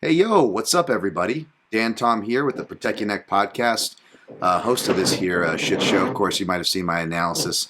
Hey, yo, what's up, everybody? Dan Tom here with the Protect Your Neck podcast, host of this here shit show. Of course, you might have seen my analysis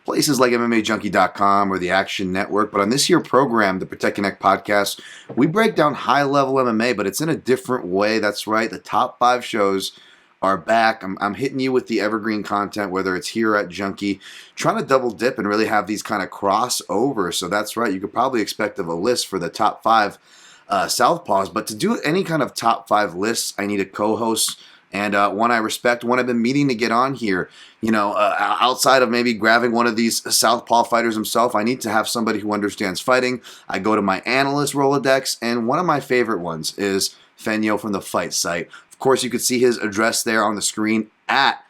places like MMAJunkie.com or the Action Network. But on this here program, the Protect Your Neck podcast, we break down high-level MMA, but it's in a different way. That's right. The top 5 shows are back. I'm hitting you with the evergreen content, whether it's here at Junkie, trying to double dip and really have these kind of crossovers. So that's right. You could probably expect of a list for the top 5 Southpaws, but to do any kind of top 5 lists, I need a co-host and one I respect, one I've been meaning to get on here. Outside of maybe grabbing one of these Southpaw fighters himself, I need to have somebody who understands fighting. I go to my analyst Rolodex, and one of my favorite ones is Feno from the Fight Site. Of course, you could see his address there on the screen at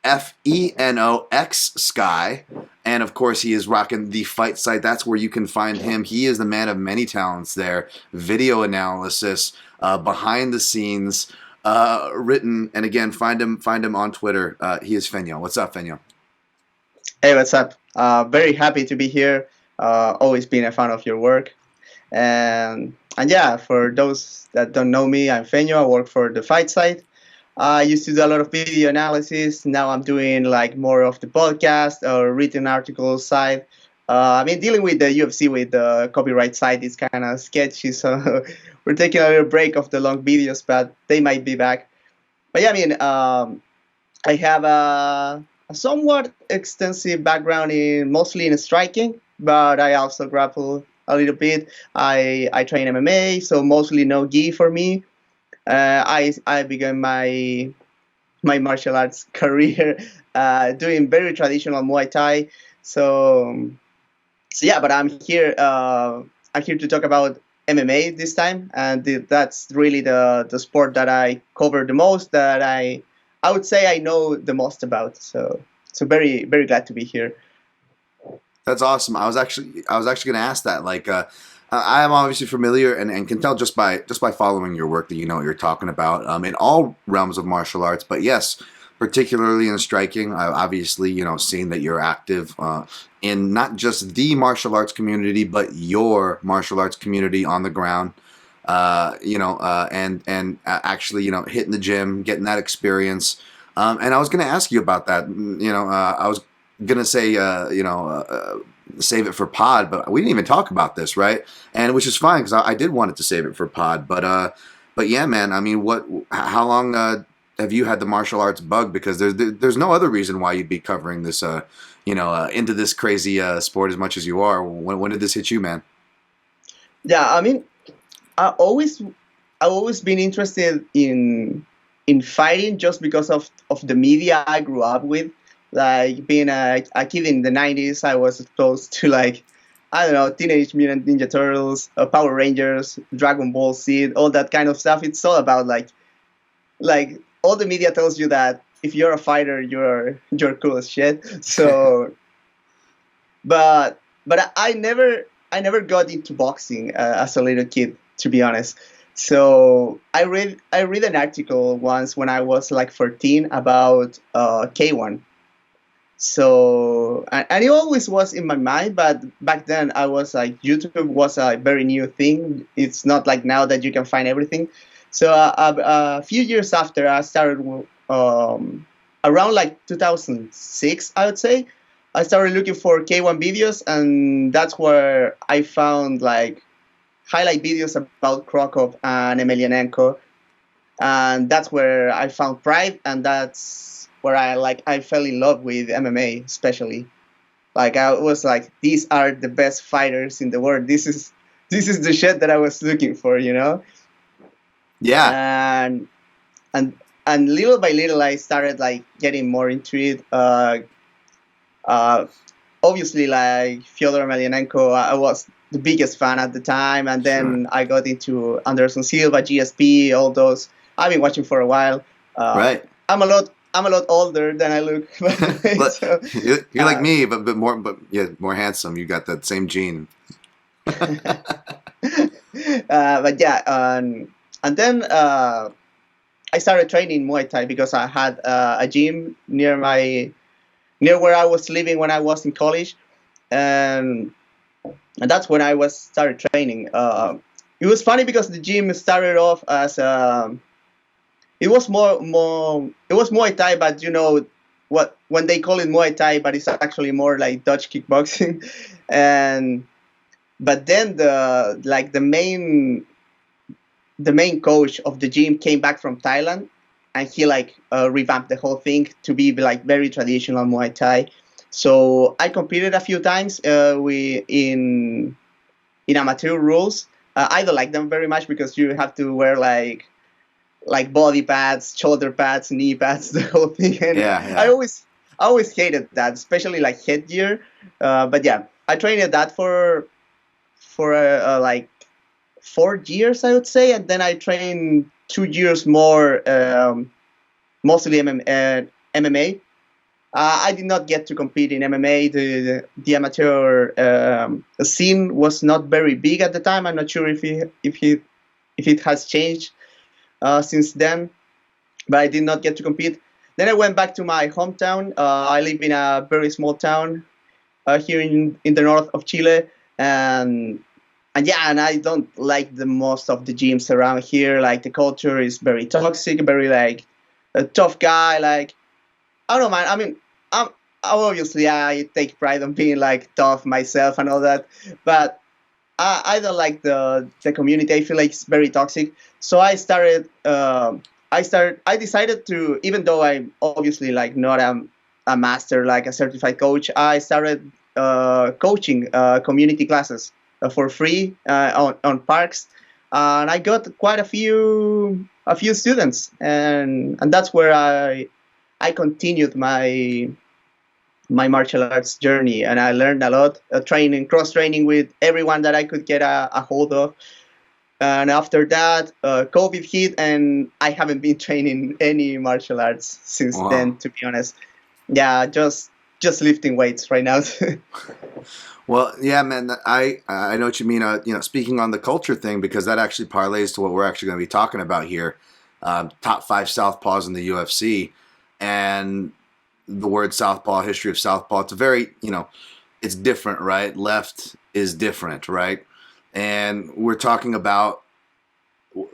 FENOX Sky. And of course, he is rocking the Fight Site. That's where you can find him. He is the man of many talents there. Video analysis, behind the scenes, written. And again, find him on Twitter. He is Feno. What's up, Feno? Hey, what's up? Very happy to be here. Always been a fan of your work. And yeah, for those that don't know me, I'm Feno. I work for the Fight Site. I used to do a lot of video analysis. Now I'm doing like more of the podcast or written articles side. Dealing with the UFC with the copyright side is kind of sketchy, so we're taking a little break of the long videos, but they might be back. But yeah, I have a somewhat extensive background mostly in striking, but I also grapple a little bit. I train MMA, so mostly no gi for me. I began my martial arts career doing very traditional Muay Thai. So yeah, but I'm here. I'm here to talk about MMA this time, and that's really the sport that I cover the most. That I would say I know the most about. So very very glad to be here. That's awesome. I was actually going to ask that. I am obviously familiar and can tell just by following your work that you know what you're talking about in all realms of martial arts. But yes, particularly in striking, I obviously seeing that you're active in not just the martial arts community, but your martial arts community on the ground. And actually hitting the gym, getting that experience. And I was going to ask you about that. I was gonna say save it for pod, but we didn't even talk about this, right? And which is fine because I did want it to save it for pod, but yeah, man. How long have you had the martial arts bug? Because there's no other reason why you'd be covering this into this crazy sport as much as you are. When did this hit you, man? Yeah, I've always been interested in fighting just because of the media I grew up with. Like being a kid in the 90s, I was exposed to Teenage Mutant Ninja Turtles, Power Rangers, Dragon Ball Z, all that kind of stuff. It's all about like all the media tells you that if you're a fighter, you're cool as shit. So, but I never got into boxing as a little kid, to be honest. So I read an article once when I was like 14 about K1. So, and it always was in my mind, but back then I was like, YouTube was a very new thing. It's not like now that you can find everything. So a few years after I started, around like 2006, I would say, I started looking for K1 videos, and that's where I found like highlight videos about Krokov and Emelianenko. And that's where I found Pride, and that's where I fell in love with MMA, especially. Like I was like, these are the best fighters in the world. This is the shit that I was looking for, Yeah. And little by little, I started like getting more into it. Obviously, like Fyodor Emelianenko, I was the biggest fan at the time, and then I got into Anderson Silva, GSP, all those. I've been watching for a while. Right. I'm a lot older than I look. So, you're like me, but more handsome. You got that same gene. But yeah, and then I started training Muay Thai because I had a gym near where I was living when I was in college, and that's when I started training. it was funny because the gym started off as it was it was Muay Thai, but you know what when they call it Muay Thai, but it's actually more like Dutch kickboxing, and but then the main coach of the gym came back from Thailand, and he like revamped the whole thing to be like very traditional Muay Thai. So I competed a few times we in amateur rules. I don't like them very much because you have to wear like body pads, shoulder pads, knee pads, the whole thing. And Yeah. I always hated that, especially like headgear. But yeah, I trained at that for like 4 years, I would say, and then I trained 2 years more, mostly MMA. I did not get to compete in MMA. The amateur scene was not very big at the time. I'm not sure if it has changed since then, but I did not get to compete. Then I went back to my hometown. I live in a very small town here in the north of Chile, and yeah, and I don't like the most of the gyms around here. Like the culture is very toxic, very like a tough guy. Like I don't know, man. I mean, I'm obviously I take pride on being like tough myself and all that, but I don't like the community. I feel like it's very toxic. So I decided to, even though I'm obviously like not a master, like a certified coach, I started coaching community classes for free on parks, and I got quite a few students, and that's where I continued my martial arts journey, and I learned a lot, cross training with everyone that I could get a hold of. And after that, COVID hit, and I haven't been training any martial arts since then. To be honest, yeah, just lifting weights right now. Well, yeah, man, I know what you mean. Speaking on the culture thing, because that actually parlays to what we're actually going to be talking about here. Top 5 Southpaws in the UFC, and the word Southpaw, history of Southpaw. It's a very, it's different, right? Left is different, right? And we're talking about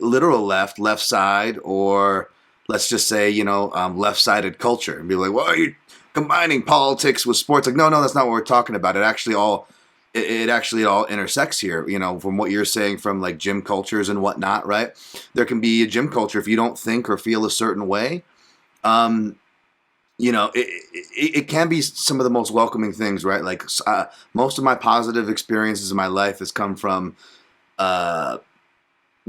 literal left side, or let's just say, left-sided culture. And be like, well, are you combining politics with sports? Like, no, that's not what we're talking about. It actually all intersects here, from what you're saying, from like gym cultures and whatnot, right? There can be a gym culture if you don't think or feel a certain way. It can be some of the most welcoming things, right? Like most of my positive experiences in my life has come from the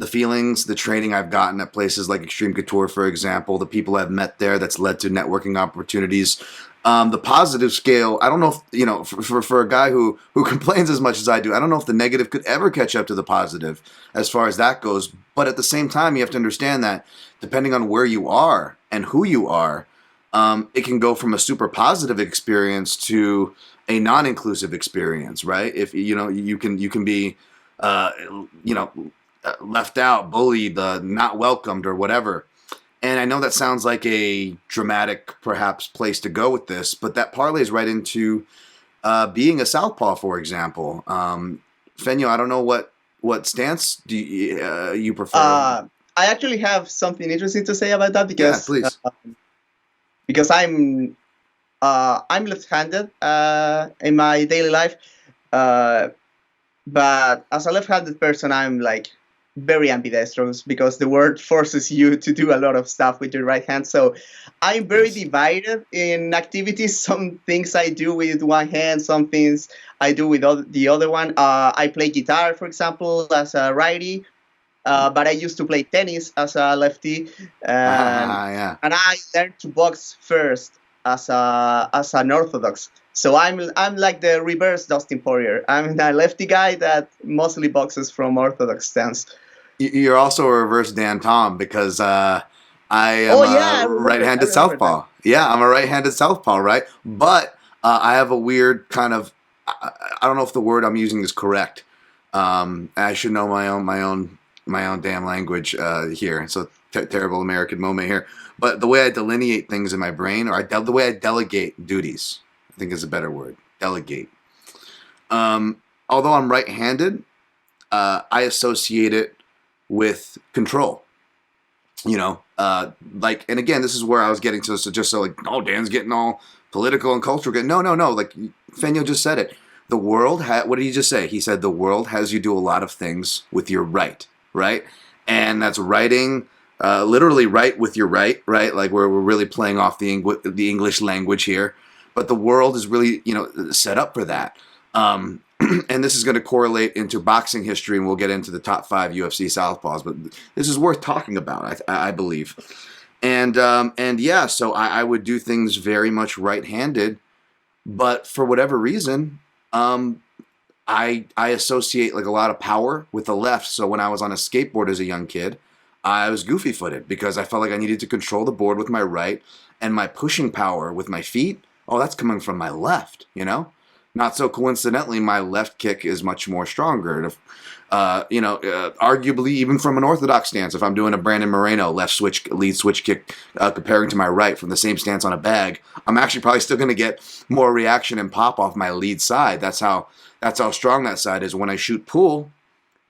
feelings, the training I've gotten at places like Extreme Couture, for example, the people I've met there that's led to networking opportunities. The positive scale, I don't know if, for a guy who complains as much as I do, I don't know if the negative could ever catch up to the positive as far as that goes. But at the same time, you have to understand that depending on where you are and who you are, it can go from a super positive experience to a non-inclusive experience, right? If you can be, left out, bullied, not welcomed, or whatever. And I know that sounds like a dramatic, perhaps, place to go with this, but that parlays right into being a southpaw, for example. Feno, I don't know what stance do you prefer. I actually have something interesting to say about that because please. Because I'm left-handed in my daily life, but as a left-handed person, I'm like very ambidextrous because the word forces you to do a lot of stuff with your right hand. So I'm very divided in activities. Some things I do with one hand, some things I do with the other one. I play guitar, for example, as a righty. But I used to play tennis as a lefty, and I learned to box first as an orthodox. So I'm like the reverse Dustin Poirier. I'm a lefty guy that mostly boxes from orthodox stance. You're also a reverse Dan Tom because I am a right-handed southpaw. Yeah, I'm a right-handed southpaw, right? But I have a weird kind of, I don't know if the word I'm using is correct. I should know my own damn language here. It's a terrible American moment here. But the way I delineate things in my brain, or the way I delegate duties, I think is a better word. Delegate. Although I'm right-handed, I associate it with control. Like, and again, this is where I was getting to. So just so like, oh, Dan's getting all political and cultural. No, no, no. Like Feno just said it. The world what did he just say? He said the world has you do a lot of things with your right, right? And that's writing, literally write with your right, right? Like we're really playing off the English language here. But the world is really, set up for that. And this is going to correlate into boxing history, and we'll get into the top 5 UFC Southpaws. But this is worth talking about, I believe. And yeah, so I would do things very much right-handed, but for whatever reason, I associate like a lot of power with the left. So when I was on a skateboard as a young kid, I was goofy-footed because I felt like I needed to control the board with my right, and my pushing power with my feet. Oh, that's coming from my left, Not so coincidentally, my left kick is much more stronger. Arguably, even from an orthodox stance, if I'm doing a Brandon Moreno lead switch kick, comparing to my right from the same stance on a bag, I'm actually probably still going to get more reaction and pop off my lead side. That's how strong that side is. When I shoot pull,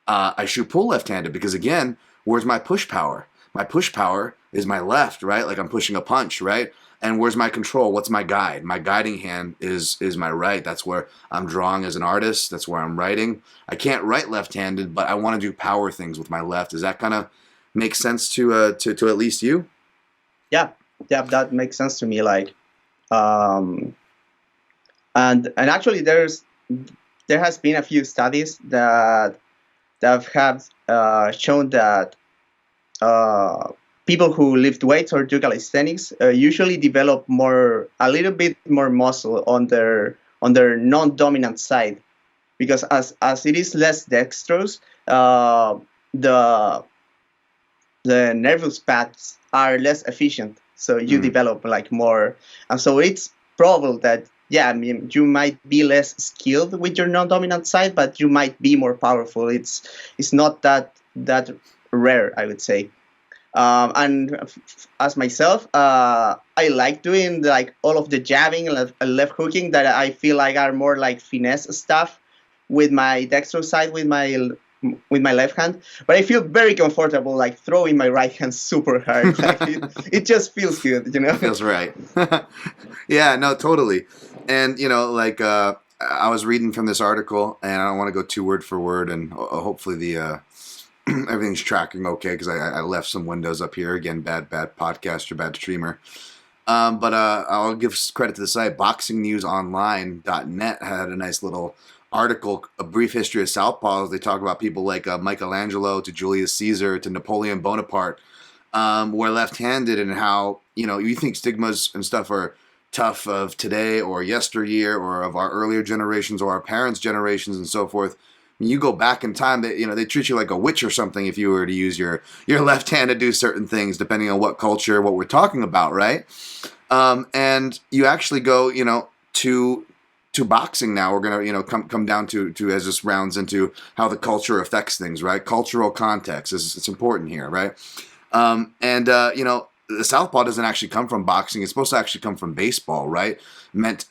left-handed because again, where's my push power? My push power is my left, right? Like I'm pushing a punch, right? And where's my control? What's my guide? My guiding hand is my right. That's where I'm drawing as an artist. That's where I'm writing. I can't write left-handed, but I want to do power things with my left. Does that kind of make sense to at least you? Yeah, that makes sense to me. Like, and actually, there has been a few studies that have shown that people who lift weights or do calisthenics usually develop a little bit more muscle on their non-dominant side, because as it is less dexterous, the nervous paths are less efficient, so you develop like more, and so it's probable that you might be less skilled with your non-dominant side, but you might be more powerful. It's not that rare, I would say. And as myself, I like doing like all of the jabbing and left hooking that I feel like are more like finesse stuff with my dexterous side with my left hand. But I feel very comfortable like throwing my right hand super hard. Like it just feels good, Feels right. Yeah, no, totally. And I was reading from this article, and I don't want to go too word for word, and hopefully the everything's tracking okay because I left some windows up here. Again, bad podcaster, bad streamer. But I'll give credit to the site. BoxingNewsOnline.net had a nice little article, A Brief History of Southpaws. They talk about people like Michelangelo to Julius Caesar to Napoleon Bonaparte were left-handed, and how, you think stigmas and stuff are tough of today or yesteryear or of our earlier generations or our parents' generations and so forth. You go back in time, they treat you like a witch or something if you were to use your left hand to do certain things, depending on what culture, what we're talking about, right? And you actually go, to boxing now. We're gonna, come down to as this rounds into how the culture affects things, right? Cultural context it's important here, right? The southpaw doesn't actually come from boxing. It's supposed to actually come from baseball, right? Meant,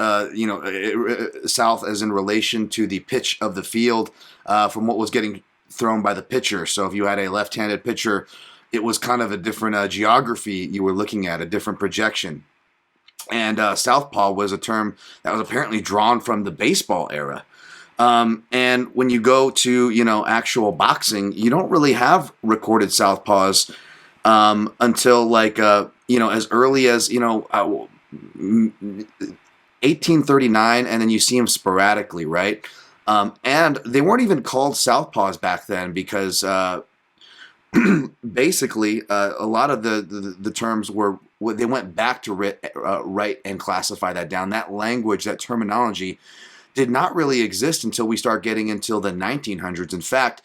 south as in relation to the pitch of the field from what was getting thrown by the pitcher. So if you had a left-handed pitcher, it was kind of a different geography you were looking at, a different projection. And southpaw was a term that was apparently drawn from the baseball era. And when you go to, actual boxing, you don't really have recorded southpaws until as early as 1839, and then you see them sporadically, right? And they weren't even called southpaws back then because basically a lot of the terms they went back to write and classify that down. That language, that terminology, did not really exist until we start getting until the 1900s. In fact,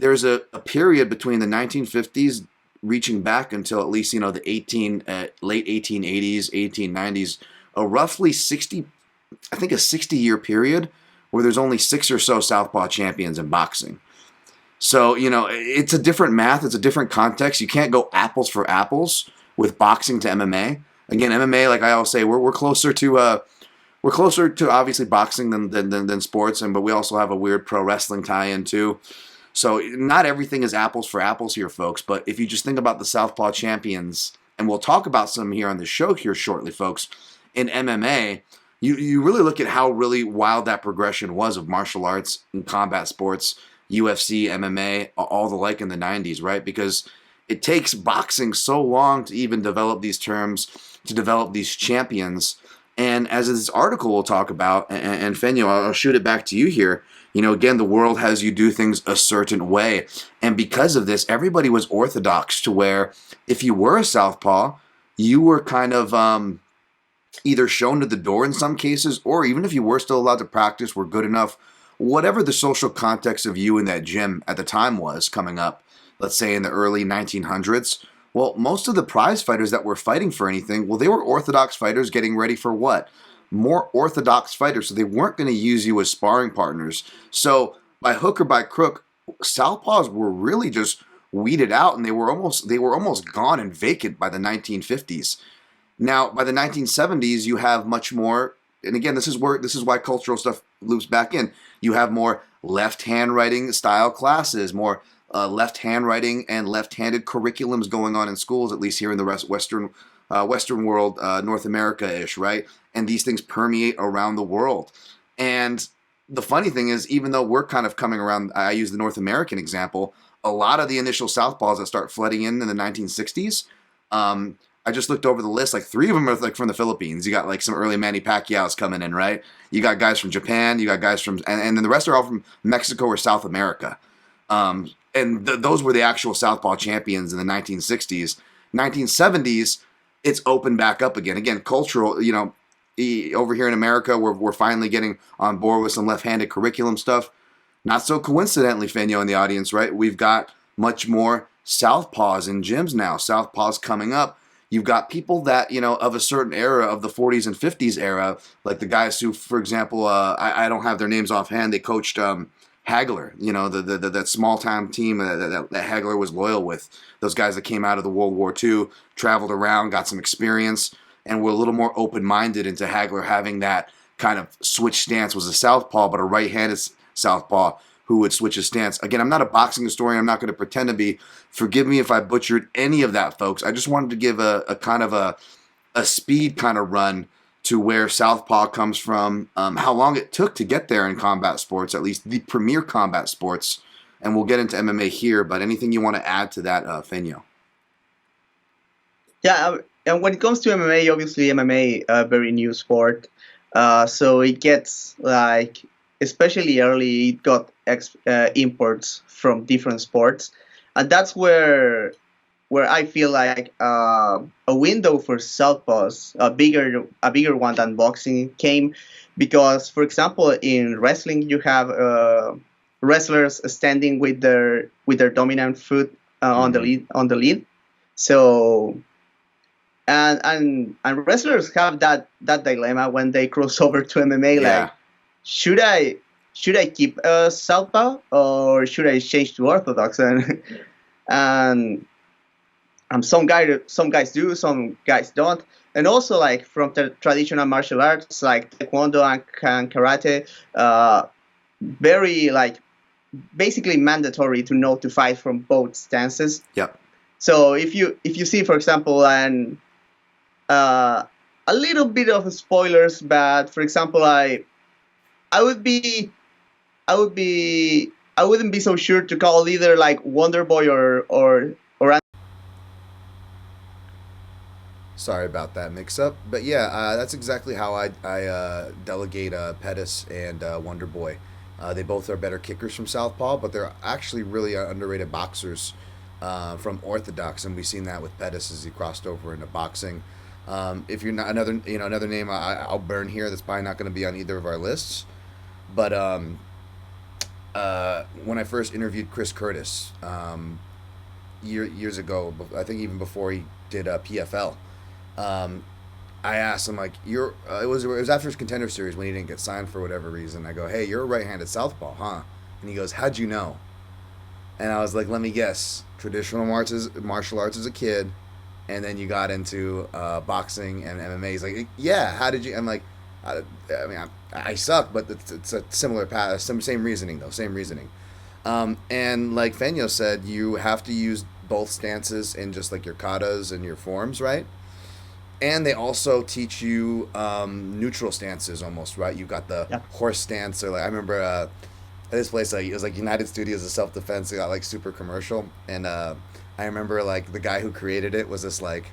there's a period between the 1950s reaching back until at least, the late 1880s, 1890s, a roughly 60-year period where there's only 6 or so southpaw champions in boxing. So, it's a different math. It's a different context. You can't go apples for apples with boxing to MMA. Again, MMA, like I always say, we're closer to obviously boxing than sports, but we also have a weird pro wrestling tie-in too. So not everything is apples for apples here, folks. But if you just think about the Southpaw champions, and we'll talk about some here on the show here shortly, folks, in MMA, you really look at how really wild that progression was of martial arts and combat sports, UFC, MMA, all the like in the 90s, right? Because it takes boxing so long to even develop these terms, to develop these champions. And as this article will talk about, and Feno, I'll shoot it back to you here. Again, the world has you do things a certain way. And because of this, everybody was orthodox to where if you were a southpaw, you were kind of either shown to the door in some cases, or even if you were still allowed to practice, were good enough, whatever the social context of you in that gym at the time was coming up, let's say in the early 1900s, well, most of the prize fighters that were fighting for anything, well, they were orthodox fighters getting ready for what? More orthodox fighters, so they weren't going to use you as sparring partners. So by hook or by crook, southpaws were really just weeded out, and they were almost gone and vacant by the 1950s. Now, by the 1970s, you have much more, and again, this is why cultural stuff loops back in. You have more left handwriting style classes, more left handwriting and left-handed curriculums going on in schools, at least here in the Western world, North America-ish, right? And these things permeate around the world. And the funny thing is, even though we're kind of coming around, I use the North American example, a lot of the initial southpaws that start flooding in the 1960s, I just looked over the list, like 3 of them are like from the Philippines. You got like some early Manny Pacquiao's coming in, right? You got guys from Japan, you got guys from, and then the rest are all from Mexico or South America. And those were the actual southpaw champions in the 1960s. 1970s, it's opened back up again. Again, cultural, over here in America, we're finally getting on board with some left-handed curriculum stuff. Not so coincidentally, Feno in the audience, right? We've got much more southpaws in gyms now. Southpaws coming up. You've got people that, of a certain era, of the 40s and 50s era, like the guys who, for example, I don't have their names offhand, they coached Hagler, that small-time team that Hagler was loyal with. Those guys that came out of the World War II, traveled around, got some experience, and were a little more open-minded into Hagler having that kind of switch stance. Was a southpaw, but a right-handed southpaw who would switch his stance. Again, I'm not a boxing historian. I'm not going to pretend to be. Forgive me if I butchered any of that, folks. I just wanted to give a kind of a speed kind of run to where southpaw comes from, how long it took to get there in combat sports, at least the premier combat sports, and we'll get into MMA here, but anything you want to add to that, Feno? Yeah, and when it comes to MMA, obviously MMA a very new sport, so it gets like, especially early, it got imports from different sports, and that's where I feel like a window for southpaws, a bigger one than boxing, came because, for example, in wrestling you have wrestlers standing with their dominant foot on the lead. So and wrestlers have that dilemma when they cross over to MMA. Yeah. Like, should I keep a southpaw or should I change to orthodox? And some guys do, some guys don't. And also, like, from traditional martial arts like taekwondo and karate, very, like, basically mandatory to know to fight from both stances. Yep. So if you see, for example, a little bit of spoilers, but for example, I wouldn't be so sure to call either like Wonder Boy or Sorry about that mix-up, but yeah, that's exactly how I delegate Pettis and Wonder Boy. They both are better kickers from southpaw, but they're actually really underrated boxers from orthodox, and we've seen that with Pettis as he crossed over into boxing. If you're not another name I'll burn here, that's probably not going to be on either of our lists, but when I first interviewed Chris Curtis years ago, I think even before he did PFL. I asked him, like, it was after his Contender Series when he didn't get signed for whatever reason. I go, hey, you're a right-handed southpaw, huh? And he goes, how'd you know? And I was like, let me guess, traditional martial arts as a kid, and then you got into boxing and MMA. He's like, yeah, how did you? I'm like, I suck, but it's a similar path, same reasoning though, same reasoning. And like Feno said, you have to use both stances in just like your katas and your forms, right? And they also teach you neutral stances almost, right? You got the Yeah. horse stance, or like I remember this place, like it was like United Studios of Self Defense. It got like super commercial, and I remember like the guy who created it was this like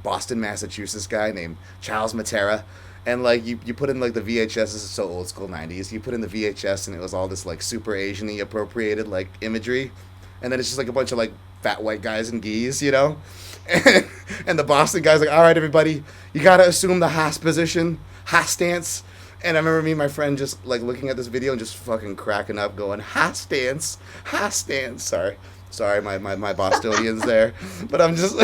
Boston, Massachusetts guy named Charles Matera. And like you put in like the VHS, this is so old school '90s. You put in the VHS, and it was all this like super Asian-y appropriated like imagery, and then it's just like a bunch of like fat white guys in gis, you know. And the Boston guy's like, all right, everybody, you gotta assume the Haas position, Haas stance. And I remember me and my friend just like looking at this video and just fucking cracking up, going, Haas stance, Haas stance. Sorry, my Bostonians there, but I'm just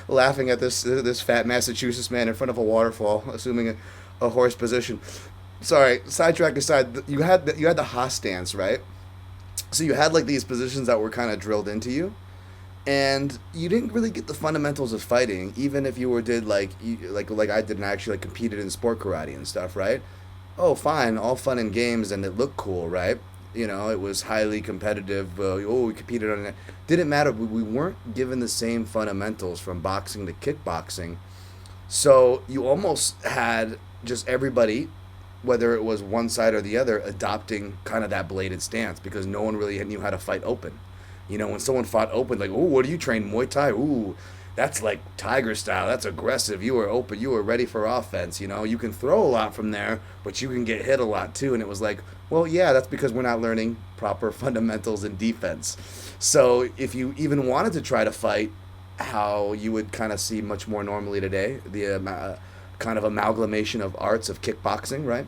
laughing at this fat Massachusetts man in front of a waterfall, assuming a horse position. Sorry, sidetrack aside, you had the Haas stance, right? So you had like these positions that were kind of drilled into you, and you didn't really get the fundamentals of fighting, even if you were did like I did and I actually like competed in sport karate and stuff, right? Oh, fine, all fun and games, and it looked cool, right? You know, it was highly competitive. We competed on it. Didn't matter. We weren't given the same fundamentals from boxing to kickboxing. So you almost had just everybody, whether it was one side or the other, adopting kind of that bladed stance because no one really knew how to fight open. You know, when someone fought open, like, oh, what do you train? Muay Thai? Ooh, that's like tiger style. That's aggressive. You were open. You were ready for offense. You know, you can throw a lot from there, but you can get hit a lot too. And it was like, well, yeah, that's because we're not learning proper fundamentals in defense. So if you even wanted to try to fight how you would kind of see much more normally today, the kind of amalgamation of arts of kickboxing, right?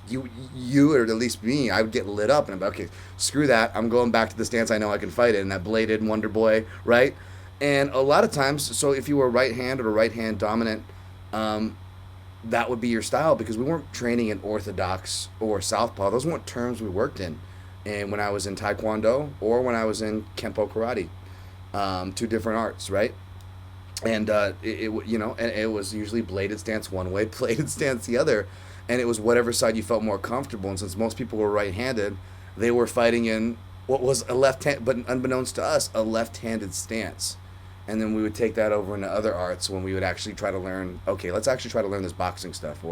You or at least me, I would get lit up and I'm like, okay, screw that. I'm going back to the stance I know I can fight in, that bladed Wonder Boy, right? And a lot of times, so if you were right-handed or right-hand dominant, that would be your style because we weren't training in orthodox or southpaw. Those weren't terms we worked in. And when I was in taekwondo or when I was in kempo karate, two different arts, right? And and it was usually bladed stance one way, bladed stance the other, and it was whatever side you felt more comfortable. And since most people were right-handed, they were fighting in what was a left hand, but unbeknownst to us, a left-handed stance. And then we would take that over into other arts when we would actually try to learn. Okay, let's actually try to learn this boxing stuff,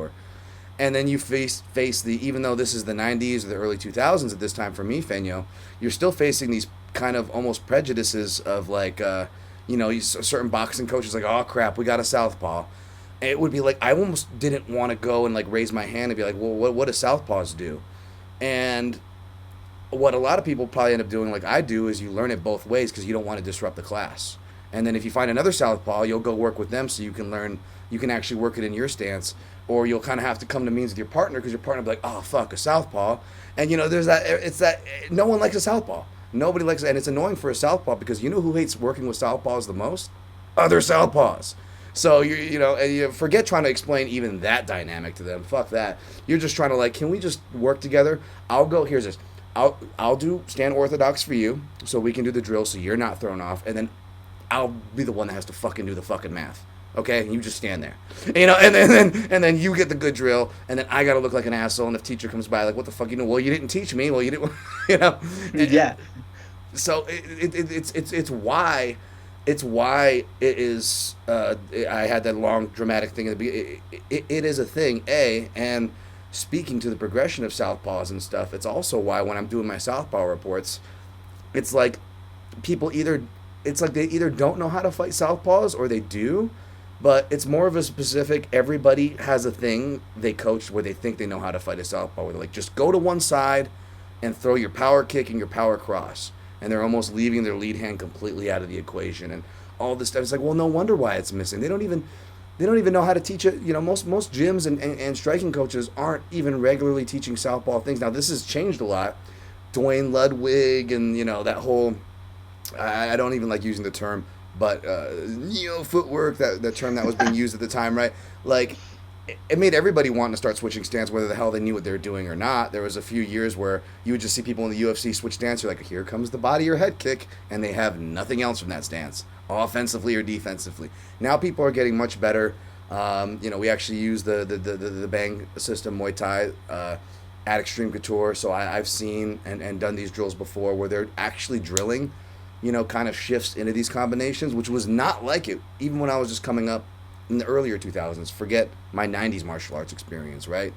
and then you face the, even though this is the '90s or the early 2000s at this time for me, Feno, you're still facing these kind of almost prejudices of like. Certain boxing coaches like, oh crap, we got a southpaw. And it would be like I almost didn't want to go and like raise my hand and be like, well, what do southpaws do? And what a lot of people probably end up doing, like I do, is you learn it both ways because you don't want to disrupt the class. And then if you find another southpaw, you'll go work with them so you can learn. You can actually work it in your stance, or you'll kind of have to come to means with your partner because your partner will be like, oh fuck, a southpaw. And there's that. It's that no one likes a southpaw. Nobody likes it, and it's annoying for a southpaw because you know who hates working with southpaws the most? Other southpaws. So and you forget trying to explain even that dynamic to them. Fuck that. You're just trying to like, can we just work together? Here's this. I'll do stand orthodox for you, so we can do the drill, so you're not thrown off, and then I'll be the one that has to fucking do the fucking math. Okay, and you just stand there, and then you get the good drill, and then I gotta look like an asshole. And if teacher comes by, like, what the fuck, Well, you didn't teach me. Well, you didn't, Yeah. So it's why it is. I had that long dramatic thing at the beginning. It is a thing, and speaking to the progression of southpaws and stuff, it's also why when I'm doing my southpaw reports, it's like they either don't know how to fight southpaws or they do. But it's more of a specific, everybody has a thing they coach where they think they know how to fight a southpaw, where they're like, just go to one side and throw your power kick and your power cross. And they're almost leaving their lead hand completely out of the equation. And all this stuff, it's like, well, no wonder why it's missing. They don't even know how to teach it. Most gyms and striking coaches aren't even regularly teaching southpaw things. Now, this has changed a lot. Dwayne Ludwig and, that whole, I don't even like using the term, but footwork, that term that was being used at the time, right? Like, it made everybody want to start switching stance, whether the hell they knew what they were doing or not. There was a few years where you would just see people in the UFC switch stance. You're like, here comes the body or head kick, and they have nothing else from that stance, offensively or defensively. Now people are getting much better. We actually use the bang system, Muay Thai, at Extreme Couture, so I've seen and done these drills before where they're actually drilling, kind of shifts into these combinations, which was not like it even when I was just coming up in the earlier 2000s. Forget my 90s martial arts experience, right?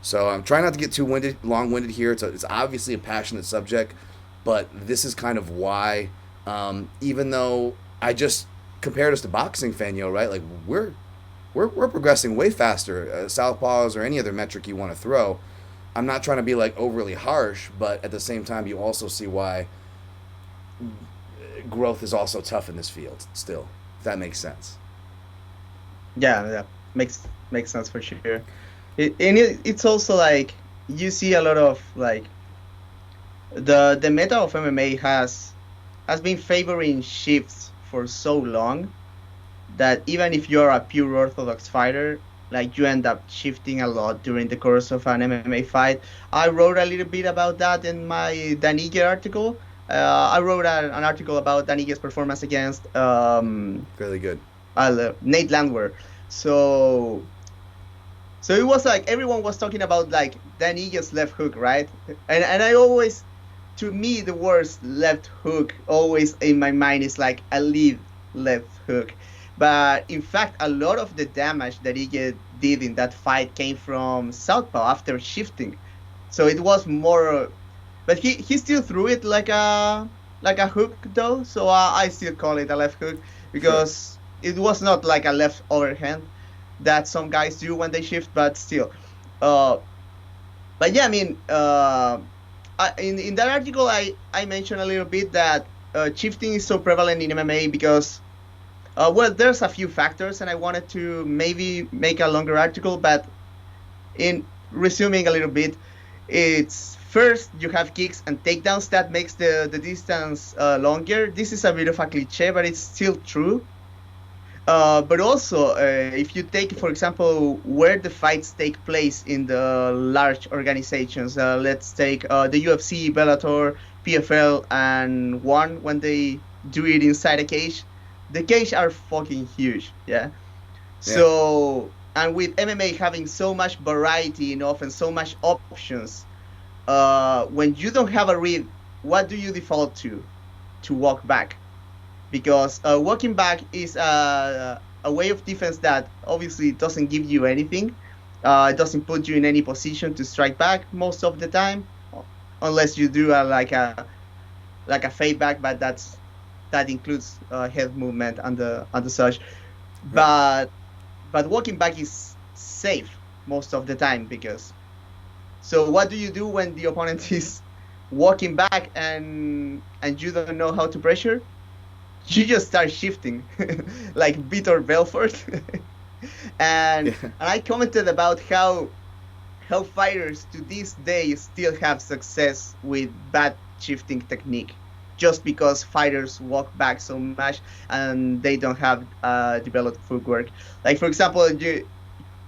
So I'm trying not to get too long-winded here. It's obviously a passionate subject, but this is kind of why, even though I just compared us to boxing, Feno, right? Like we're progressing way faster, Southpaws or any other metric you want to throw. I'm not trying to be like overly harsh, but at the same time, you also see why growth is also tough in this field still. If that makes sense. Yeah, makes sense for sure. It's also like you see a lot of like the meta of MMA has been favoring shifts for so long that even if you're a pure orthodox fighter, like you end up shifting a lot during the course of an MMA fight. I wrote a little bit about that in my Danige article. I wrote an article about Danige's performance against Really good. Nate Landwehr. So it was like everyone was talking about like Danige's left hook, right? And I always, to me, the worst left hook always in my mind is like a lead left hook. But in fact, a lot of the damage that he did in that fight came from southpaw after shifting. So it was more, but he still threw it like a hook though. So I still call it a left hook because it was not like a left overhand that some guys do when they shift, but still. But yeah, I mean, in that article, I mentioned a little bit that shifting is so prevalent in MMA because. Well, there's a few factors, and I wanted to maybe make a longer article, but in resuming a little bit, it's first you have kicks and takedowns that makes the distance longer. This is a bit of a cliche, but it's still true. But also, if you take, for example, where the fights take place in the large organizations, let's take the UFC, Bellator, PFL, and ONE when they do it inside a cage. The cage are fucking huge, yeah? So, and with MMA having so much variety and often so much options, when you don't have a read, what do you default to? To walk back. Because walking back is a way of defense that obviously doesn't give you anything. It doesn't put you in any position to strike back most of the time, unless you do like a fade back, but that includes head movement and the such. But walking back is safe most of the time because. So what do you do when the opponent is walking back and you don't know how to pressure? You just start shifting, like Vitor Belfort. and I commented about how fighters to this day still have success with bad shifting technique. Just because fighters walk back so much and they don't have developed footwork. Like for example, you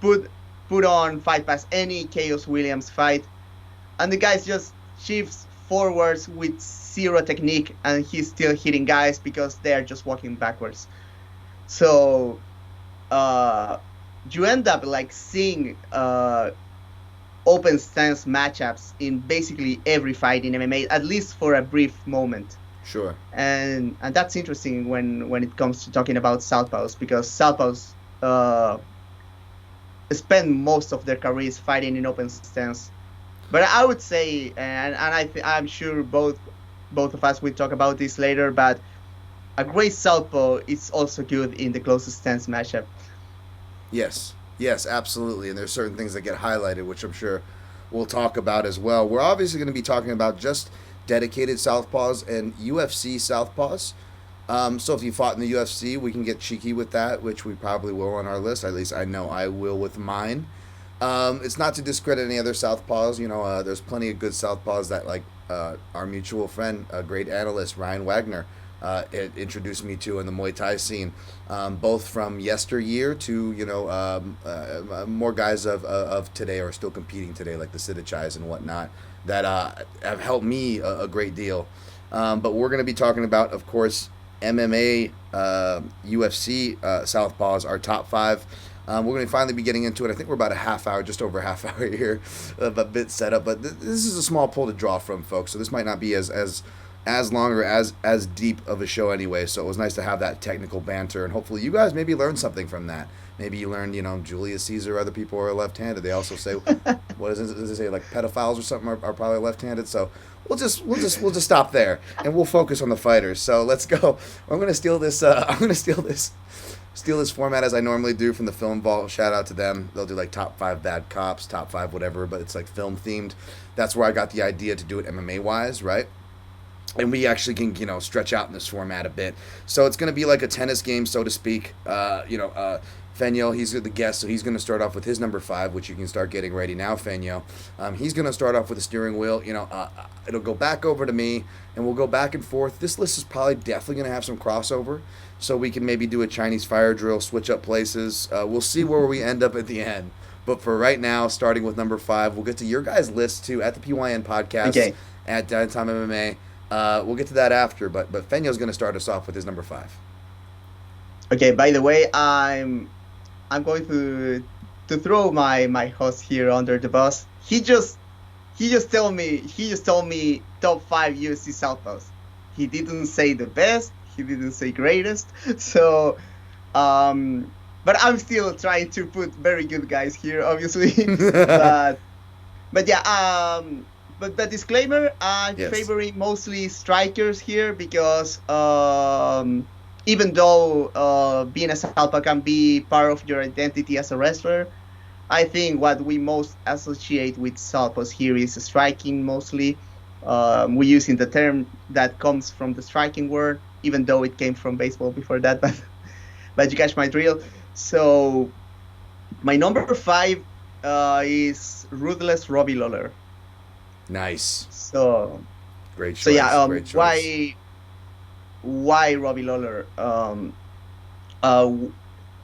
put on Fight Pass any Chaos Williams fight, and the guy just shifts forwards with zero technique, and he's still hitting guys because they are just walking backwards. So you end up like seeing open stance matchups in basically every fight in MMA, at least for a brief moment. Sure. And that's interesting when it comes to talking about southpaws, because southpaws spend most of their careers fighting in open stance. But I would say, and I'm sure both of us will talk about this later, but a great southpaw is also good in the closest stance matchup. Yes, absolutely. And there's certain things that get highlighted, which I'm sure we'll talk about as well. We're obviously going to be talking about just dedicated southpaws and UFC southpaws. So if you fought in the UFC, we can get cheeky with that, which we probably will on our list. At least I know I will with mine. It's not to discredit any other southpaws. There's plenty of good southpaws that, like our mutual friend, a great analyst, Ryan Wagner, it introduced me to in the Muay Thai scene, both from yesteryear to more guys of today are still competing today, like the Sidichais and whatnot, that have helped me a great deal. But we're going to be talking about, of course, MMA, UFC southpaws, our top 5. We're going to finally be getting into it. I think we're about a half hour, just over a half hour here, of a bit set up. But this is a small pool to draw from, folks. So this might not be as long or as deep of a show anyway. So it was nice to have that technical banter, and hopefully you guys maybe learned something from that. Maybe you learned, Julius Caesar, other people are left-handed. They also say, what does it say, like pedophiles or something are probably left-handed. So we'll just stop there, and we'll focus on the fighters. So let's go. I'm gonna steal this. Steal this format as I normally do from the Film Vault. Shout out to them. They'll do like top 5 bad cops, top 5 whatever, but it's like film themed. That's where I got the idea to do it MMA wise, right? And we actually can, stretch out in this format a bit. So it's going to be like a tennis game, so to speak. Feno, he's the guest, so he's going to start off with his number 5, which you can start getting ready now, Feno. He's going to start off with a steering wheel. It'll go back over to me, and we'll go back and forth. This list is probably definitely going to have some crossover, so we can maybe do a Chinese fire drill, switch up places. We'll see where we end up at the end. But for right now, starting with number 5, we'll get to your guys' list, too, at the PYN podcast, Okay. at Downtown MMA. We'll get to that after, but Fenyo's going to start us off with his number 5. Okay. By the way, I'm going to throw my host here under the bus. He just told me top 5 UFC Southpaws. He didn't say the best. He didn't say greatest. So, but I'm still trying to put very good guys here, obviously. but yeah. But the disclaimer, I'm favoring mostly strikers here because even though being a Southpaw can be part of your identity as a wrestler, I think what we most associate with Southpaws here is striking mostly. We're using the term that comes from the striking word, even though it came from baseball before that, but you catch my drill. So my number 5 is Ruthless Robbie Lawler. Nice. So great choice. So yeah, great choice. Why Robbie Lawler?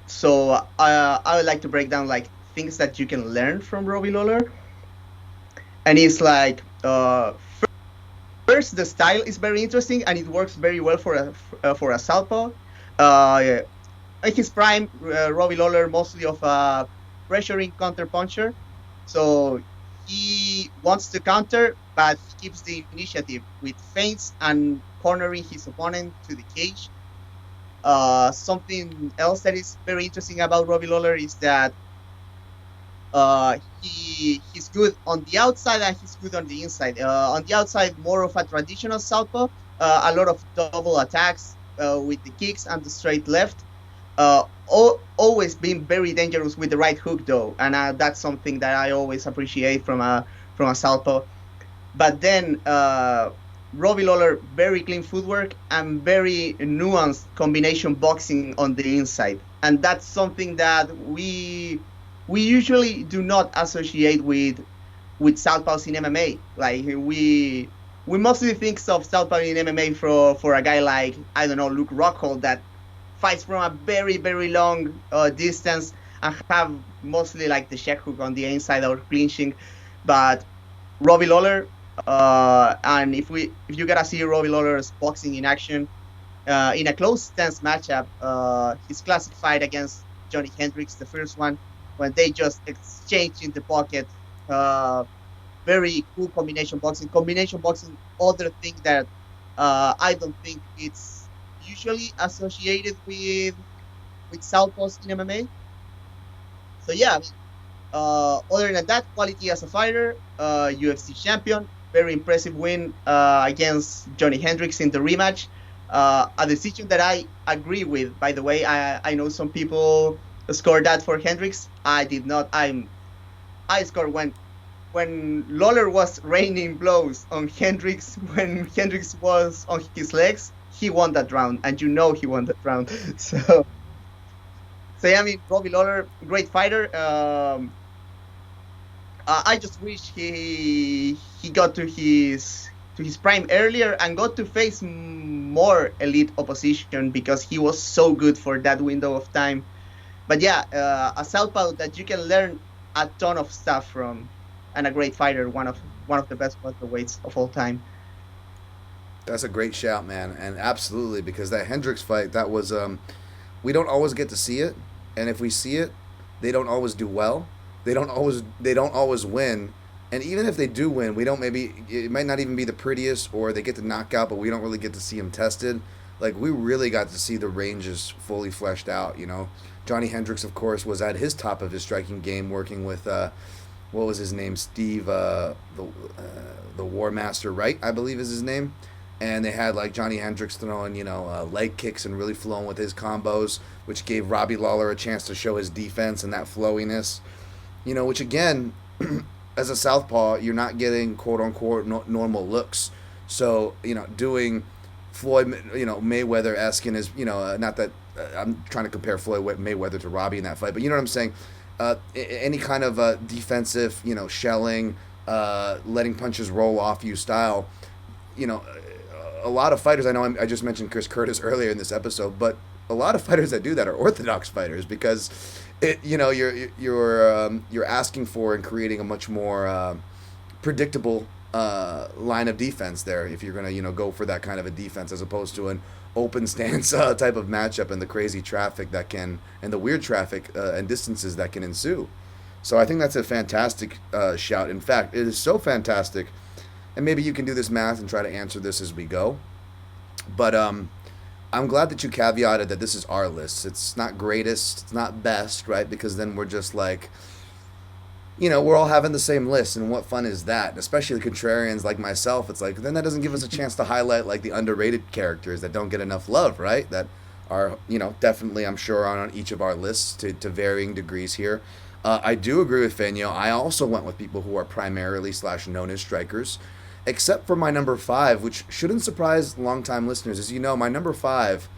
So I would like to break down like things that you can learn from Robbie Lawler, and it's like first the style is very interesting and it works very well for a Southpaw. In his prime, Robbie Lawler mostly of a pressuring counter puncher, so he wants to counter, but he keeps the initiative with feints and cornering his opponent to the cage. Something else that is very interesting about Robbie Lawler is that he's good on the outside and he's good on the inside. On the outside, more of a traditional Southpaw, a lot of double attacks with the kicks and the straight left. Always been very dangerous with the right hook though, and that's something that I always appreciate from a Southpaw. But then Robbie Lawler, very clean footwork and very nuanced combination boxing on the inside, and that's something that we usually do not associate with Southpaws in MMA. Like we mostly think of Southpaw in MMA for a guy like, I don't know, Luke Rockhold, that fights from a very, very long distance and have mostly like the check hook on the inside or clinching. But Robbie Lawler, and if you gotta see Robbie Lawler's boxing in action, in a close stance matchup, he's classified against Johnny Hendricks, the first one, when they just exchange in the pocket. Very cool combination boxing. Other thing that I don't think it's usually associated with Southpaws in MMA. So yeah, other than that, quality as a fighter, UFC champion, very impressive win against Johnny Hendricks in the rematch. A decision that I agree with, by the way. I know some people scored that for Hendricks. I did not. I scored when Lawler was raining blows on Hendricks, when Hendricks was on his legs. He won that round, and he won that round. So yeah, I mean, Robbie Lawler, great fighter. I just wish he got to his prime earlier and got to face more elite opposition, because he was so good for that window of time. But yeah, a Southpaw that you can learn a ton of stuff from, and a great fighter, one of the best welterweights of all time. That's a great shout, man, and absolutely, because that Hendricks fight, that was we don't always get to see it, and if we see it, they don't always do well. They don't always win. And even if they do win, we don't maybe it might not even be the prettiest, or they get the knockout, but we don't really get to see them tested. Like we really got to see the ranges fully fleshed out. Johnny Hendricks, of course, was at his top of his striking game, working with what was his name, Steve, the War Master, right? I believe is his name. And they had like Johnny Hendricks throwing, leg kicks and really flowing with his combos, which gave Robbie Lawler a chance to show his defense and that flowiness. Which again, as a southpaw, you're not getting quote unquote normal looks. So doing Floyd, Mayweather-esque in his, not that I'm trying to compare Floyd Mayweather to Robbie in that fight, but you know what I'm saying. Any kind of defensive, shelling, letting punches roll off you style, a lot of fighters, I know I just mentioned Chris Curtis earlier in this episode, but a lot of fighters that do that are orthodox fighters because you're asking for and creating a much more predictable line of defense there if you're gonna go for that kind of a defense as opposed to an open stance type of matchup and the crazy traffic and the weird traffic and distances that can ensue. So I think that's a fantastic shout. In fact, it is so fantastic. And maybe you can do this math and try to answer this as we go. But I'm glad that you caveated that this is our list. It's not greatest, it's not best, right? Because then we're just like, we're all having the same list, and what fun is that? And especially contrarians like myself, it's like, then that doesn't give us a chance to highlight like the underrated characters that don't get enough love, right? That are, definitely, I'm sure, on each of our lists to varying degrees here. I do agree with Feno. I also went with people who are primarily / known as strikers. Except for my number 5, which shouldn't surprise longtime listeners. As you know, my number 5,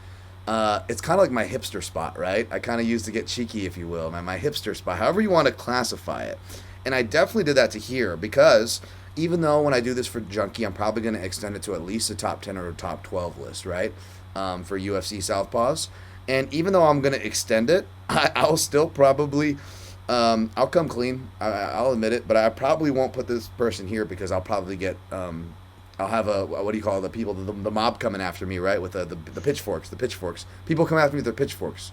it's kind of like my hipster spot, right? I kind of used to get cheeky, if you will, my hipster spot, however you want to classify it. And I definitely did that to here because even though when I do this for Junkie, I'm probably going to extend it to at least a top 10 or a top 12 list, right? For UFC Southpaws. And even though I'm going to extend it, I'll still probably... I'll come clean. I'll admit it, but I probably won't put this person here because I'll probably get. I'll have what do you call the people, the mob coming after me, right? With the pitchforks, People come after me with their pitchforks,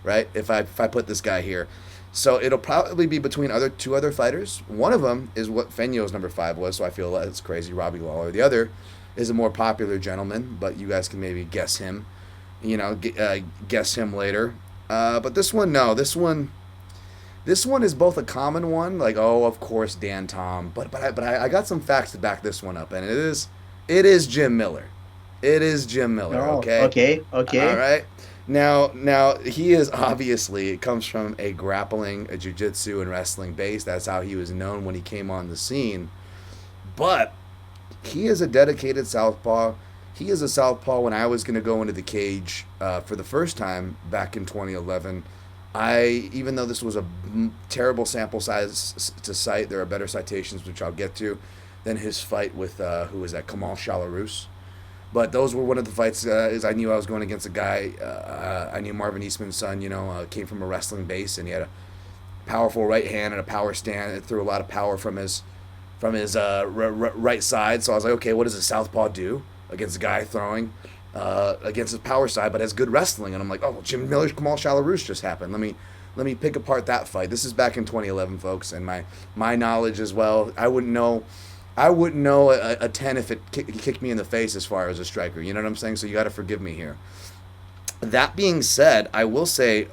right? If I put this guy here, so it'll probably be between two other fighters. One of them is what Feno's number 5 was, so I feel that's crazy, Robbie Lawler. The other is a more popular gentleman, but you guys can maybe guess him. Guess him later. But this one, no, this one. This one is both a common one, like, oh, of course, Dan Tom, but I got some facts to back this one up, and it is Jim Miller. It is Jim Miller, okay? Okay. All right. Now he is obviously, it comes from a grappling, a jiu-jitsu, and wrestling base. That's how he was known when he came on the scene. But he is a dedicated southpaw. He is a southpaw when I was going to go into the cage for the first time back in 2011. Even though this was a terrible sample size to cite, there are better citations, which I'll get to, than his fight with, who was that, Kamal Shalarus. But those were one of the fights, as I knew I was going against a guy, I knew Marvin Eastman's son, came from a wrestling base, and he had a powerful right hand and a power stand. It threw a lot of power from his right side. So I was like, okay, what does a southpaw do against a guy throwing against his power side, but has good wrestling? And I'm like, oh, Jim Miller's Kamal Shalarus just happened. Let me pick apart that fight. This is back in 2011, folks, and my knowledge as well. I wouldn't know a 10 if it kicked me in the face as far as a striker. You know what I'm saying? So you got to forgive me here. That being said, I will say,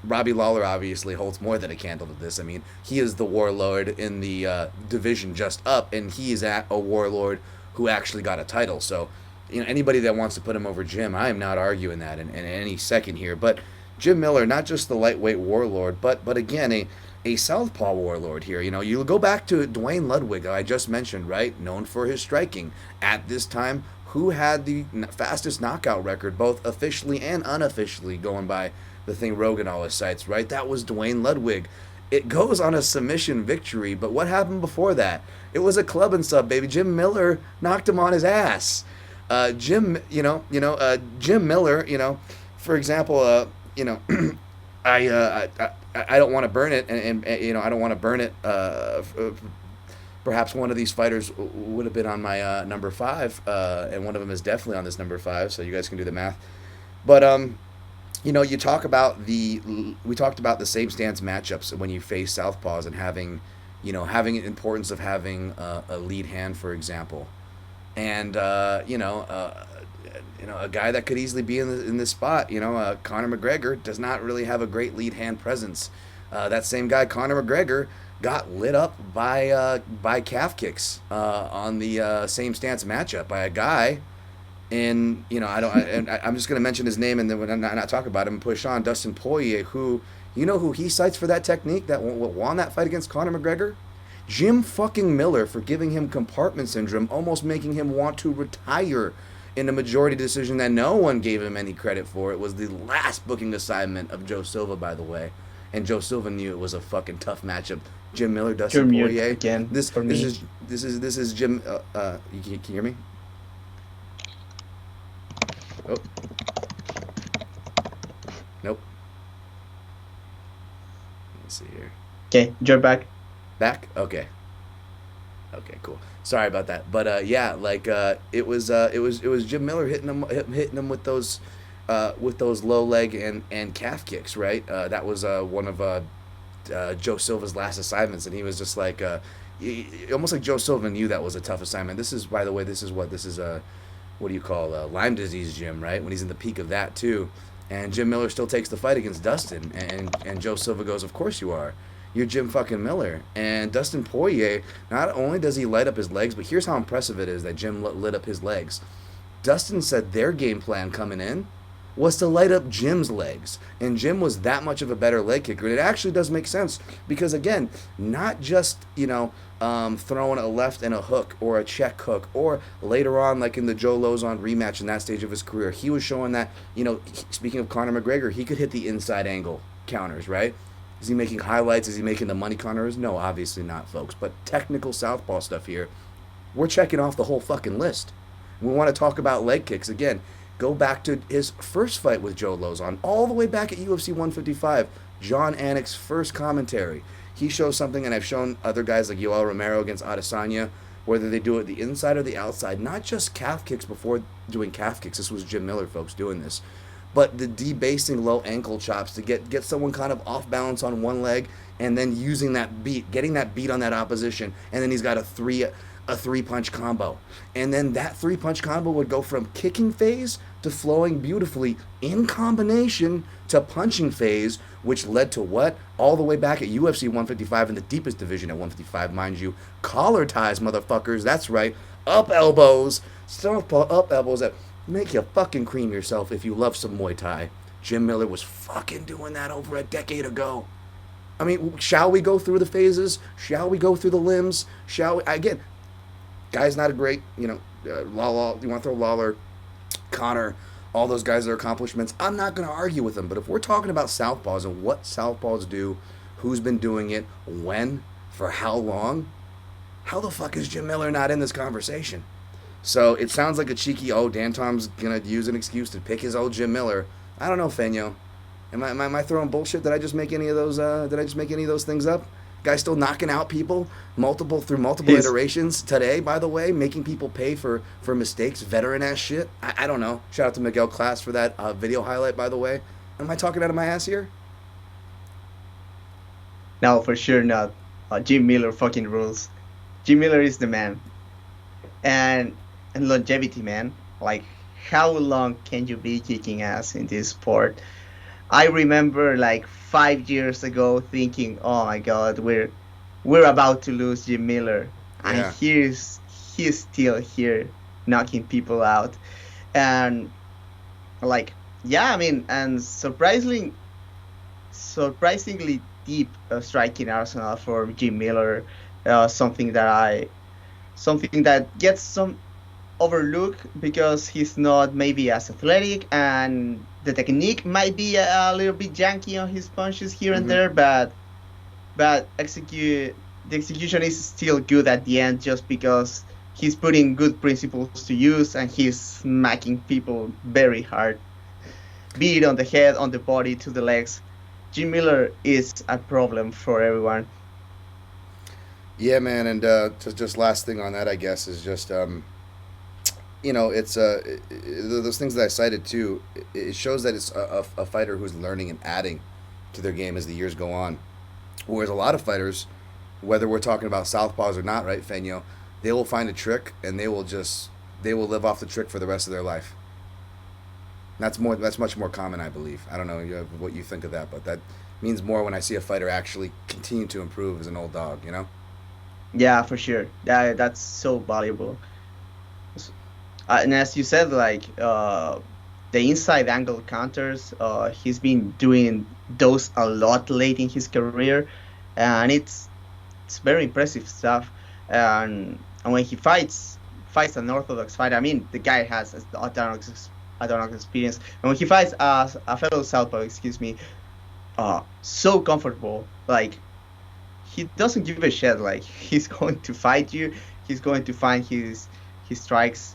Robbie Lawler obviously holds more than a candle to this. I mean, he is the warlord in the division just up, and he is at a warlord who actually got a title. So, anybody that wants to put him over Jim, I am not arguing that in any second here. But Jim Miller, not just the lightweight warlord, but again, a southpaw warlord here. You go back to Dwayne Ludwig, I just mentioned, right? Known for his striking. At this time, who had the fastest knockout record, both officially and unofficially, going by the thing Rogan always cites, right? That was Dwayne Ludwig. It goes on a submission victory, but what happened before that? It was a club and sub, baby. Jim Miller knocked him on his ass. Jim Miller, for example, I don't want to burn it, and I don't want to burn it. Perhaps one of these fighters would have been on my number 5, and one of them is definitely on this number 5. So you guys can do the math. But you talk about we talked about the same stance matchups when you face Southpaws and having the importance of having a lead hand, for example, and a guy that could easily be in this spot. Conor McGregor does not really have a great lead hand presence. That same guy, Conor McGregor, got lit up by calf kicks on the same stance matchup by a guy. And I'm just gonna mention his name and then when I'm not talk about him and push on Dustin Poirier, who he cites for that technique that won that fight against Conor McGregor. Jim fucking Miller for giving him compartment syndrome, almost making him want to retire in a majority decision that no one gave him any credit for. It was the last booking assignment of Joe Silva, by the way, and Joe Silva knew it was a fucking tough matchup. Jim Miller, Dustin Poirier. Again, this for this me. is Jim. Can you hear me? Oh, nope. Let me see here. Okay, you're back. Back? Okay. Okay, cool. Sorry about that, but yeah, like it was Jim Miller hitting him with those low leg and calf kicks, right? That was one of Joe Silva's last assignments, and he was just like almost like Joe Silva knew that was a tough assignment. This is, by the way, this is what do you call Lyme disease, Jim? Right when he's in the peak of that too, and Jim Miller still takes the fight against Dustin, and Joe Silva goes, "Of course you are. You're Jim fucking Miller." And Dustin Poirier, not only does he light up his legs, but here's how impressive it is that Jim lit up his legs. Dustin said their game plan coming in was to light up Jim's legs. And Jim was that much of a better leg kicker. And it actually does make sense because, again, not just, throwing a left and a hook or a check hook, or later on, like in the Joe Lozon rematch in that stage of his career, he was showing that, speaking of Conor McGregor, he could hit the inside angle counters, right? Is he making highlights? Is he making the money counters? No, obviously not, folks. But technical southpaw stuff here, we're checking off the whole fucking list. We want to talk about leg kicks. Again, go back to his first fight with Joe Lozon, all the way back at UFC 155, John Anik's first commentary. He shows something, and I've shown other guys like Yoel Romero against Adesanya, whether they do it the inside or the outside, not just calf kicks before doing calf kicks. This was Jim Miller, folks, doing this. But the debasing low ankle chops to get someone kind of off balance on one leg, and then using that beat, getting that beat on that opposition, and then he's got a three punch combo. And then that 3-punch combo would go from kicking phase to flowing beautifully in combination to punching phase, which led to what? All the way back at UFC 155 in the deepest division at 155, mind you. Collar ties, motherfuckers. That's right. Up elbows. Southpaw up elbows that make you fucking cream yourself if you love some Muay Thai. Jim Miller was fucking doing that over a decade ago. I mean, shall we go through the phases? Shall we go through the limbs? Shall we? Again, guy's not a great, Lawler, you want to throw Lawler, Connor, all those guys, their accomplishments. I'm not going to argue with them. But if we're talking about southpaws and what southpaws do, who's been doing it, when, for how long, how the fuck is Jim Miller not in this conversation? So it sounds like a cheeky, Dan Tom's going to use an excuse to pick his old Jim Miller. I don't know, Feno. Am I throwing bullshit? Did I just make any of those things up? Guy still knocking out people multiple iterations today, by the way, making people pay for mistakes, veteran ass shit. I don't know. Shout out to Miguel Class for that video highlight, by the way. Am I talking out of my ass here? No, for sure not. Jim Miller fucking rules. Jim Miller is the man. And longevity, man. Like, how long can you be kicking ass in this sport? I remember like 5 years ago thinking, oh my God, we're about to lose Jim Miller, and Yeah. he's still here knocking people out, and like, yeah, I mean, and surprisingly deep striking arsenal for Jim Miller, something that gets some overlook because he's not maybe as athletic, and the technique might be a little bit janky on his punches here and there, but the execution is still good at the end, just because he's putting good principles to use and he's smacking people very hard, be it on the head, on the body, to the legs. Jim Miller is a problem for everyone. Yeah, man, and just last thing on that, I guess, is just it's those things that I cited too. It shows that it's a fighter who's learning and adding to their game as the years go on. Whereas a lot of fighters, whether we're talking about southpaws or not, right, Feno, they will find a trick and they will live off the trick for the rest of their life. That's much more common, I believe. I don't know what you think of that, but that means more when I see a fighter actually continue to improve as an old dog. Yeah, for sure. That's so valuable. And as you said, like the inside angle counters, he's been doing those a lot late in his career, and it's very impressive stuff. And when he fights an orthodox fighter, I mean, the guy has a ton of experience. And when he fights a fellow southpaw, excuse me, so comfortable. Like, he doesn't give a shit. Like, he's going to fight you. He's going to find his strikes.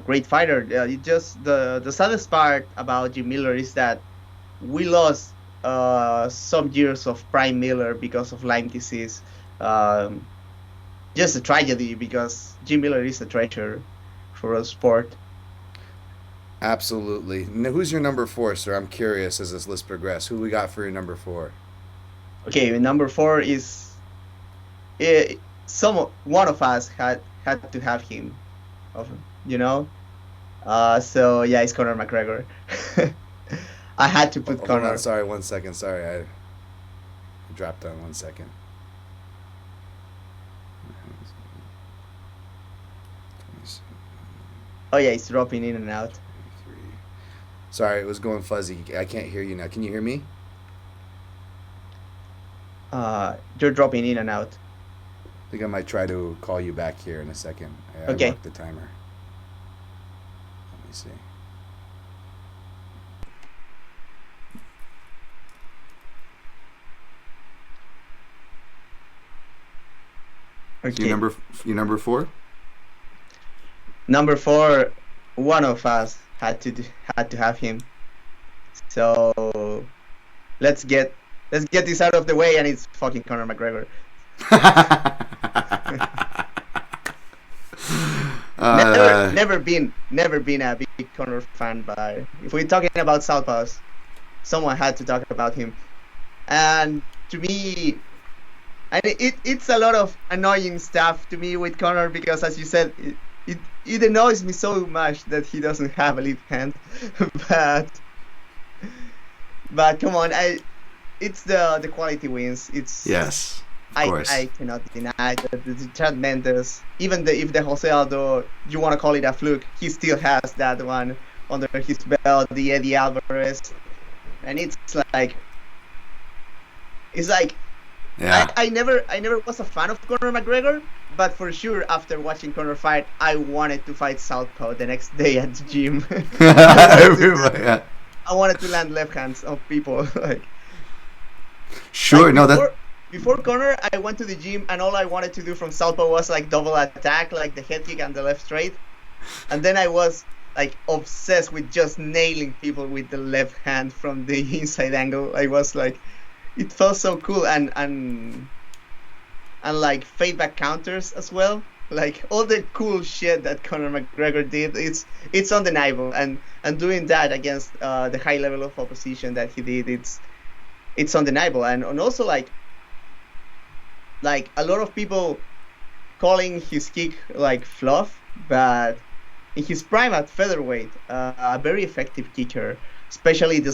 Great fighter. It just the saddest part about Jim Miller is that we lost some years of prime Miller because of Lyme disease. Just a tragedy, because Jim Miller is a treasure for a sport. Absolutely. Now, who's your number 4, sir? I'm curious as this list progresses. Who we got for your number 4? Okay, number 4 is one of us had to have him, you know. So yeah, it's Conor McGregor. I had to put Hold Conor. on, sorry, 1 second. Sorry, I dropped on 1 second. Oh yeah, it's dropping in and out. Sorry, it was going fuzzy. I can't hear you now. Can you hear me? You're dropping in and out. I think I might try to call you back here in a second. I Okay. marked the timer. Let me see. Okay. Your number 4? Number 4, one of us had to have him. So let's get this out of the way, and it's fucking Conor McGregor. Never been a big Conor fan, but if we're talking about Southpaws, someone had to talk about him. And to me, and it's a lot of annoying stuff to me with Conor, because, as you said, it annoys me so much that he doesn't have a left hand. but come on, it's the quality wins. It's Yes, of course. I cannot deny that the Chad Mendes, even if the Jose Aldo, you want to call it a fluke, he still has that one under his belt, the Eddie Alvarez, and it's like Yeah. I never was a fan of Conor McGregor, but for sure after watching Conor fight, I wanted to fight Southpaw the next day at the gym. Yeah. I wanted to land left hands on people. Sure. No, before Conor, I went to the gym and all I wanted to do from Southpaw was like double attack, like the head kick and the left straight. And then I was like obsessed with just nailing people with the left hand from the inside angle. I was like, it felt so cool, and like feedback counters as well. Like all the cool shit that Conor McGregor did, it's undeniable. And doing that against the high level of opposition that he did, it's undeniable. And also like a lot of people calling his kick like fluff, but in his prime at featherweight, a very effective kicker, especially the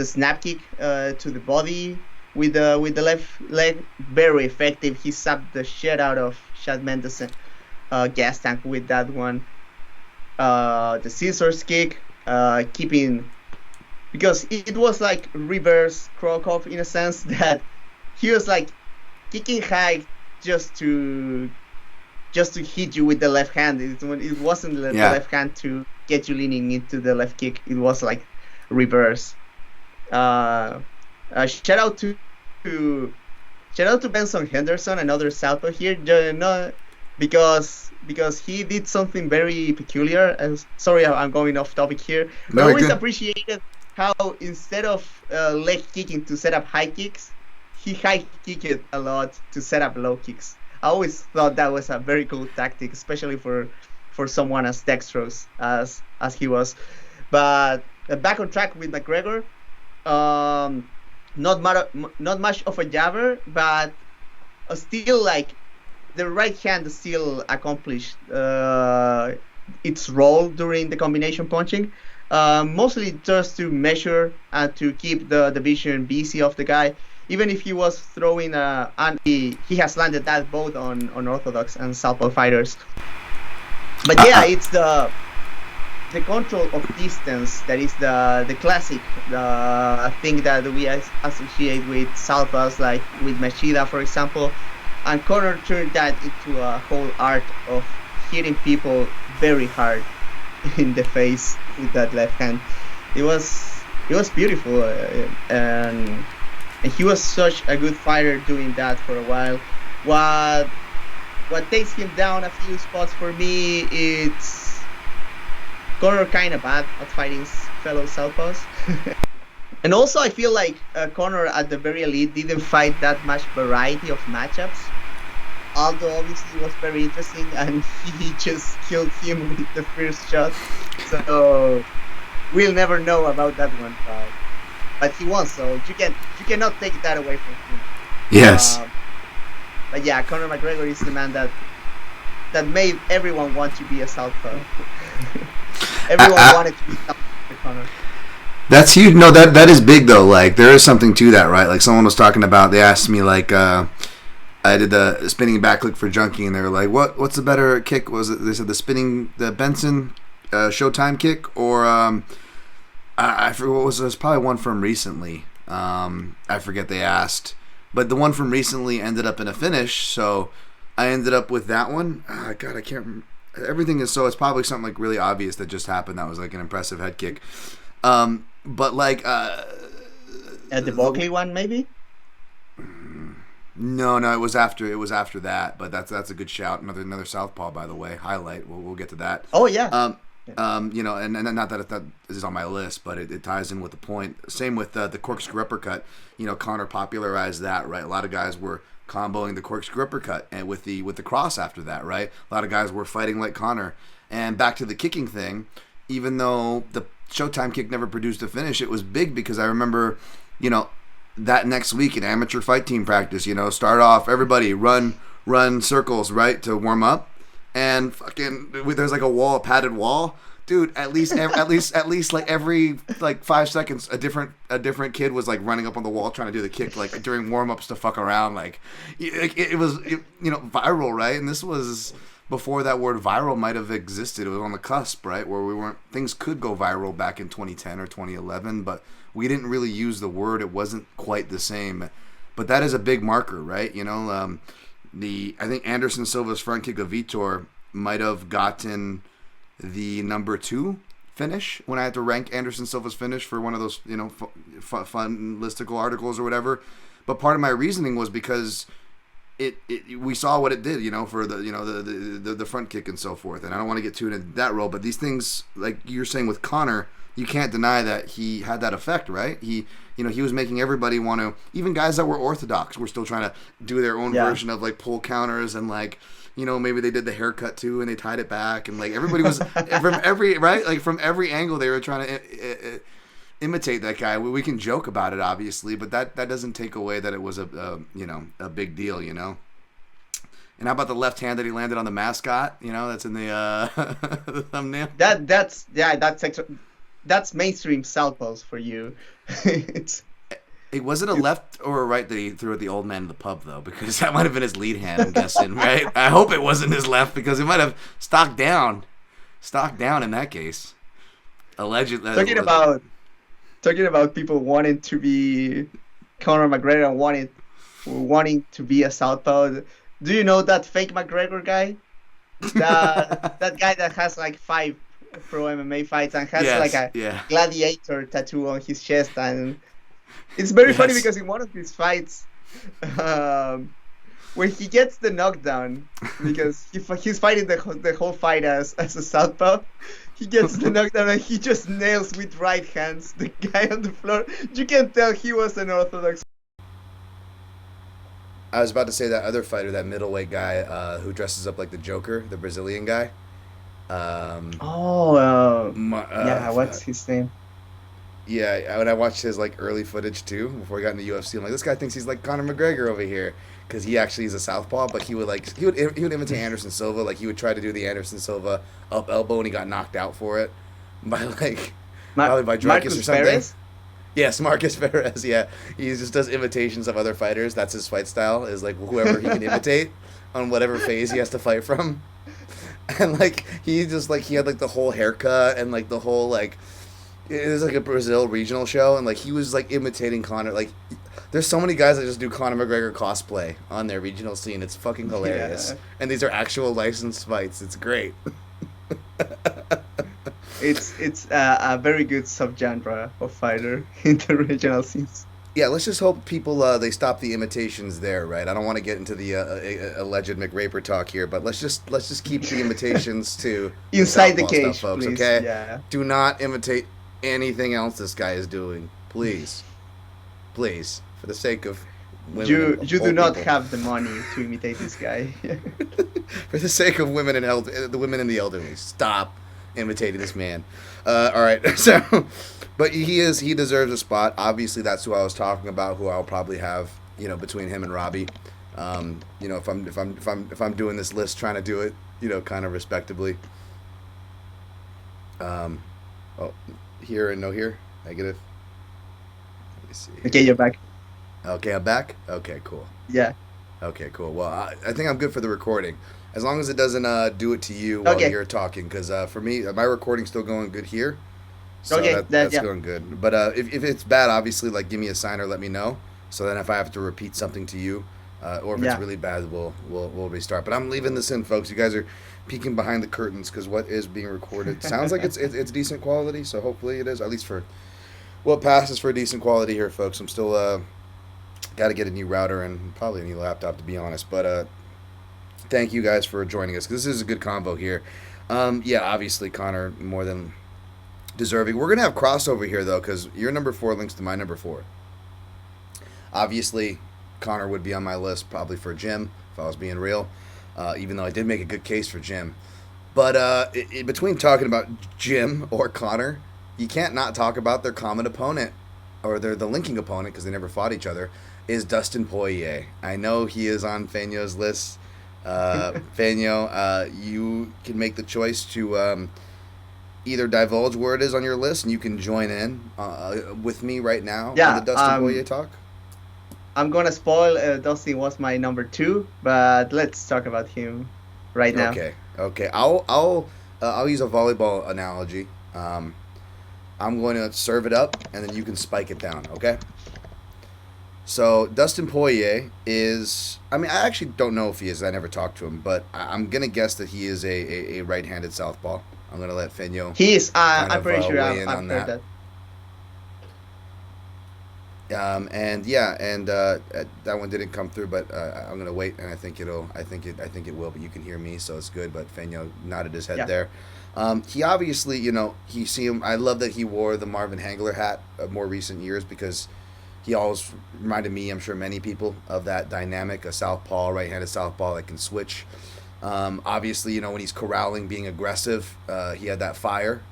snap kick to the body with the left leg, very effective. He sapped the shit out of Chad Mendes' gas tank with that one. The scissors kick, keeping, because it was like reverse Krokov in a sense, that he was like kicking high just to hit you with the left hand. It wasn't the left hand to get you leaning into the left kick. It was like reverse. Shout out to Benson Henderson, another Southpaw here. Because he did something very peculiar. Sorry, I'm going off topic here. But I always appreciated how instead of leg kicking to set up high kicks, he high kicked a lot to set up low kicks. I always thought that was a very cool tactic, especially for for someone as dexterous as he was. But back on track with McGregor. Not much of a jabber, but still like the right hand still accomplished its role during the combination punching. Mostly just to measure and to keep the division busy of the guy. Even if he was throwing, and he has landed that both on orthodox and southpaw fighters. But yeah, it's the control of distance that is the classic thing that we associate with southpaws, like with Machida, for example. And Conor turned that into a whole art of hitting people very hard in the face with that left hand. It was beautiful, and he was such a good fighter doing that for a while. What takes him down a few spots for me, it's Conor kind of bad at fighting fellow southpaws. And also I feel like Conor at the very elite didn't fight that much variety of matchups. Although obviously it was very interesting, and he just killed him with the first shot. So we'll never know about that one. But he won, so you cannot take that away from him. Yes. But yeah, Conor McGregor is the man that made everyone want to be a southpaw. Everyone wanted to be southpaw Conor. That's huge. No, that is big though. Like there is something to that, right? Like someone was talking about. They asked me like. I did the spinning back click for Junkie, and they were like, "What's the better kick?" Was it? They said the Benson Showtime kick, or I forget what was. There's probably one from recently. I forget they asked, but the one from recently ended up in a finish, so I ended up with that one. God, I can't remember. Everything is so. It's probably something like really obvious that just happened. That was like an impressive head kick, but like the Buckley one maybe. No, it was after that, but that's a good shout. Another southpaw, by the way. Highlight. We'll get to that. Oh yeah. You know, and not that is on my list, but it ties in with the point. Same with the corkscrew uppercut. You know, Conor popularized that, right? A lot of guys were comboing the corkscrew uppercut and with the cross after that, right? A lot of guys were fighting like Conor. And back to the kicking thing, even though the Showtime kick never produced a finish, it was big because I remember, you know, that next week in amateur fight team practice, you know, start off, everybody run circles, right, to warm up, and fucking there's like a padded wall, dude. At least like every like 5 seconds, a different kid was like running up on the wall trying to do the kick, like during warm ups to fuck around, like it was you know, viral, right? And this was before that word viral might have existed. It was on the cusp, right, where things could go viral back in 2010 or 2011, but we didn't really use the word. It wasn't quite the same. But that is a big marker, right? You know, I think Anderson Silva's front kick of Vitor might have gotten the number 2 finish when I had to rank Anderson Silva's finish for one of those, you know, fun listicle articles or whatever. But part of my reasoning was because we saw what it did, you know, for the front kick and so forth. And I don't want to get too into that role, but these things, like you're saying with Conor, you can't deny that he had that effect, right? He was making everybody want to, even guys that were orthodox were still trying to do their own version of like pull counters, and like, you know, maybe they did the haircut too and they tied it back, and like everybody was from every angle they were trying to imitate that guy. We can joke about it obviously, but that doesn't take away that it was a big deal, you know. And how about the left hand that he landed on the mascot? You know, that's in the the thumbnail. That's mainstream southpaws for you. It wasn't a left or a right that he threw at the old man in the pub, though, because that might have been his lead hand, I'm guessing, right? I hope it wasn't his left, because he might have stocked down in that case. Allegedly. Talking about people wanting to be Conor McGregor and wanting to be a southpaw. Do you know that fake McGregor guy? That guy that has like 5 pro MMA fights and has gladiator tattoo on his chest, and it's very funny because in one of his fights, when he gets the knockdown, because he's fighting the whole fight as a southpaw, he gets the knockdown and he just nails with right hands the guy on the floor. You can tell he was an orthodox. I was about to say that other fighter, that middleweight guy who dresses up like the Joker, the Brazilian guy. Oh, My, yeah. What's his name? yeah, when I watched his like early footage too before he got into UFC, I'm like, this guy thinks he's like Conor McGregor over here because he actually is a southpaw, but he would imitate Anderson Silva, like he would try to do the Anderson Silva up elbow, and he got knocked out for it by like probably by Dricus or Marcus something. Perez. Yes, Marcus Perez. Yeah, he just does imitations of other fighters. That's his fight style. Is like whoever he can imitate on whatever phase he has to fight from. And like he just like he had like the whole haircut and like the whole like it was like a Brazil regional show, and like he was like imitating Conor. Like there's so many guys that just do Conor McGregor cosplay on their regional scene. It's fucking hilarious. Yeah. And these are actual licensed fights. It's great. It's a very good subgenre of fighter in the regional scenes. Yeah, let's just hope people they stop the imitations there, right? I don't want to get into the alleged McRaper talk here, but let's just keep the imitations to the Inside the Southpaw cage, stuff, folks. please. Okay, Yeah. do not imitate anything else this guy is doing, please, please, for the sake of women You and do old not people. have the money to imitate this guy. For the sake of women and the women and the elderly, stop imitating this man. All right, so, but he deserves a spot. Obviously, that's who I was talking about. Who I'll probably have, between him and Robbie. If I'm doing this list, trying to do it, kind of respectably. Oh, here and no here, negative. Let me see. Okay, you're back. Okay, I'm back. Okay, cool. Yeah. Okay, cool. Well, I think I'm good for the recording, as long as it doesn't do it to you while Okay. you're talking. Because for me, my recording's still going good here, so Okay, that's yeah. going good. But if it's bad, obviously, like give me a sign or let me know. So then if I have to repeat something to you, or if Yeah. it's really bad, we'll restart. But I'm leaving this in, folks. You guys are peeking behind the curtains because what is being recorded sounds like it's decent quality. So hopefully it is, at least for what passes for decent quality here, folks. I'm still got to get a new router and probably a new laptop, to be honest. But thank you guys for joining us. This is a good convo here. Yeah, obviously Connor more than deserving. We're gonna have crossover here though, because your number 4 links to my number 4. Obviously, Connor would be on my list probably for Jim if I was being real. Even though I did make a good case for Jim. But between talking about Jim or Connor, you can't not talk about their common opponent, or the linking opponent, because they never fought each other, is Dustin Poirier. I know he is on Feno's list. Feno, you can make the choice to either divulge where it is on your list, and you can join in with me right now Yeah, on the Dustin Poirier talk. I'm gonna spoil. Dustin was my number 2, but let's talk about him right now. Okay. I'll use a volleyball analogy. I'm going to serve it up, and then you can spike it down. Okay. So Dustin Poirier is. I mean, I actually don't know if he is. I never talked to him, but I'm gonna guess that he is a right-handed southpaw. I'm gonna let Feno. He is. kind I'm of, pretty sure weigh in I've on heard that. that. And that one didn't come through, but I'm gonna wait, and I think it will. But you can hear me, so it's good. But Feno nodded his head Yeah. there. He obviously, he see him. I love that he wore the Marvin Hagler hat of more recent years because he always reminded me, I'm sure many people, of that dynamic, a southpaw, right-handed southpaw that can switch. Obviously, when he's corralling, being aggressive, he had that fire.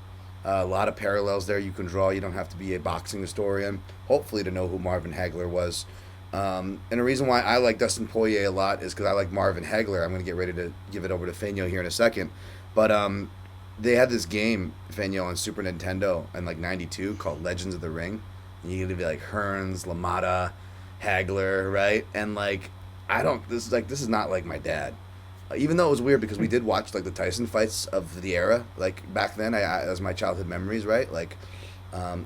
A lot of parallels there you can draw. You don't have to be a boxing historian, hopefully, to know who Marvin Hagler was. And the reason why I like Dustin Poirier a lot is because I like Marvin Hagler. I'm going to get ready to give it over to Feno here in a second. But they had this game, Feno, on Super Nintendo in like '92 called Legends of the Ring. And you could be like Hearns, LaMotta, Hagler, right? And like, this is not like my dad. Even though it was weird because we did watch like the Tyson fights of the era, like back then. That was my childhood memories, right? Like,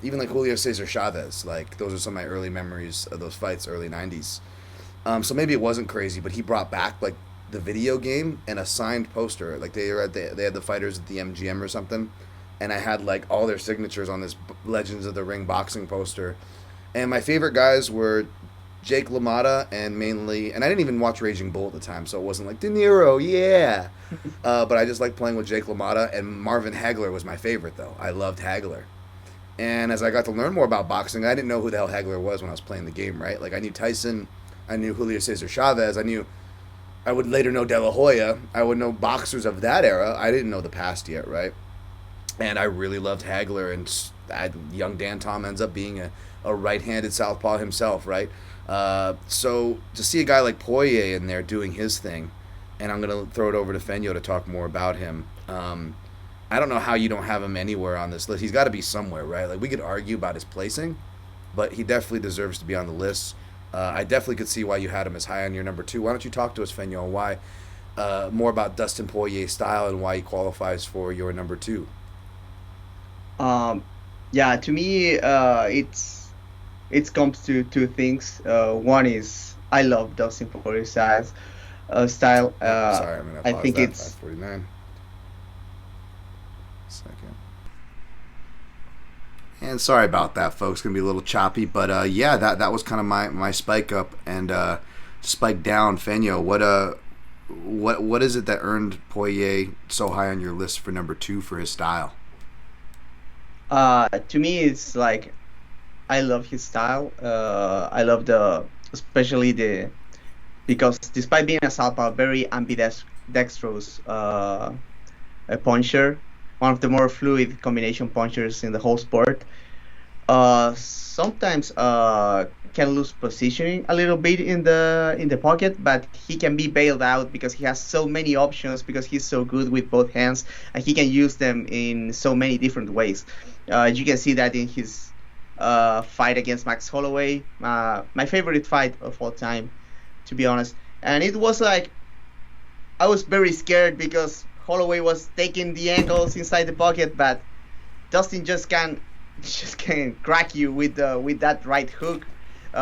even like Julio Cesar Chavez, like those are some of my early memories of those fights, early '90s. So maybe it wasn't crazy, but he brought back like the video game and a signed poster. Like they had the fighters at the MGM or something, and I had like all their signatures on this Legends of the Ring boxing poster. And my favorite guys were Jake LaMotta and I didn't even watch Raging Bull at the time, so it wasn't like De Niro, yeah. But I just liked playing with Jake LaMotta, and Marvin Hagler was my favorite though. I loved Hagler. And as I got to learn more about boxing, I didn't know who the hell Hagler was when I was playing the game, right? Like I knew Tyson, I knew Julio Cesar Chavez, I knew I would later know De La Hoya. I would know boxers of that era. I didn't know the past yet, right? And I really loved Hagler, and young Dan Tom ends up being a right-handed southpaw himself, right? So to see a guy like Poirier in there doing his thing, and I'm going to throw it over to Feno to talk more about him. I don't know how you don't have him anywhere on this list. He's got to be somewhere, right? Like, we could argue about his placing, but he definitely deserves to be on the list. I definitely could see why you had him as high on your number 2. Why don't you talk to us, Feno, on why more about Dustin Poirier's style and why he qualifies for your number 2? Yeah, to me, it comes to two things. One is I love Dustin Poirier's style. Sorry, I'm gonna I pause think that. it's 549. Second. And sorry about that, folks. Gonna be a little choppy, but yeah, that was kind of my spike up and spike down. Feno, what is it that earned Poirier so high on your list for number 2 for his style? To me, it's like I love his style. I love especially because despite being a southpaw, very ambidextrous a puncher, one of the more fluid combination punchers in the whole sport. Sometimes can lose positioning a little bit in the pocket, but he can be bailed out because he has so many options, because he's so good with both hands, and he can use them in so many different ways. You can see that in his fight against Max Holloway, my favorite fight of all time, to be honest. And it was like, I was very scared because Holloway was taking the angles inside the pocket, but Dustin just can crack you with that right hook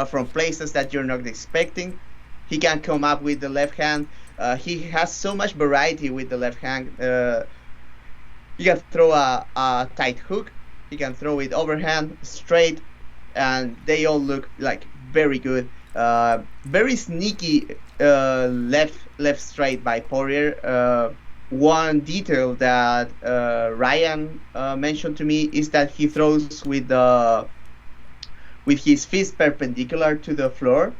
from places that you're not expecting. He can come up with the left hand. He has so much variety with the left hand. He can throw a tight hook. He can throw it overhand, straight, and they all look like very good. Very sneaky left straight by Poirier. One detail that Ryan mentioned to me is that he throws with his fist perpendicular to the floor,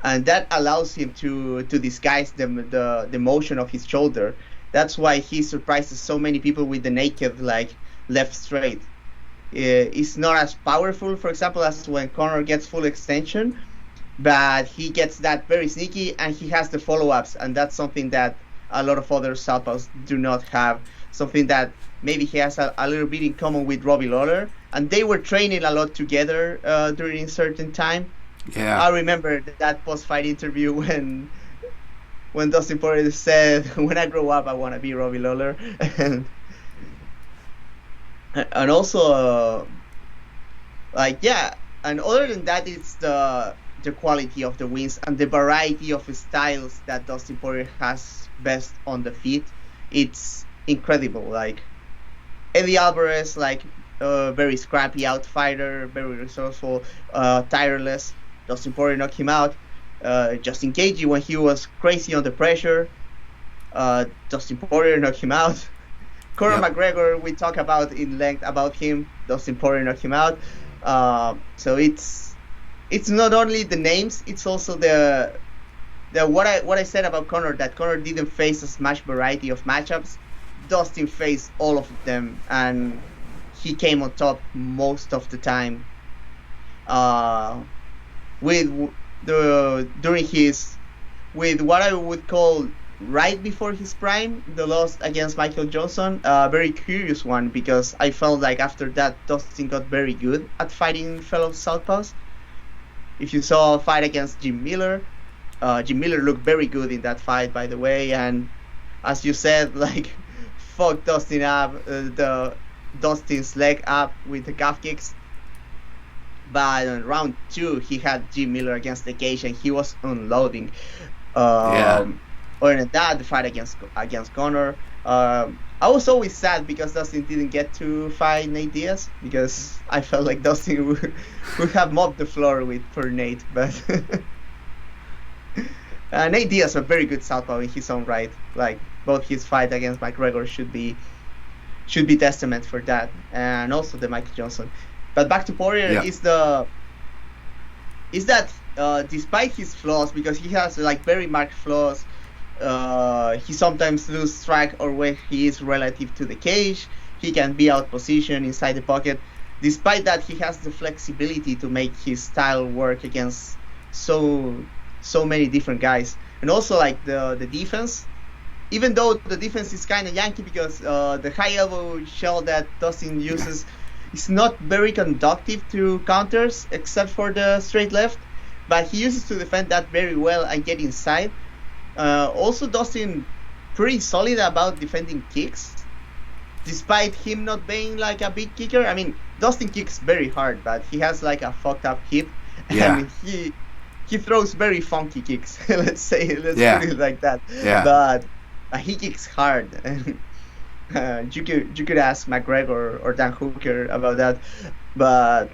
and that allows him to disguise the motion of his shoulder. That's why he surprises so many people with the naked left straight. It's not as powerful, for example, as when Conor gets full extension, but he gets that very sneaky, and he has the follow-ups, and that's something that a lot of other southpaws do not have. Something that maybe he has a little bit in common with Robbie Lawler, and they were training a lot together during a certain time. Yeah, I remember that post-fight interview when Dustin Poirier said, "When I grow up, I want to be Robbie Lawler," and also and other than that, it's the quality of the wins and the variety of styles that Dustin Poirier has best on the feet. It's incredible. Like Eddie Alvarez, very scrappy outfighter, very resourceful, tireless. Dustin Poirier knocked him out. Justin Gaethje, when he was crazy under pressure, Dustin Poirier knocked him out. Conor McGregor, we talk about in length about him. Dustin Poirier knocked him out. So it's not only the names; it's also the what I said about Conor, that Conor didn't face as much variety of matchups. Dustin faced all of them, and he came on top most of the time. With what I would call right before his prime, the loss against Michael Johnson, a very curious one, because I felt like after that Dustin got very good at fighting fellow southpaws. If you saw a fight against Jim Miller looked very good in that fight, by the way, and as you said, fuck Dustin up, Dustin's leg up with the calf kicks. But in round 2, he had Jim Miller against the cage, and he was unloading. Other than that, the fight against Conor, I was always sad because Dustin didn't get to fight Nate Diaz, because I felt like Dustin would have mopped the floor for Nate. But Nate Diaz, a very good southpaw in his own right. Both his fight against McGregor should be testament for that, and also the Michael Johnson. But back to Poirier, is that despite his flaws, because he has very marked flaws, He sometimes loses track or where he is relative to the cage. He can be out positioned inside the pocket. Despite that, he has the flexibility to make his style work against so many different guys. And also like the defense, even though the defense is kind of Yankee because the high elbow shell that Dustin uses is not very conductive to counters except for the straight left, but he uses to defend that very well and get inside. Also, Dustin pretty solid about defending kicks, despite him not being like a big kicker. I mean, Dustin kicks very hard, but he has like a fucked up hip, and he throws very funky kicks. Let's put it like that. Yeah. But he kicks hard. You could ask McGregor or Dan Hooker about that, but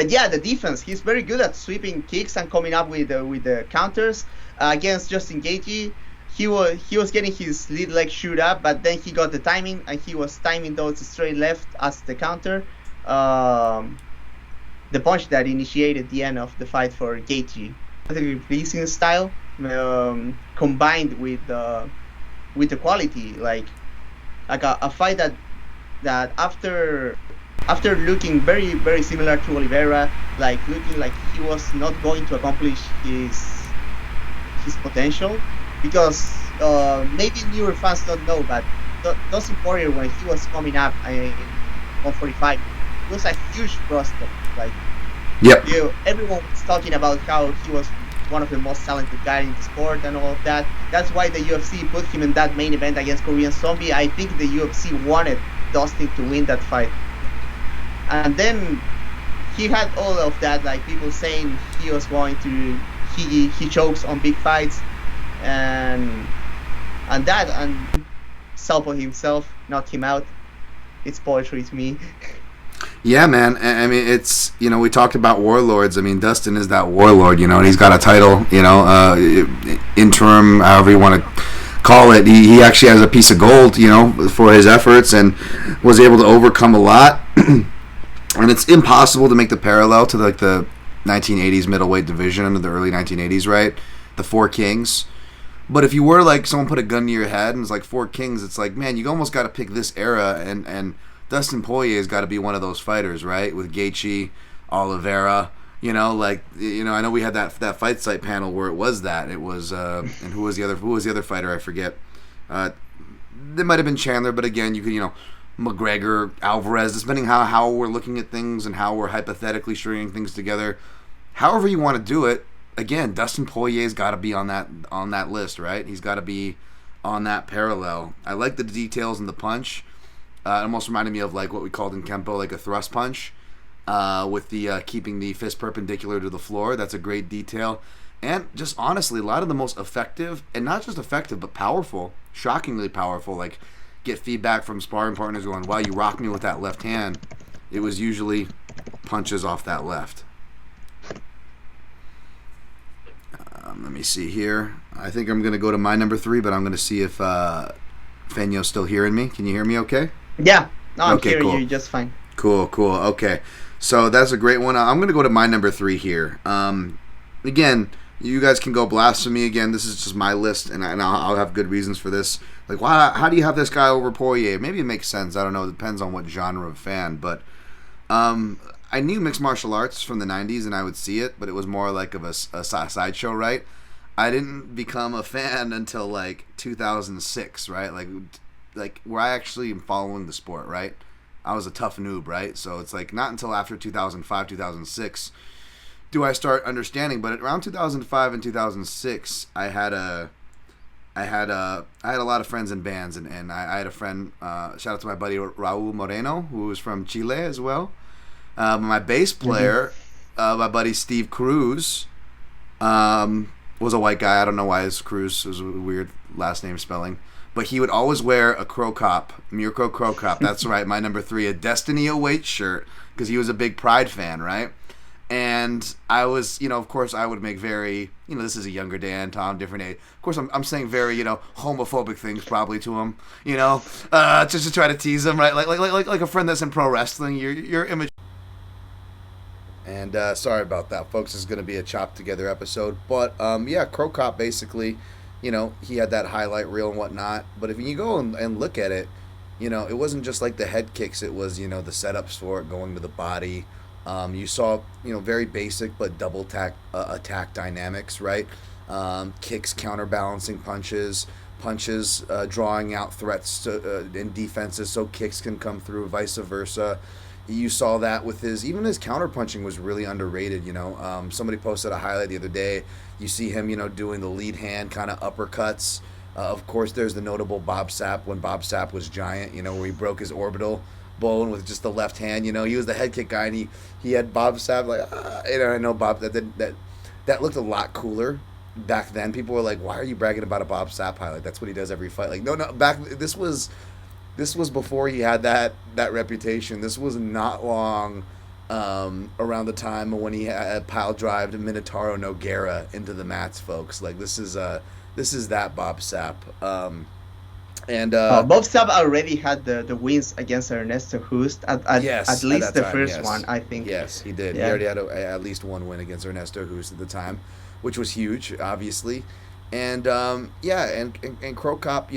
yeah, the defense, he's very good at sweeping kicks and coming up with the counters. Against Justin Gaethje, he was getting his lead leg shoot up, but then he got the timing and he was timing those straight left as the counter. The punch that initiated the end of the fight for Gaethje. The releasing style combined with the quality, like a fight that after looking very, very similar to Oliveira, like looking like he was not going to accomplish his potential, because maybe newer fans don't know, but Dustin Poirier, when he was coming up in 145, he was a huge prospect. Like, everyone was talking about how he was one of the most talented guys in the sport and all of that. That's why the UFC put him in that main event against Korean Zombie. I think the UFC wanted Dustin to win that fight. And then he had all of that, like people saying he was going to, he chokes on big fights, and Southpaw himself knocked him out. It's poetry to me. Yeah, man. I mean, it's, we talked about warlords. I mean, Dustin is that warlord, and he's got a title, interim, however you want to call it. He actually has a piece of gold, for his efforts, and was able to overcome a lot. And it's impossible to make the parallel to the 1980s middleweight division of the early 1980s, right? The Four Kings. But if you were like, someone put a gun to your head and it's like Four Kings, it's like, man, you almost got to pick this era, and Dustin Poirier's got to be one of those fighters, right? With Gaethje, Oliveira, I know we had that fight site panel where it was that. It was and who was the other fighter? I forget. There might have been Chandler, but again, you could, McGregor, Alvarez, depending how we're looking at things and how we're hypothetically stringing things together. However you want to do it, again, Dustin Poirier's got to be on that list, right? He's got to be on that parallel. I like the details in the punch. It almost reminded me of like what we called in Kempo, like a thrust punch, with the keeping the fist perpendicular to the floor. That's a great detail. And just honestly, a lot of the most effective, and not just effective, but powerful, shockingly powerful, like get feedback from sparring partners going, wow, you rocked me with that left hand. It was usually punches off that left. Let me see here. I think I'm going to go to my number 3, but I'm going to see if Feno's still hearing me. Can you hear me okay? Yeah. No, I'm hearing you just fine. Cool. Okay. So that's a great one. I'm going to go to my number 3 here. Again, you guys can go blasphemy again. This is just my list, and I'll have good reasons for this. Like, how do you have this guy over Poirier? Maybe it makes sense. I don't know. It depends on what genre of fan. But I knew mixed martial arts from the 90s, and I would see it, but it was more like of a sideshow, right? I didn't become a fan until, like, 2006, right? Like where I actually am following the sport, right? I was a tough noob, right? So it's, like, not until after 2005, 2006 do I start understanding. But around 2005 and 2006, I had a lot of friends in bands, and I had a friend, shout out to my buddy Raul Moreno, who was from Chile as well. My bass player, my buddy Steve Cruz, was a white guy. I don't know why his Cruz was a weird last name spelling. But he would always wear a Crow Cop, Mirko Crow Cop. That's right, my number 3, a Destiny Awaits shirt, because he was a big Pride fan, right? And I was, of course, I would make very, this is a younger Dan, Tom, different age. Of course, I'm saying very, homophobic things probably to him, just to try to tease him, right? Like a friend that's in pro wrestling, you're immature. And sorry about that, folks. This is going to be a chopped together episode. But yeah, Crow Cop basically he had that highlight reel and whatnot. But if you go and look at it, it wasn't just like the head kicks. It was, the setups for it going to the body. You saw, very basic but double attack dynamics, right? Kicks counterbalancing punches drawing out threats in defenses so kicks can come through, vice versa. You saw that with even his counterpunching was really underrated. Somebody posted a highlight the other day. You see him, doing the lead hand kind of uppercuts. Of course, there's the notable Bob Sapp when Bob Sapp was giant. Where he broke his orbital bone with just the left hand. He was the head kick guy, and he had Bob Sapp like. I know Bob that looked a lot cooler back then. People were like, "Why are you bragging about a Bob Sapp highlight? That's what he does every fight." Like, no. This was before he had that reputation. This was not long around the time when he had pile drived Minotauro Nogueira into the mats, folks. Like this is that Bob Sapp. Bob Sapp already had the wins against Ernesto Hust at least the first one, I think. Yes, he did. Yeah. He already had at least one win against Ernesto Hust at the time, which was huge, obviously. And and Crow Cop,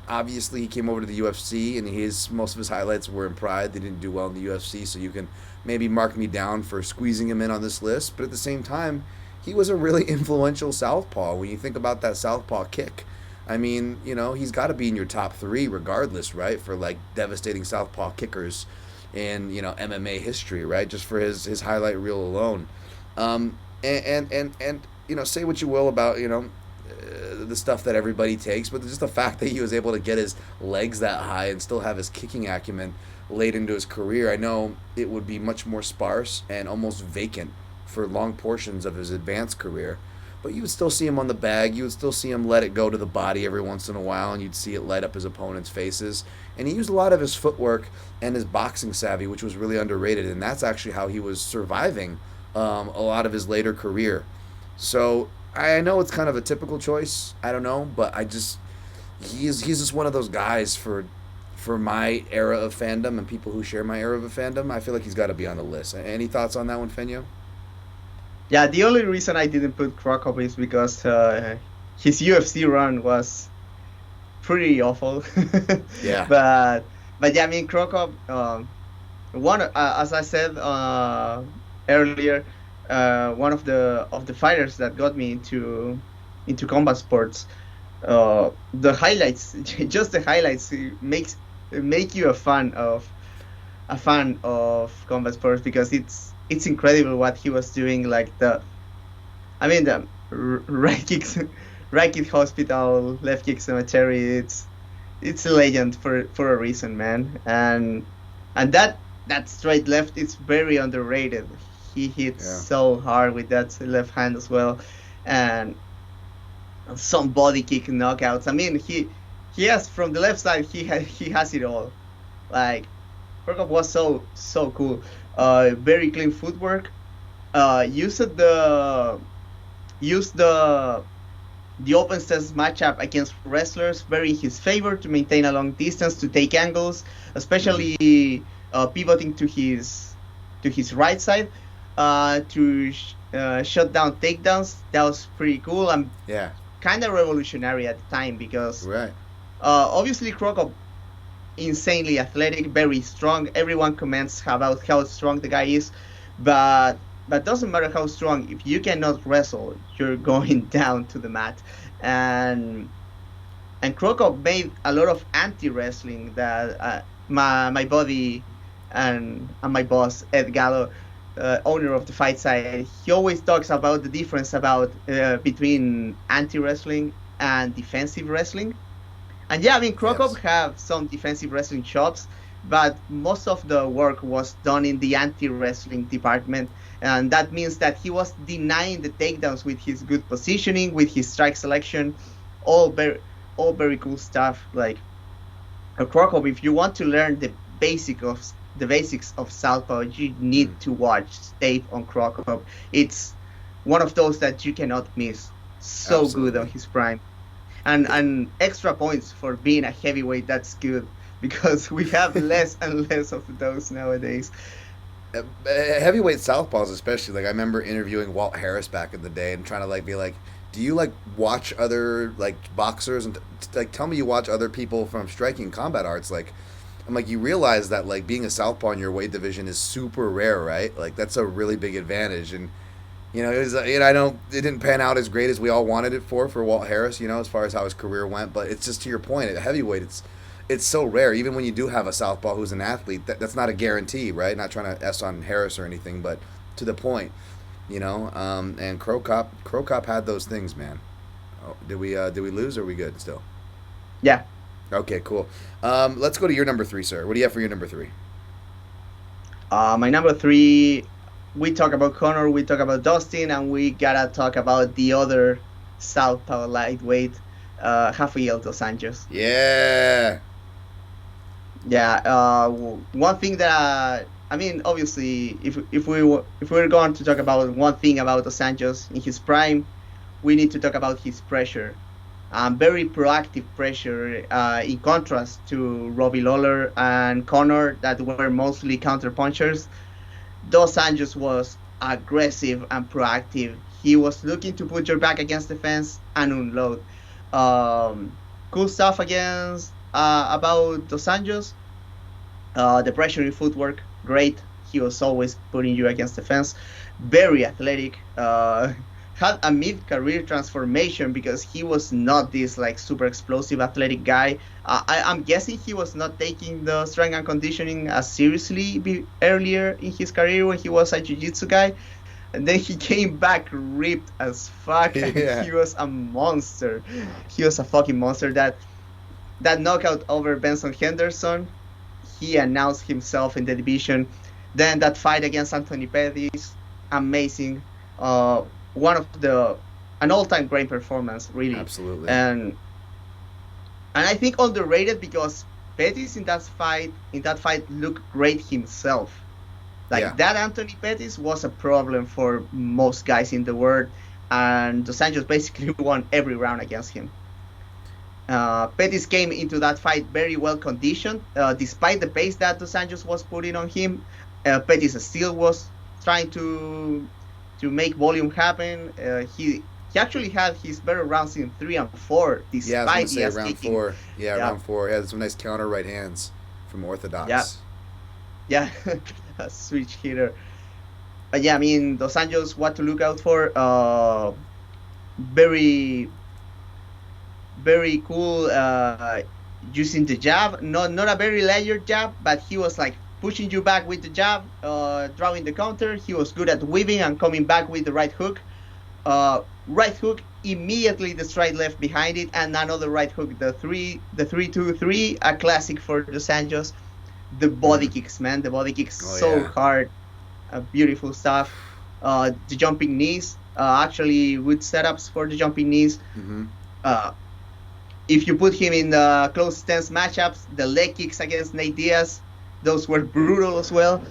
obviously he came over to the UFC, and most of his highlights were in Pride. They didn't do well in the UFC, so you can maybe mark me down for squeezing him in on this list. But at the same time, he was a really influential southpaw. When you think about that southpaw kick, I mean, he's got to be in your top 3 regardless, right? For like devastating southpaw kickers in MMA history, right? Just for his highlight reel alone. And say what you will about the stuff that everybody takes, but just the fact that he was able to get his legs that high and still have his kicking acumen late into his career, I know it would be much more sparse and almost vacant for long portions of his advanced career. But you would still see him on the bag. You would still see him let it go to the body every once in a while, and you'd see it light up his opponent's faces. And he used a lot of his footwork and his boxing savvy, which was really underrated, and that's actually how he was surviving a lot of his later career. So I know it's kind of a typical choice. I don't know, but he's just one of those guys for my era of fandom and people who share my era of fandom. I feel like he's got to be on the list. Any thoughts on that one, Feno? Yeah, the only reason I didn't put Krokop is because his UFC run was pretty awful. Yeah. But yeah, I mean Krokop, as I said earlier, one of the fighters that got me into combat sports. The highlights, just the highlights, make you a fan of combat sports, because it's incredible what he was doing. Like the right kicks, right kick hospital, left kick cemetery. It's a legend for a reason, man. And that straight left is very underrated. He hits so hard with that left hand as well, and some body kick knockouts. I mean, he has, from the left side, he has it all. Like, Krokop was so cool. Very clean footwork. Used the open stance matchup against wrestlers very in his favor to maintain a long distance, to take angles, especially pivoting to his right side. To shut down takedowns. That was pretty cool and kind of revolutionary at the time, because obviously Krokop, insanely athletic, very strong. Everyone comments about how strong the guy is, but doesn't matter how strong, if you cannot wrestle, you're going down to the mat. And Krokop made a lot of anti-wrestling that my buddy and my boss Ed Gallo, owner of the Fight Side, he always talks about the difference between anti-wrestling and defensive wrestling. And yeah, I mean, Krokop have some defensive wrestling chops, but most of the work was done in the anti-wrestling department, and that means that he was denying the takedowns with his good positioning, with his strike selection, all very cool stuff. Like Krokop, if you want to learn the basics of Southpaw, you need to watch tape on Krokop. It's one of those that you cannot miss. So Absolutely. Good on his prime. And extra points for being a heavyweight. That's good, because we have less and less of those nowadays. Heavyweight southpaws especially. Like, I remember interviewing Walt Harris back in the day and trying to be like, do you like watch other like boxers and like tell me you watch other people from striking combat arts? Like, I'm like, you realize that like being a southpaw in your weight division is super rare, right? Like that's a really big advantage. And it was I know it didn't pan out as great as we all wanted it for Walt Harris, as far as how his career went. But it's just to your point, at heavyweight, it's so rare. Even when you do have a southpaw who's an athlete, that's not a guarantee, right? Not trying to s on Harris or anything, but to the point, And Crow Cop had those things, man. Oh, did we lose? Or are we good still? Yeah. Okay, cool. Let's go to your number 3, sir. What do you have for your number 3? My number 3, we talk about Conor, we talk about Dustin, and we gotta talk about the other southpaw lightweight, Rafael dos Anjos. Yeah. Yeah. One thing that obviously, if we're going to talk about one thing about dos Anjos in his prime, we need to talk about his pressure. Very proactive pressure, in contrast to Robbie Lawler and Conor, that were mostly counterpunchers. Dos Anjos was aggressive and proactive. He was looking to put your back against the fence and unload. Cool stuff about Dos Anjos. The pressure in footwork, great. He was always putting you against the fence. Very athletic. Had a mid-career transformation because he was not this like super explosive athletic guy. I'm guessing he was not taking the strength and conditioning as seriously earlier in his career when he was a jiu-jitsu guy. And then he came back ripped as fuck. Yeah. He was a monster. He was a fucking monster. That knockout over Benson Henderson, he announced himself in the division. Then that fight against Anthony Pettis, amazing. An all-time great performance, really. Absolutely. And I think underrated because Pettis in that fight looked great himself. That Anthony Pettis was a problem for most guys in the world, and Dos Anjos basically won every round against him. Pettis came into that fight very well conditioned, despite the pace that Dos Anjos was putting on him. Pettis still was trying to make volume happen. He actually had his better rounds in 3 and 4, despite I was gonna say round kicking. 4. Yeah, round 4. He had some nice counter right hands from Orthodox. Yeah, a switch hitter. But yeah, Dos Anjos, what to look out for? Very, very cool. Using the jab, not a very layered jab, but he was like pushing you back with the jab, drawing the counter. He was good at weaving and coming back with the right hook. Right hook, immediately the straight left behind it, and another right hook, the 3-2-3, a classic for Dos Anjos. The body kicks, man. The body kicks hard. Beautiful stuff. The jumping knees, actually good setups for the jumping knees. Mm-hmm. If you put him in the close stance matchups, the leg kicks against Nate Diaz, those were brutal as well.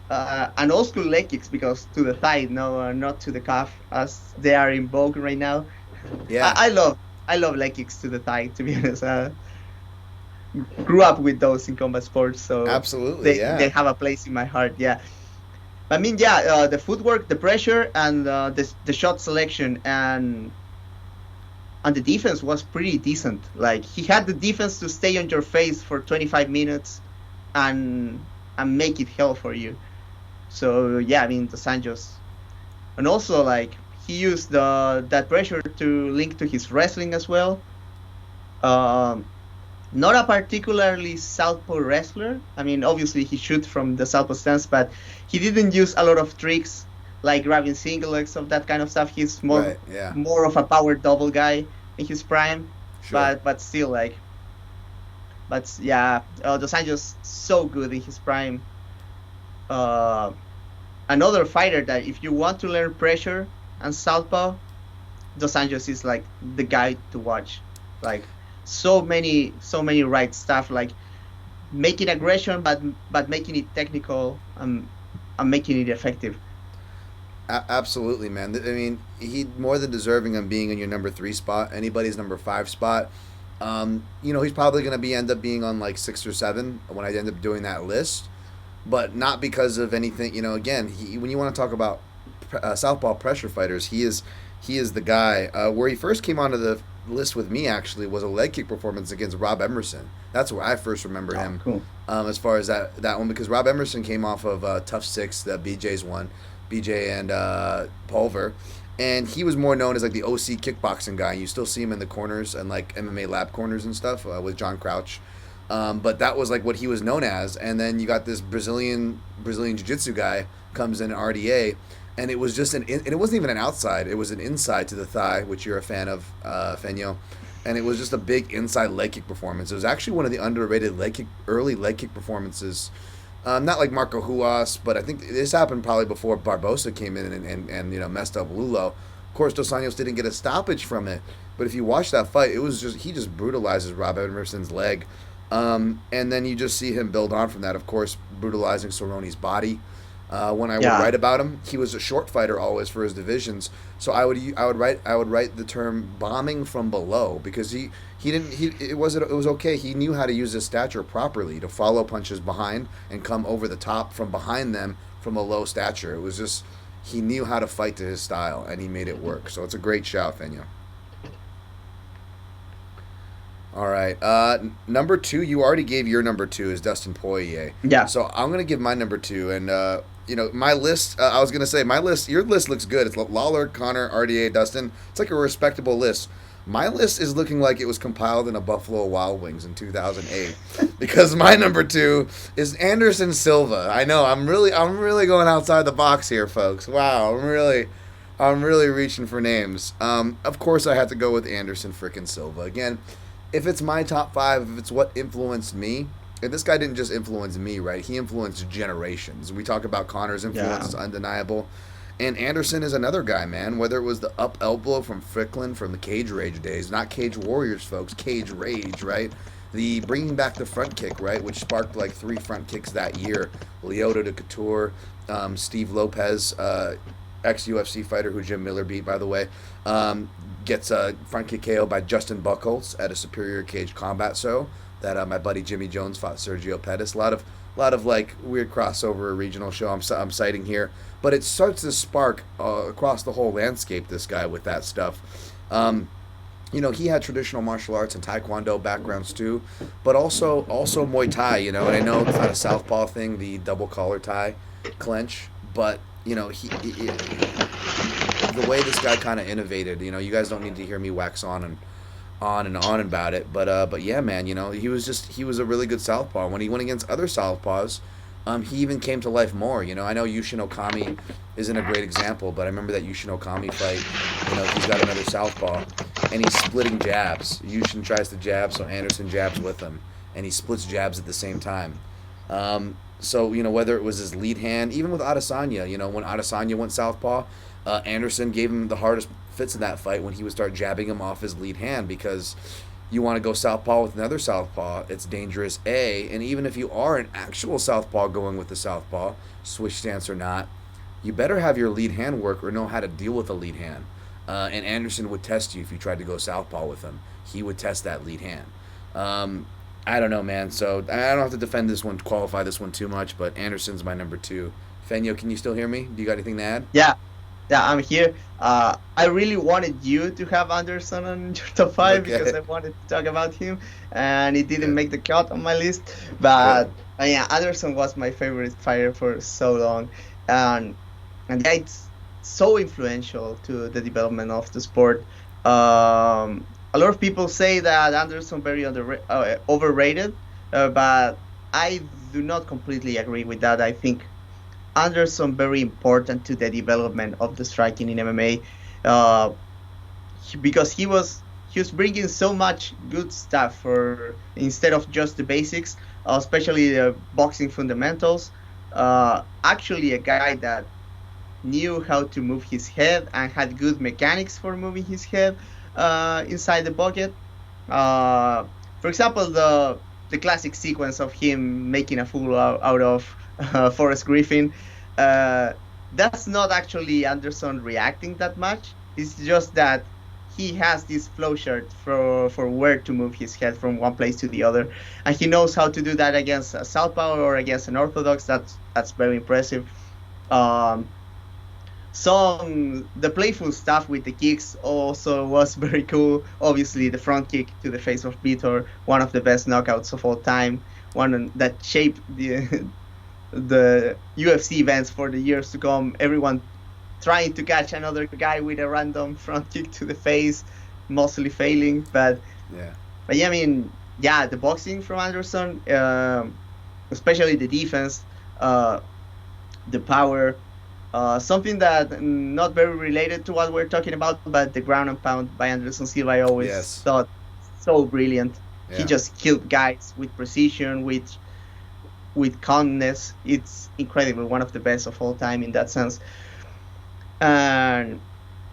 And old school leg kicks, because to the thigh, not to the calf, as they are in vogue right now. Yeah, I love leg kicks to the thigh, to be honest. Grew up with those in combat sports, so absolutely, they have a place in my heart. Yeah, the footwork, the pressure, and the shot selection, and the defense was pretty decent. Like, he had the defense to stay on your face for 25 minutes and make it hell for you. So yeah, Dos Anjos, and also like he used that pressure to link to his wrestling as well. Not a particularly southpaw wrestler. Obviously he shoots from the southpaw stance, but he didn't use a lot of tricks like grabbing single legs of that kind of stuff. He's more of a power double guy in his prime. Sure. But still Dos Anjos so good in his prime. Another fighter that if you want to learn pressure and southpaw, Dos Anjos is like the guy to watch. Like, so many right stuff, like making aggression but making it technical and making it effective. Absolutely, man. He more than deserving of being in your number 3 spot, anybody's number 5 spot. He's probably going to end up being on like 6 or 7 when I end up doing that list, but not because of anything. Again, when you want to talk about southpaw pressure fighters, he is he is the guy. Where he first came onto the list with me actually was a leg kick performance against Rob Emerson. That's where I first remember him. Cool. As far as that one, because Rob Emerson came off of Tough Six, the BJ's one, BJ and Pulver, and he was more known as like the OC kickboxing guy. You still see him in the corners and like MMA lab corners and stuff with John Crouch. But that was like what he was known as. And then you got this Brazilian jiu-jitsu guy comes in RDA, and it was just and it wasn't even an outside, it was an inside to the thigh, which you're a fan of, Feno. And it was just a big inside leg kick performance. It was actually one of the underrated early leg kick performances. Not like Marco Huas, but I think this happened probably before Barbosa came in and messed up Lulo. Of course, Dos Anjos didn't get a stoppage from it, but if you watch that fight, it was just he just brutalizes Rob Emerson's leg, and then you just see him build on from that. Of course, brutalizing Cerrone's body. When I would write about him, he was a short fighter always for his divisions. So I would write the term bombing from below, because it was okay. He knew how to use his stature properly to follow punches behind and come over the top from behind them from a low stature. It was just he knew how to fight to his style, and he made it work. So it's a great shout, Feno. All right. Number 2, you already gave your number 2 is Dustin Poirier. Yeah. So I'm gonna give my number 2, and my list. I was gonna say my list. Your list looks good. It's Lawler, Connor, RDA, Dustin. It's like a respectable list. My list is looking like it was compiled in a Buffalo Wild Wings in 2008, because my number 2 is Anderson Silva. I know I'm really going outside the box here, folks. Wow, I'm really reaching for names. Of course, I had to go with Anderson frickin' Silva again. If it's my top 5, if it's what influenced me, and this guy didn't just influence me, right? He influenced generations. We talk about Connor's influence is undeniable. And Anderson is another guy, man. Whether it was the up elbow from Strickland from the Cage Rage days, not Cage Warriors, folks, Cage Rage, right? The bringing back the front kick, right, which sparked like 3 front kicks that year. Lyoto to Couture, Steve Lopez, ex-UFC fighter who Jim Miller beat, by the way, gets a front kick KO by Justin Buchholz at a Superior Cage Combat show that my buddy Jimmy Jones fought Sergio Pettis. A lot of like weird crossover regional show I'm citing here, but it starts to spark across the whole landscape. This guy with that stuff. He had traditional martial arts and Taekwondo backgrounds too, but also Muay Thai. And I know it's not a Southpaw thing, the double collar tie clench, but he the way this guy kind of innovated. You guys don't need to hear me wax on about it, but yeah, man, he was a really good southpaw. When he went against other southpaws, he even came to life more. I know Yushin Okami isn't a great example, but I remember that Yushin Okami fight. He's got another southpaw, and he's splitting jabs. Yushin tries to jab, so Anderson jabs with him, and he splits jabs at the same time. So whether it was his lead hand, even with Adesanya, when Adesanya went southpaw, Anderson gave him the hardest fits in that fight when he would start jabbing him off his lead hand, because you want to go southpaw with another southpaw, it's dangerous, and even if you are an actual southpaw going with the southpaw, switch stance or not, you better have your lead hand work or know how to deal with a lead hand. And Anderson would test you if you tried to go southpaw with him. He would test that lead hand. I don't know, man. So I don't have to defend this one, qualify this one too much, but Anderson's my number 2. Feno, can you still hear me? Do you got anything to add? Yeah, I'm here. I really wanted you to have Anderson on your top 5 because I wanted to talk about him, and he didn't make the cut on my list. But yeah, Anderson was my favorite fighter for so long, and yeah, it's so influential to the development of the sport. A lot of people say that Anderson very overrated, but I do not completely agree with that. I think Anderson very important to the development of the striking in MMA, because he was bringing so much good stuff for instead of just the basics, especially the boxing fundamentals. Actually, a guy that knew how to move his head and had good mechanics for moving his head inside the bucket. For example, the classic sequence of him making a fool out of Forrest Griffin. That's not actually Anderson reacting that much. It's just that he has this flow chart for where to move his head from one place to the other, and he knows how to do that against a southpaw or against an orthodox. That's very impressive. the playful stuff with the kicks also was very cool. Obviously, the front kick to the face of Vitor, one of the best knockouts of all time, one that shaped the UFC events for the years to come. Everyone trying to catch another guy with a random front kick to the face, mostly failing. Yeah. But yeah, I mean, yeah, the boxing from Anderson, especially the defense, the power. Something that not very related to what we're talking about, but the ground and pound by Anderson Silva, I always Yes. thought so brilliant. Yeah. He just killed guys with precision, with calmness. It's incredible, one of the best of all time in that sense. And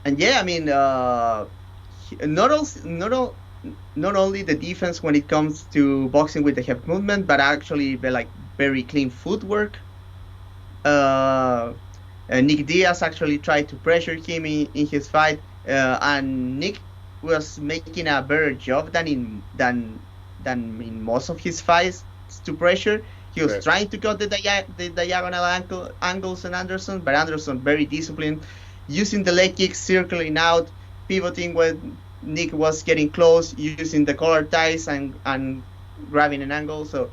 yeah, I mean, not only the defense when it comes to boxing with the hip movement, but actually like very clean footwork. Nick Diaz actually tried to pressure him in his fight, and Nick was making a better job than in most of his fights to pressure. He was trying to cut the diagonal angles on Anderson, but Anderson very disciplined, using the leg kicks, circling out, pivoting when Nick was getting close, using the collar ties and grabbing an angle. So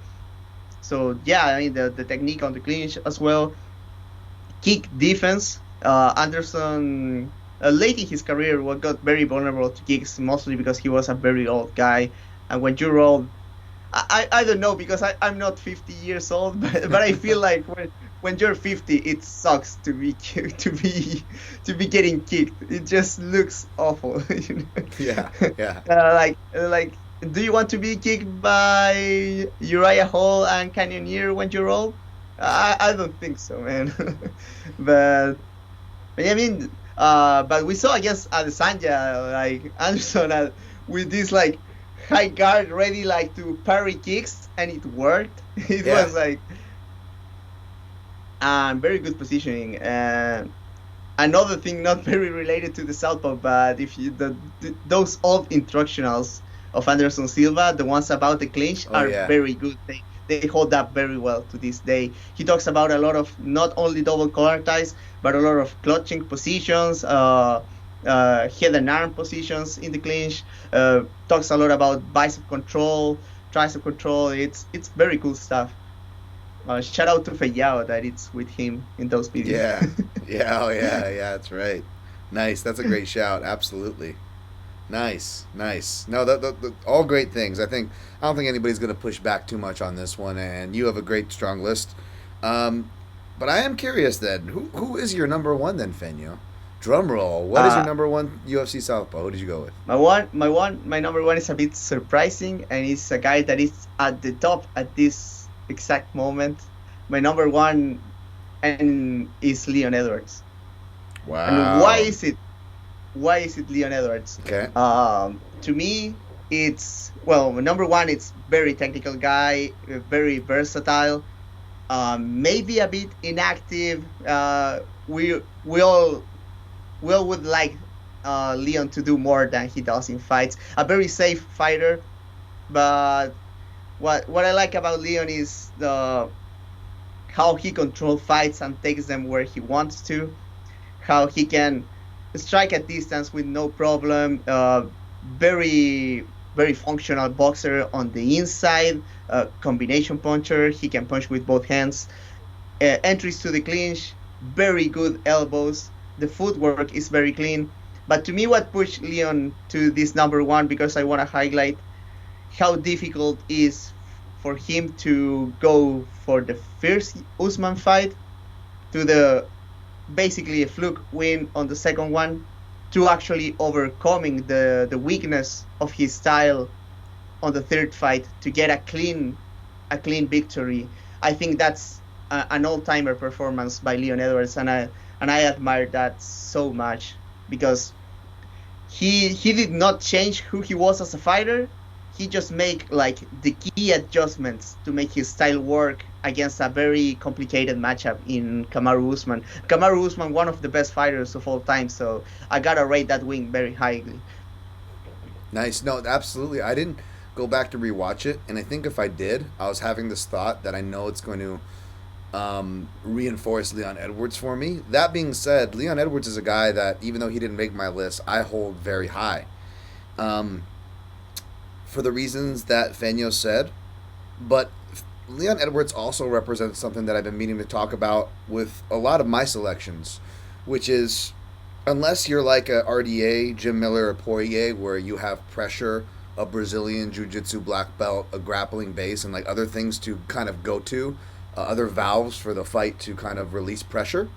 yeah, I mean the technique on the clinch as well. Kick defense. Anderson late in his career got very vulnerable to kicks, mostly because he was a very old guy. And when you roll, I don't know, because I'm not 50 years old, but I feel like when you're 50, it sucks to be getting kicked. It just looks awful. You know? Yeah. Like, do you want to be kicked by Uriah Hall and Canyoneer when you're old? I don't think so, man. but I mean, but we saw against Adesanya, like Anderson with this like high guard ready like to parry kicks, and it worked. It was like very good positioning. And another thing, not very related to the Southpaw, but if you those old instructionals of Anderson Silva, the ones about the clinch, are very good. They hold up very well to this day. He talks about a lot of not only double collar ties, but a lot of clutching positions, head and arm positions in the clinch. Talks a lot about bicep control, tricep control. It's very cool stuff. Shout out to Feyao that it's with him in those videos. Yeah, that's right. Nice, that's a great shout. Absolutely. Nice. No, all great things. I don't think anybody's going to push back too much on this one, and you have a great, strong list. But I am curious then, who is your number one then, Feno? Drum roll. What is your number one UFC Southpaw? Who did you go with? My number one is a bit surprising, and it's a guy that is at the top at this exact moment. My number one is Leon Edwards. Wow. And why is it Leon Edwards? Okay. To me, it's number one. It's very technical guy, very versatile. Maybe a bit inactive. We all would like Leon to do more than he does in fights. A very safe fighter, but what I like about Leon is how he controls fights and takes them where he wants to. How he can strike at distance with no problem. Very functional boxer on the inside. Combination puncher. He can punch with both hands. Entries to the clinch. Very good elbows. The footwork is very clean. But to me, what pushed Leon to this number one, because I want to highlight how difficult it is for him to go for the first Usman fight to the basically a fluke win on the second one, to actually overcoming the weakness of his style on the third fight to get a clean victory. I think that's an all-timer performance by Leon Edwards, and I admire that so much, because he did not change who he was as a fighter. He just make like the key adjustments to make his style work against a very complicated matchup in Kamaru Usman. Kamaru Usman, one of the best fighters of all time, so I gotta rate that win very highly. Nice. No, absolutely. I didn't go back to rewatch it, and I think if I did, I was having this thought that I know it's going to reinforced Leon Edwards for me. That being said, Leon Edwards is a guy that, even though he didn't make my list, I hold very high. Um, for the reasons that Feno said, but Leon Edwards also represents something that I've been meaning to talk about with a lot of my selections, which is, unless you're like a RDA, Jim Miller, or Poirier, where you have pressure, a Brazilian Jiu-Jitsu black belt, a grappling base, and like other things to kind of go to, other valves for the fight to kind of release pressure.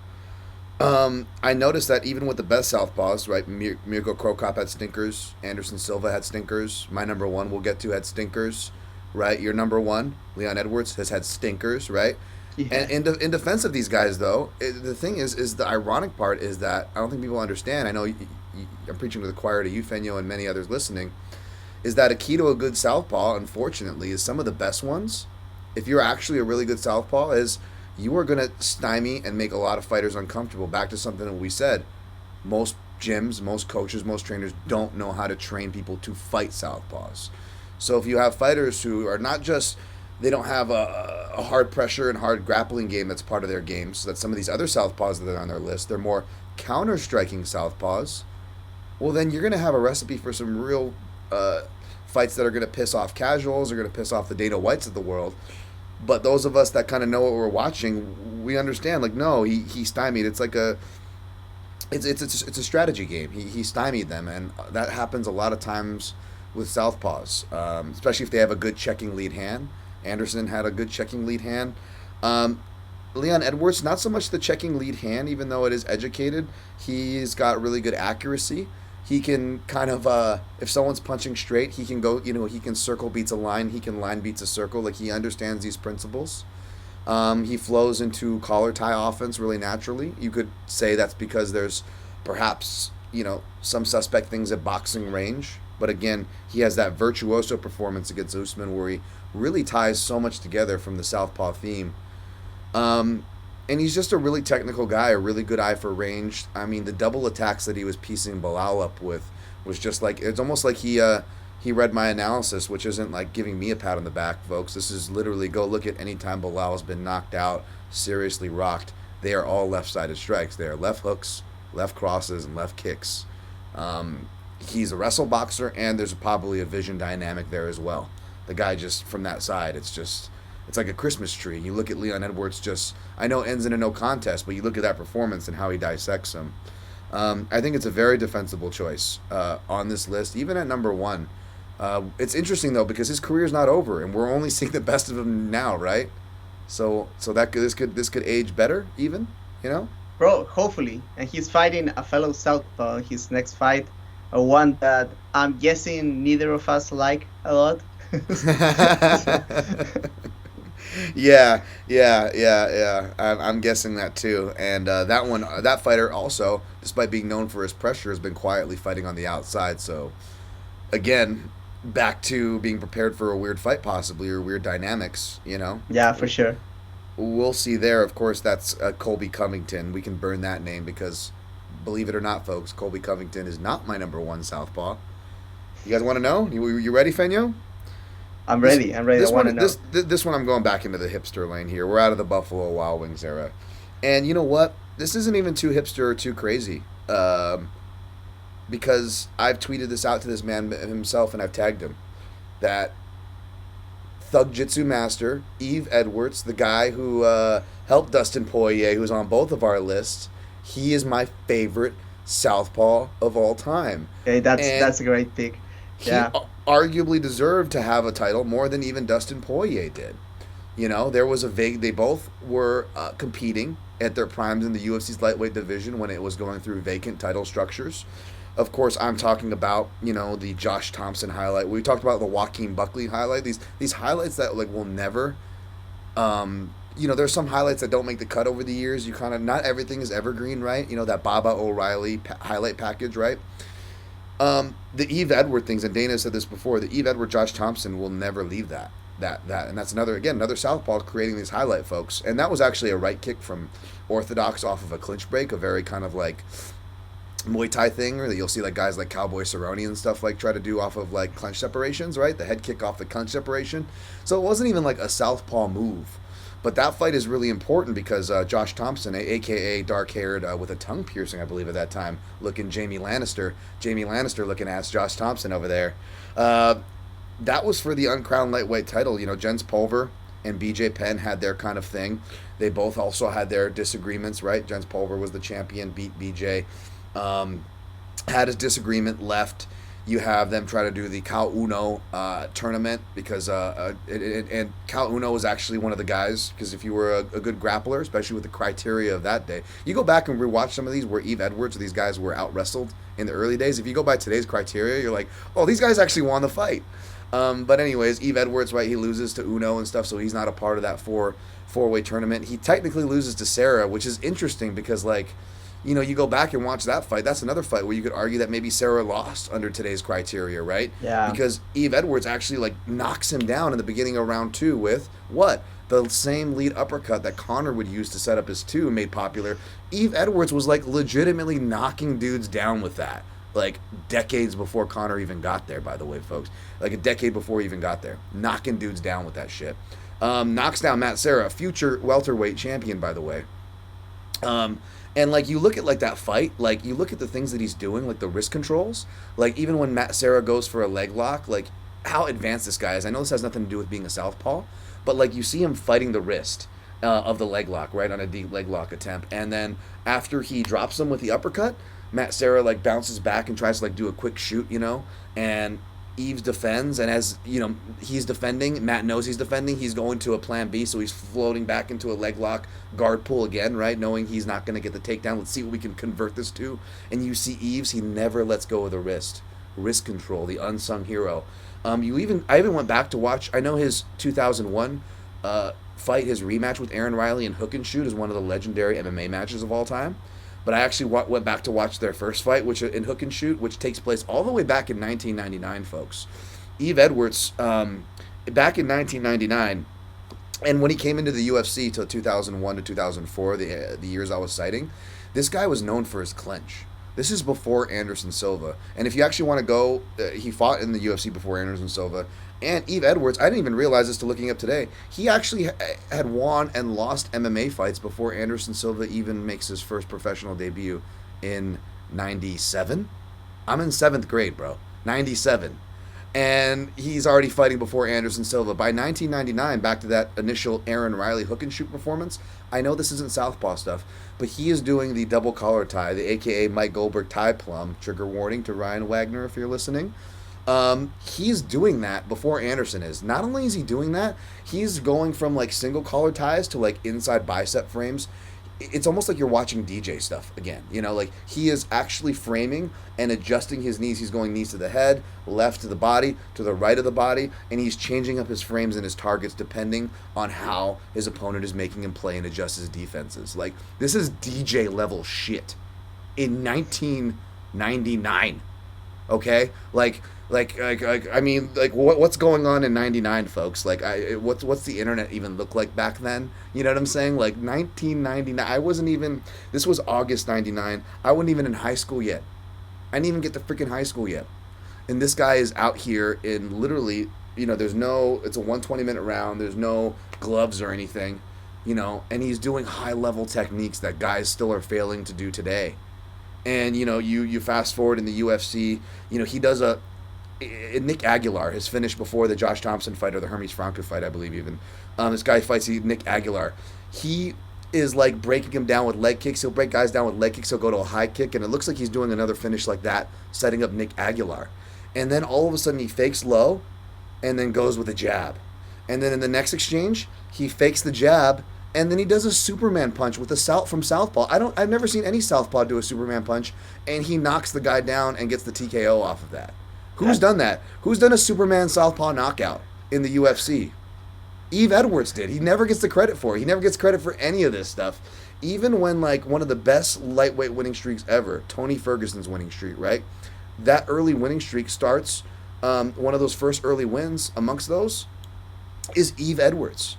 I noticed that even with the best southpaws, right? Mirko Krokop had stinkers. Anderson Silva had stinkers. My number one, we'll get to, had stinkers, right? Your number one, Leon Edwards, has had stinkers, right? Yeah. And in defense of these guys, though, the thing is the ironic part is that I don't think people understand. I know I'm preaching to the choir, to you, Feno, and many others listening, is that a key to a good southpaw, unfortunately, is some of the best ones. If you're actually a really good southpaw, is you are going to stymie and make a lot of fighters uncomfortable. Back to something that we said. Most gyms, most coaches, most trainers don't know how to train people to fight southpaws. So if you have fighters who are not just, they don't have a hard pressure and hard grappling game that's part of their game, so that some of these other southpaws that are on their list, they're more counter-striking southpaws, well, then you're going to have a recipe for some real fights that are going to piss off casuals, are going to piss off the Dana Whites of the world. But those of us that kind of know what we're watching, we understand. Like, no, he stymied. It's like it's a strategy game. He stymied them, and that happens a lot of times with southpaws, especially if they have a good checking lead hand. Anderson had a good checking lead hand. Leon Edwards, not so much the checking lead hand, even though it is educated. He's got really good accuracy. He can kind of, if someone's punching straight, he can go, he can circle beats a line. He can line beats a circle. Like, he understands these principles. He flows into collar tie offense really naturally. You could say that's because there's perhaps, some suspect things at boxing range. But again, he has that virtuoso performance against Usman where he really ties so much together from the southpaw theme. And he's just a really technical guy, a really good eye for range. I mean, the double attacks that he was piecing Bilal up with was just like, it's almost like he read my analysis, which isn't like giving me a pat on the back, folks. This is literally, go look at any time Bilal has been knocked out, seriously rocked. They are all left-sided strikes. They are left hooks, left crosses, and left kicks. He's a wrestle boxer, and there's probably a vision dynamic there as well. The guy just, from that side, it's like a Christmas tree. You look at Leon Edwards, I know it ends in a no contest, but you look at that performance and how he dissects him. I think it's a very defensible choice on this list, even at number one. It's interesting, though, because his career's not over, and we're only seeing the best of him now, right? So this could age better, even, Bro, hopefully. And he's fighting a fellow southpaw, his next fight, one that I'm guessing neither of us like a lot. Yeah. I'm guessing that too. And that fighter also, despite being known for his pressure, has been quietly fighting on the outside. So, again, back to being prepared for a weird fight, possibly, or weird dynamics. Yeah, for sure. We'll see there. Of course, that's Colby Covington. We can burn that name because, believe it or not, folks, Colby Covington is not my number one southpaw. You guys want to know? You ready, Feno? I'm ready. I want to know. This one, I'm going back into the hipster lane here. We're out of the Buffalo Wild Wings era. And you know what? This isn't even too hipster or too crazy. Because I've tweeted this out to this man himself, and I've tagged him. That Thug Jitsu master, Yves Edwards, the guy who helped Dustin Poirier, who's on both of our lists, he is my favorite southpaw of all time. Okay, that's a great pick. Yeah. He arguably deserved to have a title more than even Dustin Poirier did. There was they both were competing at their primes in the UFC's lightweight division when it was going through vacant title structures. Of course, I'm talking about, the Josh Thompson highlight. We talked about the Joaquin Buckley highlight. These highlights that will never, there's some highlights that don't make the cut over the years. Not everything is evergreen, right? That Baba O'Reilly highlight package, right? The Yves Edward things, and Dana said this before, the Yves Edward Josh Thompson will never leave that. And that's another southpaw creating these highlight folks. And that was actually a right kick from Orthodox off of a clinch break, a very kind of like Muay Thai thing, or that you'll see like guys like Cowboy Cerrone and stuff like try to do off of like clinch separations, right? The head kick off the clinch separation. So it wasn't even like a southpaw move. But that fight is really important because Josh Thompson, aka dark-haired with a tongue piercing, I believe at that time, looking Jamie Lannister looking ass Josh Thompson over there. That was for the uncrowned lightweight title. You know, Jens Pulver and BJ Penn had their kind of thing. They both also had their disagreements, right? Jens Pulver was the champion, beat BJ. Had his disagreement, left. You have them try to do the Cal Uno tournament because and Cal Uno was actually one of the guys, because if you were a good grappler, especially with the criteria of that day, you go back and rewatch some of these where Eve Edwards or these guys were out wrestled in the early days. If you go by today's criteria, you're like, oh, these guys actually won the fight. But anyways, Eve Edwards, right, he loses to Uno and stuff, so he's not a part of that four-way tournament. He technically loses to Sarah, which is interesting because, like, you know, you go back and watch that fight. That's another fight where you could argue that maybe Sarah lost under today's criteria, right? Yeah. Because Eve Edwards actually, like, knocks him down in the beginning of round 2 with what? The same lead uppercut that Conor would use to set up his 2 made popular. Eve Edwards was, like, legitimately knocking dudes down with that. Like, decades before Conor even got there, by the way, folks. Like, a decade before he even got there. Knocking dudes down with that shit. Knocks down Matt Serra, future welterweight champion, by the way. And, like, you look at, like, that fight, like, you look at the things that he's doing, like, the wrist controls. Like, even when Matt Serra goes for a leg lock, like, how advanced this guy is. I know this has nothing to do with being a southpaw, but, like, you see him fighting the wrist of the leg lock, right, on a deep leg lock attempt. And then after he drops him with the uppercut, Matt Serra, like, bounces back and tries to, like, do a quick shoot, you know, and Eves defends, and as, you know, he's defending, Matt knows he's defending, he's going to a plan B, so he's floating back into a leg lock guard pull again, right, knowing he's not going to get the takedown. Let's see what we can convert this to. And you see Eves, he never lets go of the wrist control, the unsung hero. I even went back to watch, I know his 2001 fight, his rematch with Aaron Riley in Hook and Shoot is one of the legendary MMA matches of all time. But I actually went back to watch their first fight, which in Hook and Shoot, which takes place all the way back in 1999, folks. Eve Edwards, back in 1999, and when he came into the UFC till 2001 to 2004, the years I was citing, this guy was known for his clinch. This is before Anderson Silva. And if you actually want to go, he fought in the UFC before Anderson Silva. And Eve Edwards, I didn't even realize this till looking up today, he actually had won and lost MMA fights before Anderson Silva even makes his first professional debut in 97. I'm in 7th grade, bro. 97. And he's already fighting before Anderson Silva. By 1999, back to that initial Aaron Riley Hook and Shoot performance, I know this isn't southpaw stuff, but he is doing the double collar tie, the AKA Mike Goldberg tie plum. Trigger warning to Ryan Wagner if you're listening. He's doing that before Anderson is. Not only is he doing that, he's going from, like, single collar ties to, like, inside bicep frames. It's almost like you're watching DJ stuff again. You know, like, he is actually framing and adjusting his knees. He's going knees to the head, left to the body, to the right of the body, and he's changing up his frames and his targets depending on how his opponent is making him play and adjust his defenses. Like, this is DJ level shit in 1999. Okay? I mean, what's going on in 99, folks? Like, what's the internet even look like back then? You know what I'm saying? Like, 1999, this was August 99, I wasn't even in high school yet. I didn't even get to freaking high school yet. And this guy is out here in literally, you know, it's a 120-minute round, there's no gloves or anything, you know, and he's doing high-level techniques that guys still are failing to do today. And, you know, you fast forward in the UFC, you know, he does Nick Aguilar, his finish before the Josh Thompson fight or the Hermes Franca fight, I believe even. This guy fights Nick Aguilar. He is, like, breaking him down with leg kicks. He'll break guys down with leg kicks. He'll go to a high kick, and it looks like he's doing another finish like that, setting up Nick Aguilar. And then all of a sudden he fakes low and then goes with a jab. And then in the next exchange, he fakes the jab, and then he does a Superman punch with from Southpaw. I've never seen any Southpaw do a Superman punch, and he knocks the guy down and gets the TKO off of that. Who's done that? Who's done a Superman Southpaw knockout in the UFC? Eve Edwards did. He never gets the credit for it. He never gets credit for any of this stuff. Even when, like, one of the best lightweight winning streaks ever, Tony Ferguson's winning streak, right? That early winning streak starts, one of those first early wins amongst those is Eve Edwards.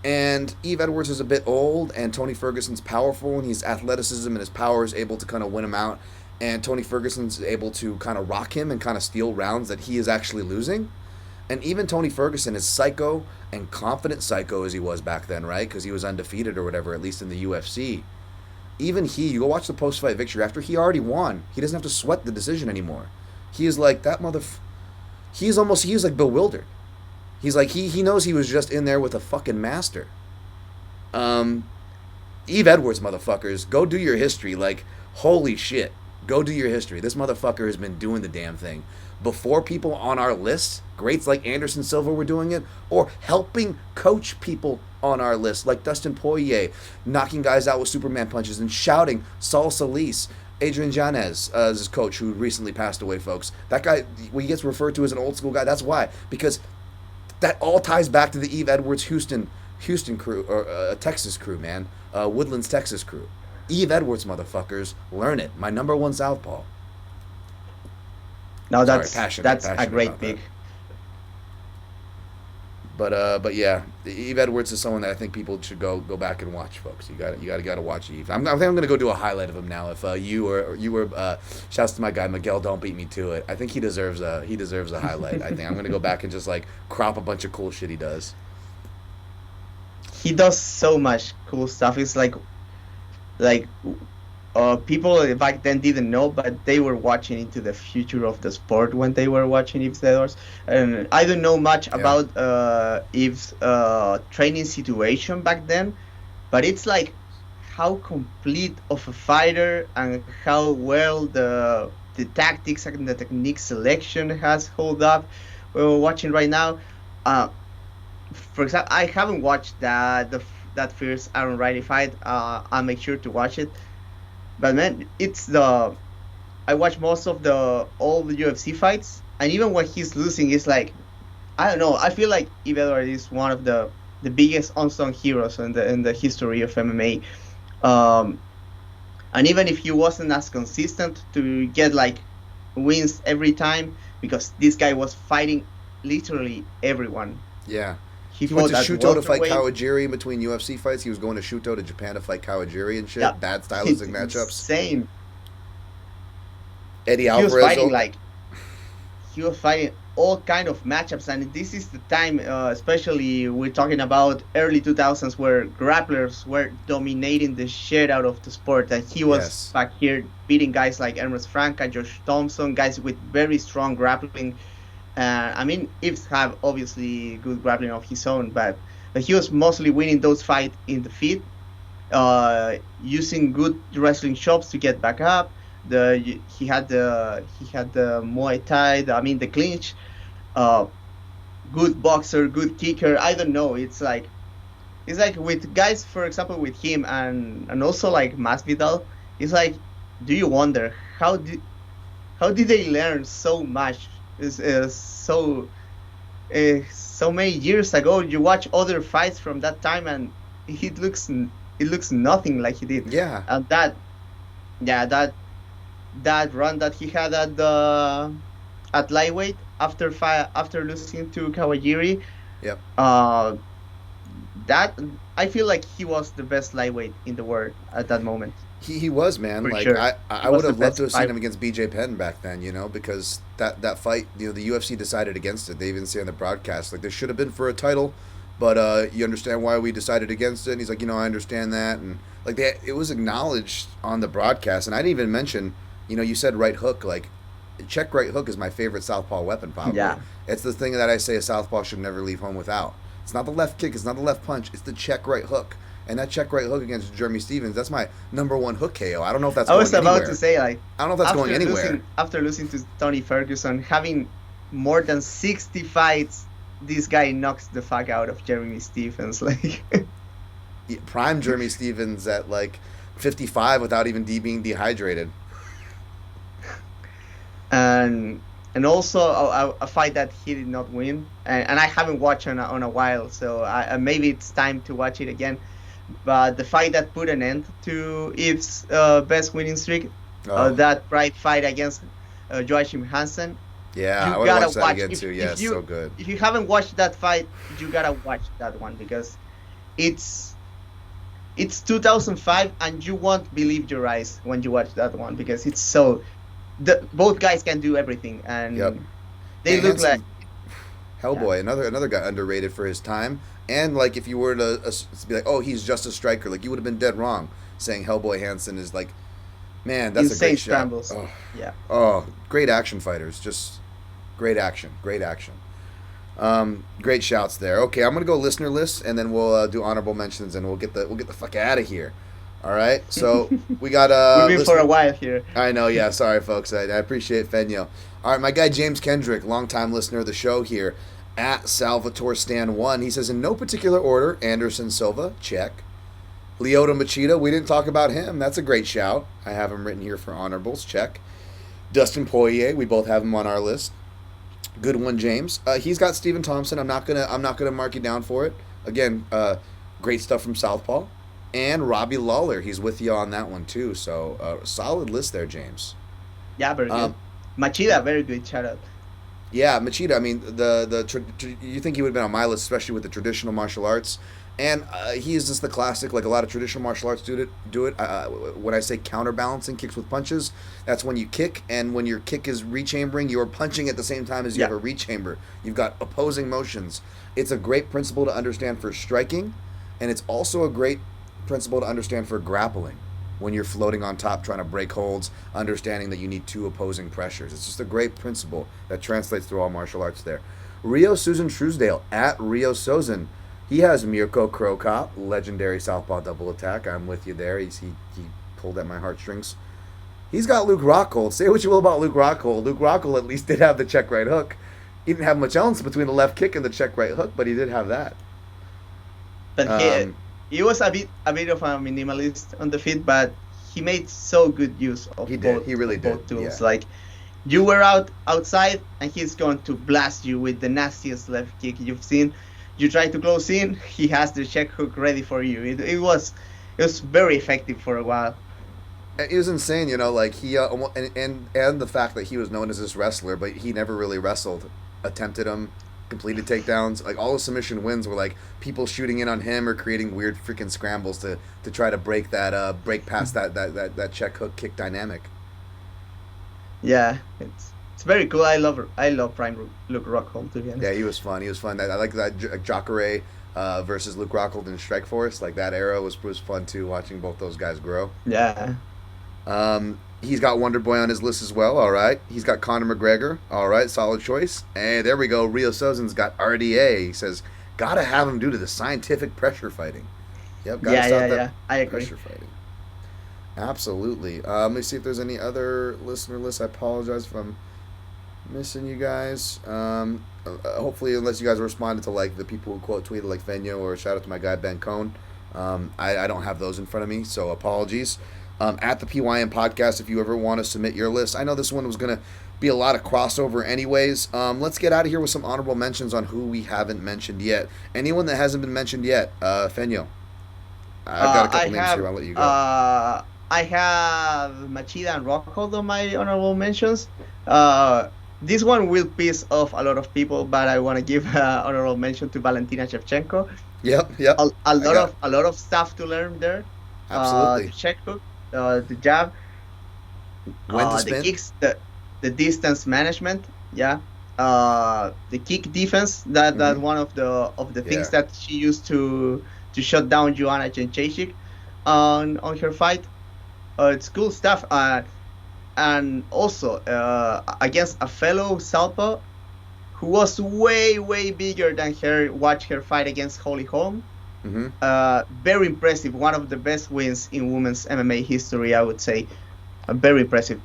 And Eve Edwards is a bit old, and Tony Ferguson's powerful, and his athleticism and his power is able to kind of win him out. And Tony Ferguson's able to kind of rock him and kind of steal rounds that he is actually losing. And even Tony Ferguson, as psycho and confident psycho as he was back then, right? Because he was undefeated or whatever, at least in the UFC. Even he, you go watch the post-fight victory after he already won. He doesn't have to sweat the decision anymore. He is like that He's like bewildered. He's like he knows he was just in there with a fucking master. Eve Edwards, motherfuckers, go do your history. Like, holy shit, go do your history. This motherfucker has been doing the damn thing. Before people on our list, greats like Anderson Silva were doing it, or helping coach people on our list, like Dustin Poirier, knocking guys out with Superman punches and shouting Saul Solis, Adrian Janez, as his coach, who recently passed away, folks. That guy, when he gets referred to as an old school guy, that's why. Because that all ties back to the Eve Edwards Houston crew, or Texas crew, man. Woodlands, Texas crew. Eve Edwards, motherfuckers, learn it. My number one southpaw. No, that's a great pick. But yeah, Eve Edwards is someone that I think people should go back and watch, folks. You got to watch Eve. I think I'm gonna go do a highlight of him now. If you were shouts to my guy Miguel, don't beat me to it. I think he deserves a highlight. I think I'm gonna go back and just like crop a bunch of cool shit he does. He does so much cool stuff. It's like people back then didn't know, but they were watching into the future of the sport when they were watching Yves Edwards. And I don't know much about Yves' training situation back then, but it's like how complete of a fighter and how well the tactics and the technique selection has held up. We're watching right now. For example, I haven't watched that first Aaron Riley fight. I'll make sure to watch it. But man, I watch most of all the UFC fights, and even when he's losing, it's like, I don't know. I feel like Yves Edwards is one of the biggest unsung heroes in the history of MMA. And even if he wasn't as consistent to get like wins every time, because this guy was fighting literally everyone. Yeah. He went to Shuto to fight Kawajiri in between UFC fights. He was going to Shuto to Japan to fight Kawajiri and shit. Yeah. Bad stylistic matchups. Same. Eddie Alvarez. He was fighting all kind of matchups, and this is the time, especially we're talking about early 2000s, where grapplers were dominating the shit out of the sport, and he was back here beating guys like Ernest Franca, Josh Thompson, guys with very strong grappling. I mean, Yves have obviously good grappling of his own, but he was mostly winning those fights in the feet, using good wrestling shots to get back up. He had the Muay Thai, the clinch. Good boxer, good kicker. I don't know. It's like with guys, for example, with him and also like Masvidal. It's like, do you wonder how did they learn so much? So many years ago, you watch other fights from that time, and it looks nothing like he did. Yeah. And that run that he had at lightweight after losing to Kawajiri. Yep. That I feel like he was the best lightweight in the world at that moment. He was, man. For like sure. I would have loved to have seen him against BJ Penn back then, because that fight, the UFC decided against it. They even say on the broadcast, like, this should have been for a title, but you understand why we decided against it. And he's like, I understand that, and like it was acknowledged on the broadcast. And I didn't even mention, you said right hook, like check right hook is my favorite southpaw weapon, probably. Yeah. It's the thing that I say a southpaw should never leave home without. It's not the left kick, it's not the left punch, it's the check right hook. And that check right hook against Jeremy Stephens, that's my number one hook KO. I don't know if that's going anywhere. I was about to say, like, I don't know if that's going anywhere. After losing to Tony Ferguson, having more than 60 fights, this guy knocks the fuck out of Jeremy Stephens. Like, prime Jeremy Stephens at like 55 without even being dehydrated. And also a fight that he did not win, and I haven't watched on a while, so maybe it's time to watch it again. But the fight that put an end to Yves' best winning streak, that Pride fight against Joachim Hansen. Yeah, I would watch that again too. Yeah, it's so good. If you haven't watched that fight, you gotta watch that one, because it's 2005, and you won't believe your eyes when you watch that one, because it's so. Both guys can do everything, and they look like. Hellboy, another guy underrated for his time. And like, if you were to be like, oh, he's just a striker, like you would have been dead wrong saying Hellboy Hansen is like, man, that's a Insane great shout. scrambles. Oh, Yeah. oh, great action fighters, just great action, great action. Great shouts there. Okay, I'm gonna go listener list, and then we'll do honorable mentions, and we'll get the fuck out of here. All right. So we got We've been for a while here. I know. Yeah. Sorry, folks. I appreciate Feno. All right, my guy James Kendrick, longtime listener of the show here, at Salvatore Stan 1. He says in no particular order: Anderson Silva, check. Lyoto Machida, we didn't talk about him. That's a great shout. I have him written here for honorables. Check. Dustin Poirier, we both have him on our list. Good one, James. He's got Stephen Thompson. I'm not gonna mark you down for it. Again, great stuff from Southpaw. And Robbie Lawler, he's with you on that one too. So solid list there, James. Yeah, very good. Machida, very good shout out. Yeah, Machida. I mean, you think he would have been on my list, especially with the traditional martial arts, and he is just the classic. Like a lot of traditional martial arts do it. When I say counterbalancing kicks with punches, that's when you kick, and when your kick is rechambering, you're punching at the same time as you have a rechamber. You've got opposing motions. It's a great principle to understand for striking, and it's also a great principle to understand for grappling. When you're floating on top trying to break holds, understanding that you need two opposing pressures. It's just a great principle that translates through all martial arts there. Rio Susan Truesdale, at Rio Sozin. He has Mirko Krokop, legendary southpaw double attack. I'm with you there. He pulled at my heartstrings. He's got Luke Rockhold. Say what you will about Luke Rockhold. Luke Rockhold at least did have the check right hook. He didn't have much else between the left kick and the check right hook, but he did have that. But he was a bit of a minimalist on the feet, but he made so good use of both. He really did. Both tools. Yeah. Like you were outside, and he's going to blast you with the nastiest left kick you've seen. You try to close in, he has the check hook ready for you. It was very effective for a while. It was insane, like he and the fact that he was known as this wrestler, but he never really wrestled. Attempted them. Completed takedowns. Like all the submission wins were like people shooting in on him or creating weird freaking scrambles to try to break past that check hook kick dynamic. Yeah, it's very cool. I love Prime Luke Rockhold, to be honest. Yeah, he was fun. I like that Jacare versus Luke Rockhold in Strikeforce. Like that era was fun too, watching both those guys grow. Yeah. He's got Wonder Boy on his list as well. All right. He's got Conor McGregor. All right. Solid choice. And there we go. Rio Sozin's got RDA. He says, gotta have him due to the scientific pressure fighting. Yep. Gotta stop that I agree. pressure fighting. Absolutely. Let me see if there's any other listener lists. I apologize if I'm missing you guys. Hopefully, unless you guys responded to like the people who quote tweeted like Feno or shout out to my guy Ben Cohn. I don't have those in front of me, so apologies. At the PYM podcast, if you ever want to submit your list. I know this one was going to be a lot of crossover anyways. Let's get out of here with some honorable mentions on who we haven't mentioned yet. Anyone that hasn't been mentioned yet, Feno. I've got a couple names here. I'll let you go. I have Machida and Rockhold on my honorable mentions. This one will piss off a lot of people, but I want to give honorable mention to Valentina Shevchenko. Yep. A lot of stuff to learn there. Absolutely. The check hook, the jab, the kicks, the distance management, the kick defense. That one of the things that she used to shut down Joanna Jędrzejczyk on her fight. It's cool stuff. And also against a fellow southpaw who was way bigger than her. Watch her fight against Holly Holm. Mm-hmm. Very impressive. One of the best wins in women's MMA history, I would say. Very impressive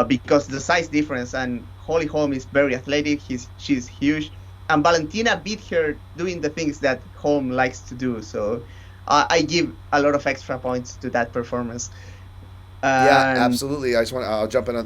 because the size difference, and Holly Holm is very athletic. She's huge, and Valentina beat her doing the things that Holm likes to do. So I give a lot of extra points to that performance. Yeah, absolutely. Let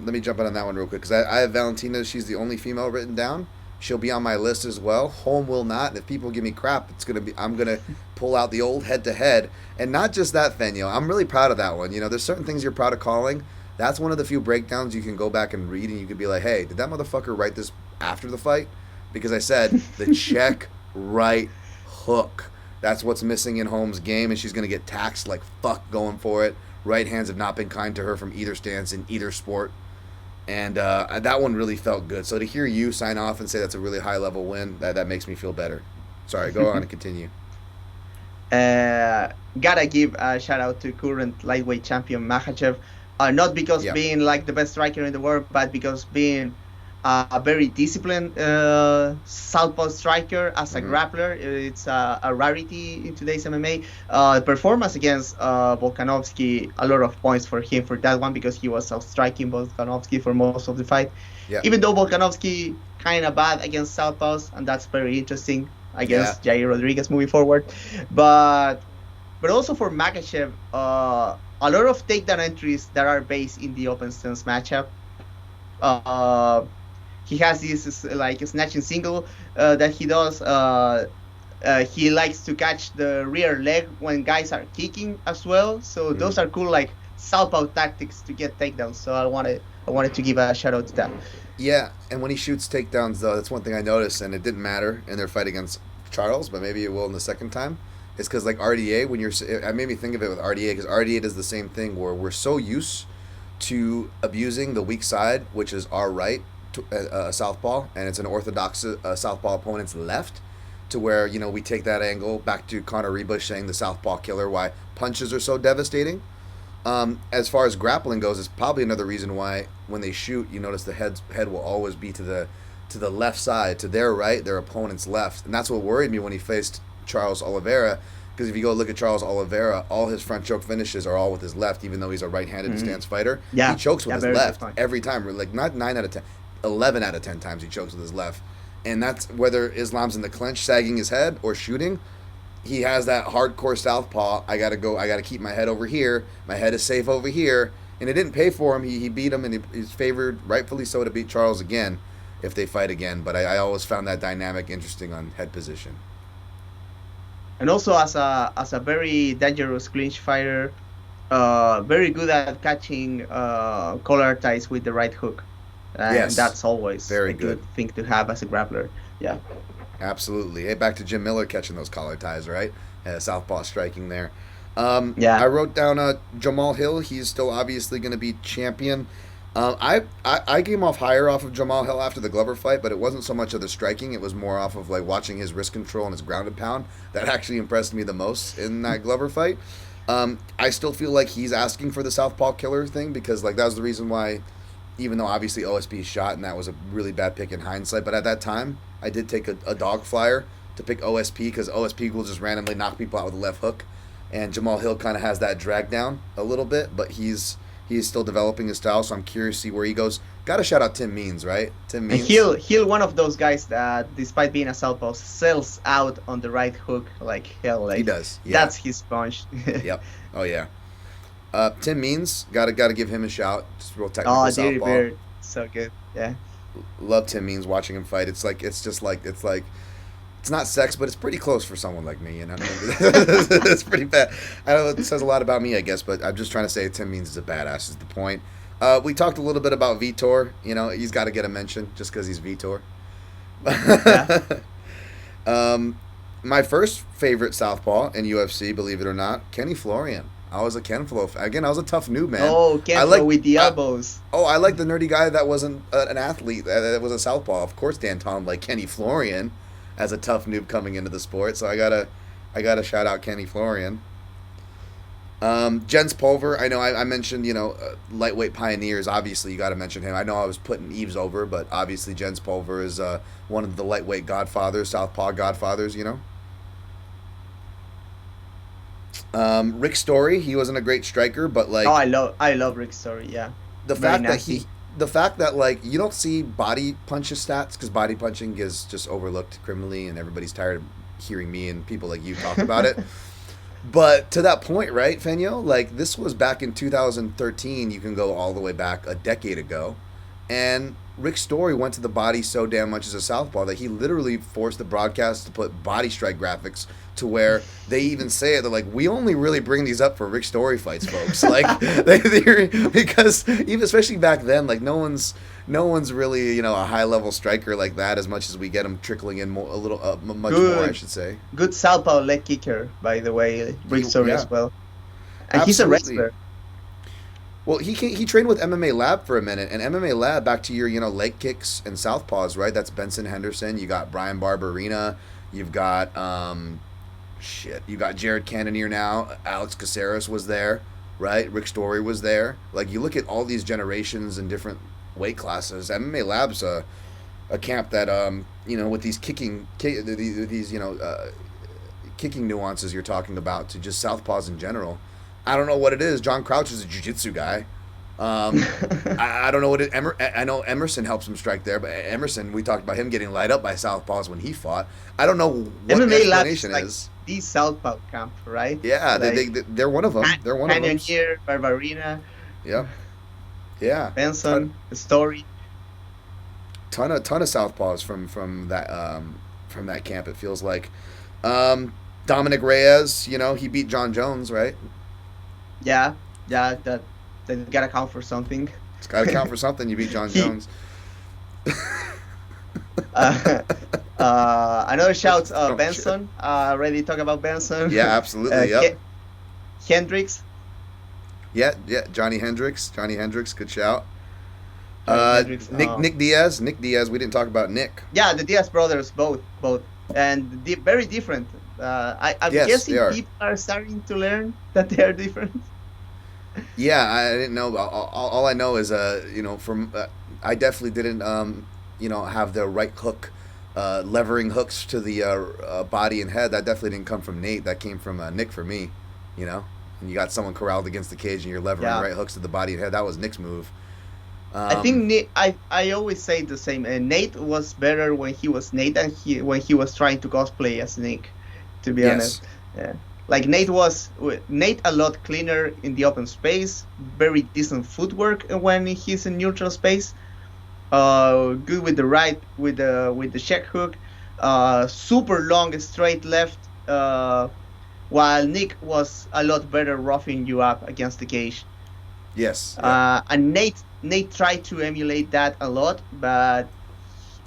me jump in on that one real quick because I have Valentina. She's the only female written down. She'll be on my list as well. Holm will not. And if people give me crap, I'm gonna pull out the old head-to-head. And not just that, Feno. I'm really proud of that one. There's certain things you're proud of calling. That's one of the few breakdowns you can go back and read, and you could be like, hey, did that motherfucker write this after the fight? Because I said the check right hook. That's what's missing in Holm's game, and she's gonna get taxed like fuck going for it. Right hands have not been kind to her from either stance in either sport. And that one really felt good. So to hear you sign off and say that's a really high level win, that makes me feel better. Sorry, go on and continue. Gotta give a shout out to current lightweight champion Makhachev, not because being like the best striker in the world, but because being a very disciplined southpaw striker as a grappler. It's a rarity in today's MMA. Performance against Volkanovski, a lot of points for him for that one because he was outstriking Volkanovski for most of the fight. Yeah. Even though Volkanovski kind of bad against southpaws, and that's very interesting against Jair Rodriguez moving forward. But also for Makhachev, a lot of takedown entries that are based in the open stance matchup. He has this like snatching single that he does. He likes to catch the rear leg when guys are kicking as well. So those are cool like southpaw tactics to get takedowns. So I wanted to give a shout out to that. Yeah, and when he shoots takedowns, though, that's one thing I noticed, and it didn't matter in their fight against Charles, but maybe it will in the second time. It's because, like, RDA, it made me think of it with RDA, because RDA does the same thing where we're so used to abusing the weak side, which is our right, southpaw, and it's an orthodox southpaw opponent's left, to where, you know, we take that angle back to Conor Rebush saying the southpaw killer, why punches are so devastating. As far as grappling goes, it's probably another reason why when they shoot, you notice the head will always be to the left side, to their right, their opponent's left. And that's what worried me when he faced Charles Oliveira, because if you go look at Charles Oliveira, all his front choke finishes are all with his left, even though he's a right-handed stance fighter. Yeah. He chokes with his left every time. Like, not 9 out of 10, 11 out of 10 times he chokes with his left. And that's whether Islam's in the clinch, sagging his head, or shooting. He has that hardcore southpaw. I gotta keep my head over here. My head is safe over here. And it didn't pay for him. He beat him, and he's favored, rightfully so, to beat Charles again if they fight again. But I always found that dynamic interesting on head position. And also as a very dangerous clinch fighter, very good at catching collar ties with the right hook. And that's always a good thing to have as a grappler. Yeah. Absolutely. Hey, back to Jim Miller catching those collar ties, right? Southpaw striking there. I wrote down Jamal Hill. He's still obviously going to be champion. I came off higher off of Jamal Hill after the Glover fight, but it wasn't so much of the striking. It was more off of like watching his wrist control and his grounded pound. That actually impressed me the most in that Glover fight. I still feel like he's asking for the Southpaw killer thing because like that was the reason why, even though obviously OSP shot and that was a really bad pick in hindsight, but at that time I did take a dog flyer to pick OSP because OSP will just randomly knock people out with a left hook, and Jamal Hill kind of has that drag down a little bit, but he's still developing his style, so I'm curious to see where he goes. Got to shout out Tim Means, right? Tim Means. He'll one of those guys that, despite being a southpaw, sells out on the right hook like hell. Like, he does. Yeah. That's his punch. Yep. Oh yeah. Tim Means, gotta give him a shout. Just real technical southpaw. Very so good. Yeah. Love Tim Means. Watching him fight, it's not sex, but it's pretty close for someone like me, you know. It's pretty bad. I know it says a lot about me, I guess, but I'm just trying to say Tim Means is a badass. Is the point. We talked a little bit about Vitor. You know, he's got to get a mention just because he's Vitor. My first favorite southpaw in UFC, believe it or not, Kenny Florian. I was a Ken Flo. Again, I was a tough noob, man. Oh, Ken Flo with the elbows. I like the nerdy guy that wasn't an athlete, that was a southpaw. Of course, Dan Tom like Kenny Florian as a tough noob coming into the sport. So I gotta shout out Kenny Florian. Jens Pulver, I know I mentioned, lightweight pioneers. Obviously, you got to mention him. I know I was putting Eves over, but obviously Jens Pulver is one of the lightweight godfathers, southpaw godfathers, you know. Rick Story, he wasn't a great striker, but like I love Rick Story, yeah. The fact that like you don't see body punches stats because body punching is just overlooked criminally, and everybody's tired of hearing me and people like you talk about it. But to that point, right, Feno? Like this was back in 2013. You can go all the way back a decade ago, and Rick Story went to the body so damn much as a southpaw that he literally forced the broadcast to put body strike graphics to where they even say it. They're like, we only really bring these up for Rick Story fights, folks. Like, because even especially back then, like no one's really a high level striker like that as much as we get them trickling in more more, I should say. Good southpaw leg kicker, by the way, Rick Story as well, and absolutely. He's a wrestler. Well, he trained with MMA Lab for a minute, and MMA Lab, back to your leg kicks and southpaws, right? That's Benson Henderson. You got Brian Barberina. You've got shit. You got Jared Cannonier now. Alex Caceres was there, right? Rick Story was there. Like, you look at all these generations and different weight classes. MMA Lab's a camp that with these kicking nuances you're talking about to just southpaws in general. I don't know what it is. John Crouch is a jiu-jitsu guy. I don't know what it. I know Emerson helps him strike there, but Emerson, we talked about him getting light up by southpaws when he fought. I don't know what the explanation is. The southpaw camp, right? Yeah, like, they're one of them. They're one of them. Cannonier, Barbarina. Yeah. Yeah. Benson, the Story. Ton of southpaws from that camp. It feels like. Dominic Reyes, he beat John Jones, right? Yeah, that gotta count for something. It's gotta count for something. You beat John Jones. Another shout, Benson. Already talk about Benson. Yeah, absolutely. Yep. Hendricks. Yeah, Johnny Hendricks. Good shout. Nick Diaz. We didn't talk about Nick. Yeah, the Diaz brothers, both, and very different. I'm guessing people are starting to learn that they are different. Yeah, I didn't know. All I know is, I definitely didn't, have the right hook, levering hooks to the body and head. That definitely didn't come from Nate. That came from Nick for me. And you got someone corralled against the cage and you're levering right hooks to the body and head. That was Nick's move. I think Nate, I always say the same. Nate was better when he was Nate than when he was trying to cosplay as Nick. To be honest, yeah. Like Nate a lot cleaner in the open space, very decent footwork when he's in neutral space. Good with the right, with the check hook, super long straight left. While Nick was a lot better roughing you up against the cage. Yes. And Nate tried to emulate that a lot, but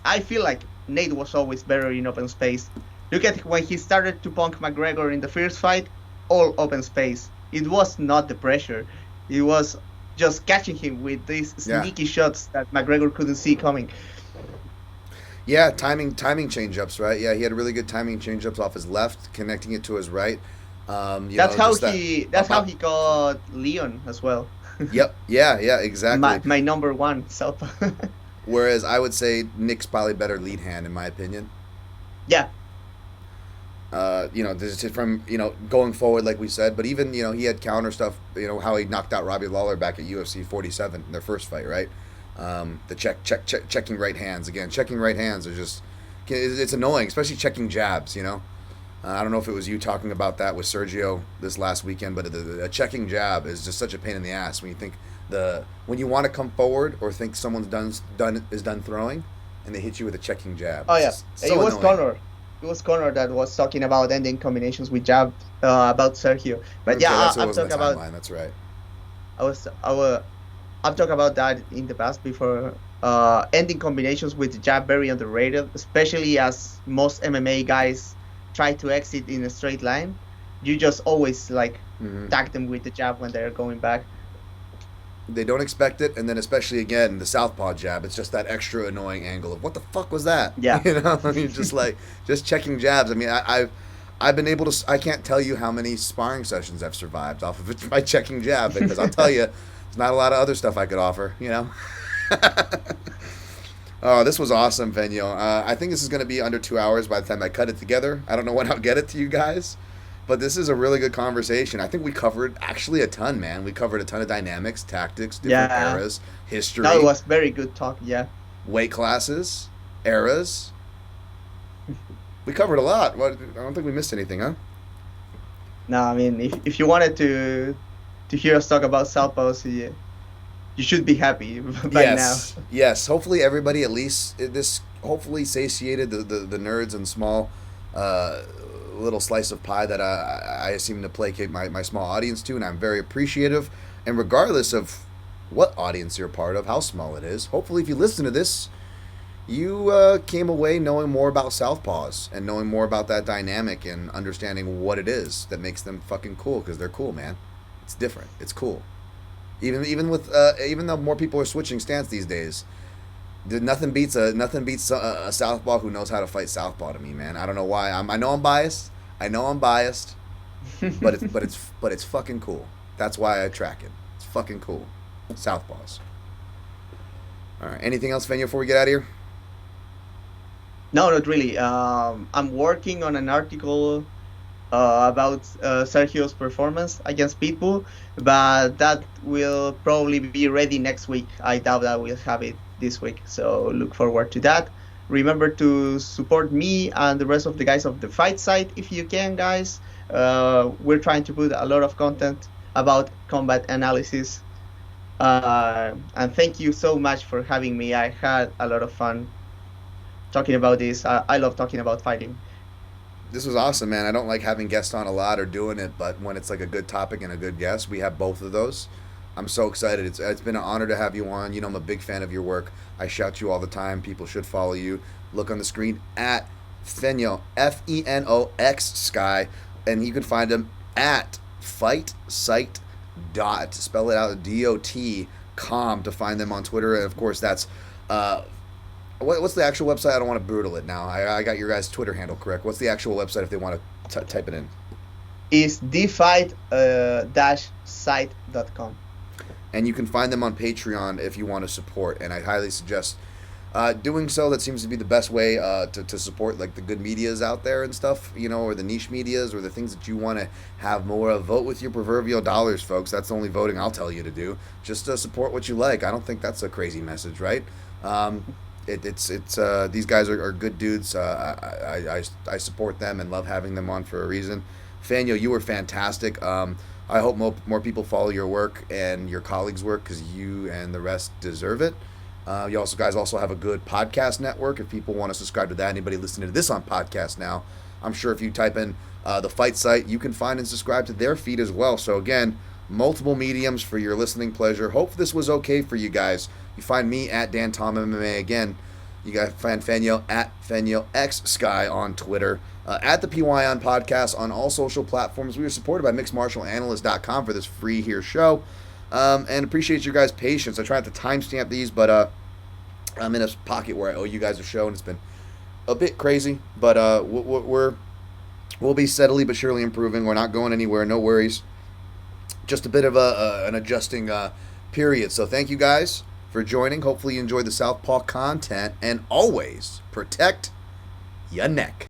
I feel like Nate was always better in open space. Look at when he started to punk McGregor in the first fight, all open space. It was not the pressure. It was just catching him with these sneaky shots that McGregor couldn't see coming. Yeah, timing change-ups, right? Yeah, he had really good timing change-ups off his left, connecting it to his right. That's how he got Leon as well. Yep. Yeah, exactly. My number one southpaw. Whereas I would say Nick's probably better lead hand in my opinion. Yeah. This is from going forward like we said, but even he had counter stuff. How he knocked out Robbie Lawler back at UFC 47 in their first fight, right? The checking right hands again. Checking right hands are just it's annoying, especially checking jabs. I don't know if it was you talking about that with Sergio this last weekend, but a checking jab is just such a pain in the ass when you think when you want to come forward or think someone's done throwing, and they hit you with a checking jab. Oh yeah, it was Connor. It was Connor that was talking about ending combinations with jab about Sergio. But okay, I'm talking about. That's right. I've talked about that in the past before. Ending combinations with jab very underrated, especially as most MMA guys try to exit in a straight line. You just always tag them with the jab when they're going back. They don't expect it, and then especially again the southpaw jab. It's just that extra annoying angle of what the fuck was that? Yeah, just checking jabs. I mean, I've been able to. I can't tell you how many sparring sessions I've survived off of it by checking jab, because I'll tell you, there's not a lot of other stuff I could offer. Oh, this was awesome, Feno. I think this is going to be under 2 hours by the time I cut it together. I don't know when I'll get it to you guys. But this is a really good conversation. I think we covered actually a ton, man. We covered a ton of dynamics, tactics, different eras, history. That was very good talk, yeah. Weight classes, eras. We covered a lot. I don't think we missed anything, huh? No, I mean, if you wanted to hear us talk about Southpaws, you should be happy by now. Yes, hopefully everybody at least this hopefully satiated the nerds and small little slice of pie that I seem to placate my small audience to, and I'm very appreciative. And regardless of what audience you're a part of, how small it is, hopefully if you listen to this, you came away knowing more about Southpaws and knowing more about that dynamic and understanding what it is that makes them fucking cool, because they're cool, man. It's different. It's cool. Even though more people are switching stance these days, nothing beats a southpaw who knows how to fight southpaw to me, man. I don't know why. I know I'm biased. I know I'm biased, but it's fucking cool. That's why I track it. It's fucking cool. Southpaws. All right. Anything else, Feno, before we get out of here? No, not really. I'm working on an article about Sergio's performance against Pitbull, but that will probably be ready next week. I doubt I will have it this week, so look forward to that. Remember to support me and the rest of the guys of the fight site if you can, guys. We're trying to put a lot of content about combat analysis. And thank you so much for having me. I had a lot of fun talking about this. I love talking about fighting. This was awesome, man. I don't like having guests on a lot or doing it, but when it's like a good topic and a good guest, we have both of those. I'm so excited. It's been an honor to have you on. You know, I'm a big fan of your work. I shout you all the time. People should follow you. Look on the screen at Feno, Fenox Sky, and you can find him at Fight Site dot, spell it out, DOT.com to find them on Twitter. And of course, that's what's the actual website? I don't want to brutal it now. I got your guys' Twitter handle correct. What's the actual website if they want to type it in? Is dfight-site.com. And you can find them on Patreon if you want to support. And I highly suggest doing so. That seems to be the best way to support like the good medias out there and stuff, you know, or the niche medias or the things that you want to have more of. Vote with your proverbial dollars, folks. That's the only voting I'll tell you to do. Just support what you like. I don't think that's a crazy message, right? It's these guys are good dudes. I support them and love having them on for a reason. Fano, you were fantastic. I hope more people follow your work and your colleagues' work because you and the rest deserve it. You guys also have a good podcast network. If people want to subscribe to that, anybody listening to this on podcast now, I'm sure if you type in the Fight Site, you can find and subscribe to their feed as well. So again, multiple mediums for your listening pleasure. Hope this was okay for you guys. You find me at Dan Tom MMA again. You guys find Feno at Fenox Sky on Twitter. At the PYON podcast on all social platforms. We are supported by mixedmartialanalyst.com for this free here show. And appreciate your guys' patience. I try not to timestamp these, but I'm in a pocket where I owe you guys a show, and it's been a bit crazy. But we'll be steadily but surely improving. We're not going anywhere. No worries. Just a bit of an adjusting period. So thank you guys for joining. Hopefully you enjoyed the Southpaw content, and always protect your neck.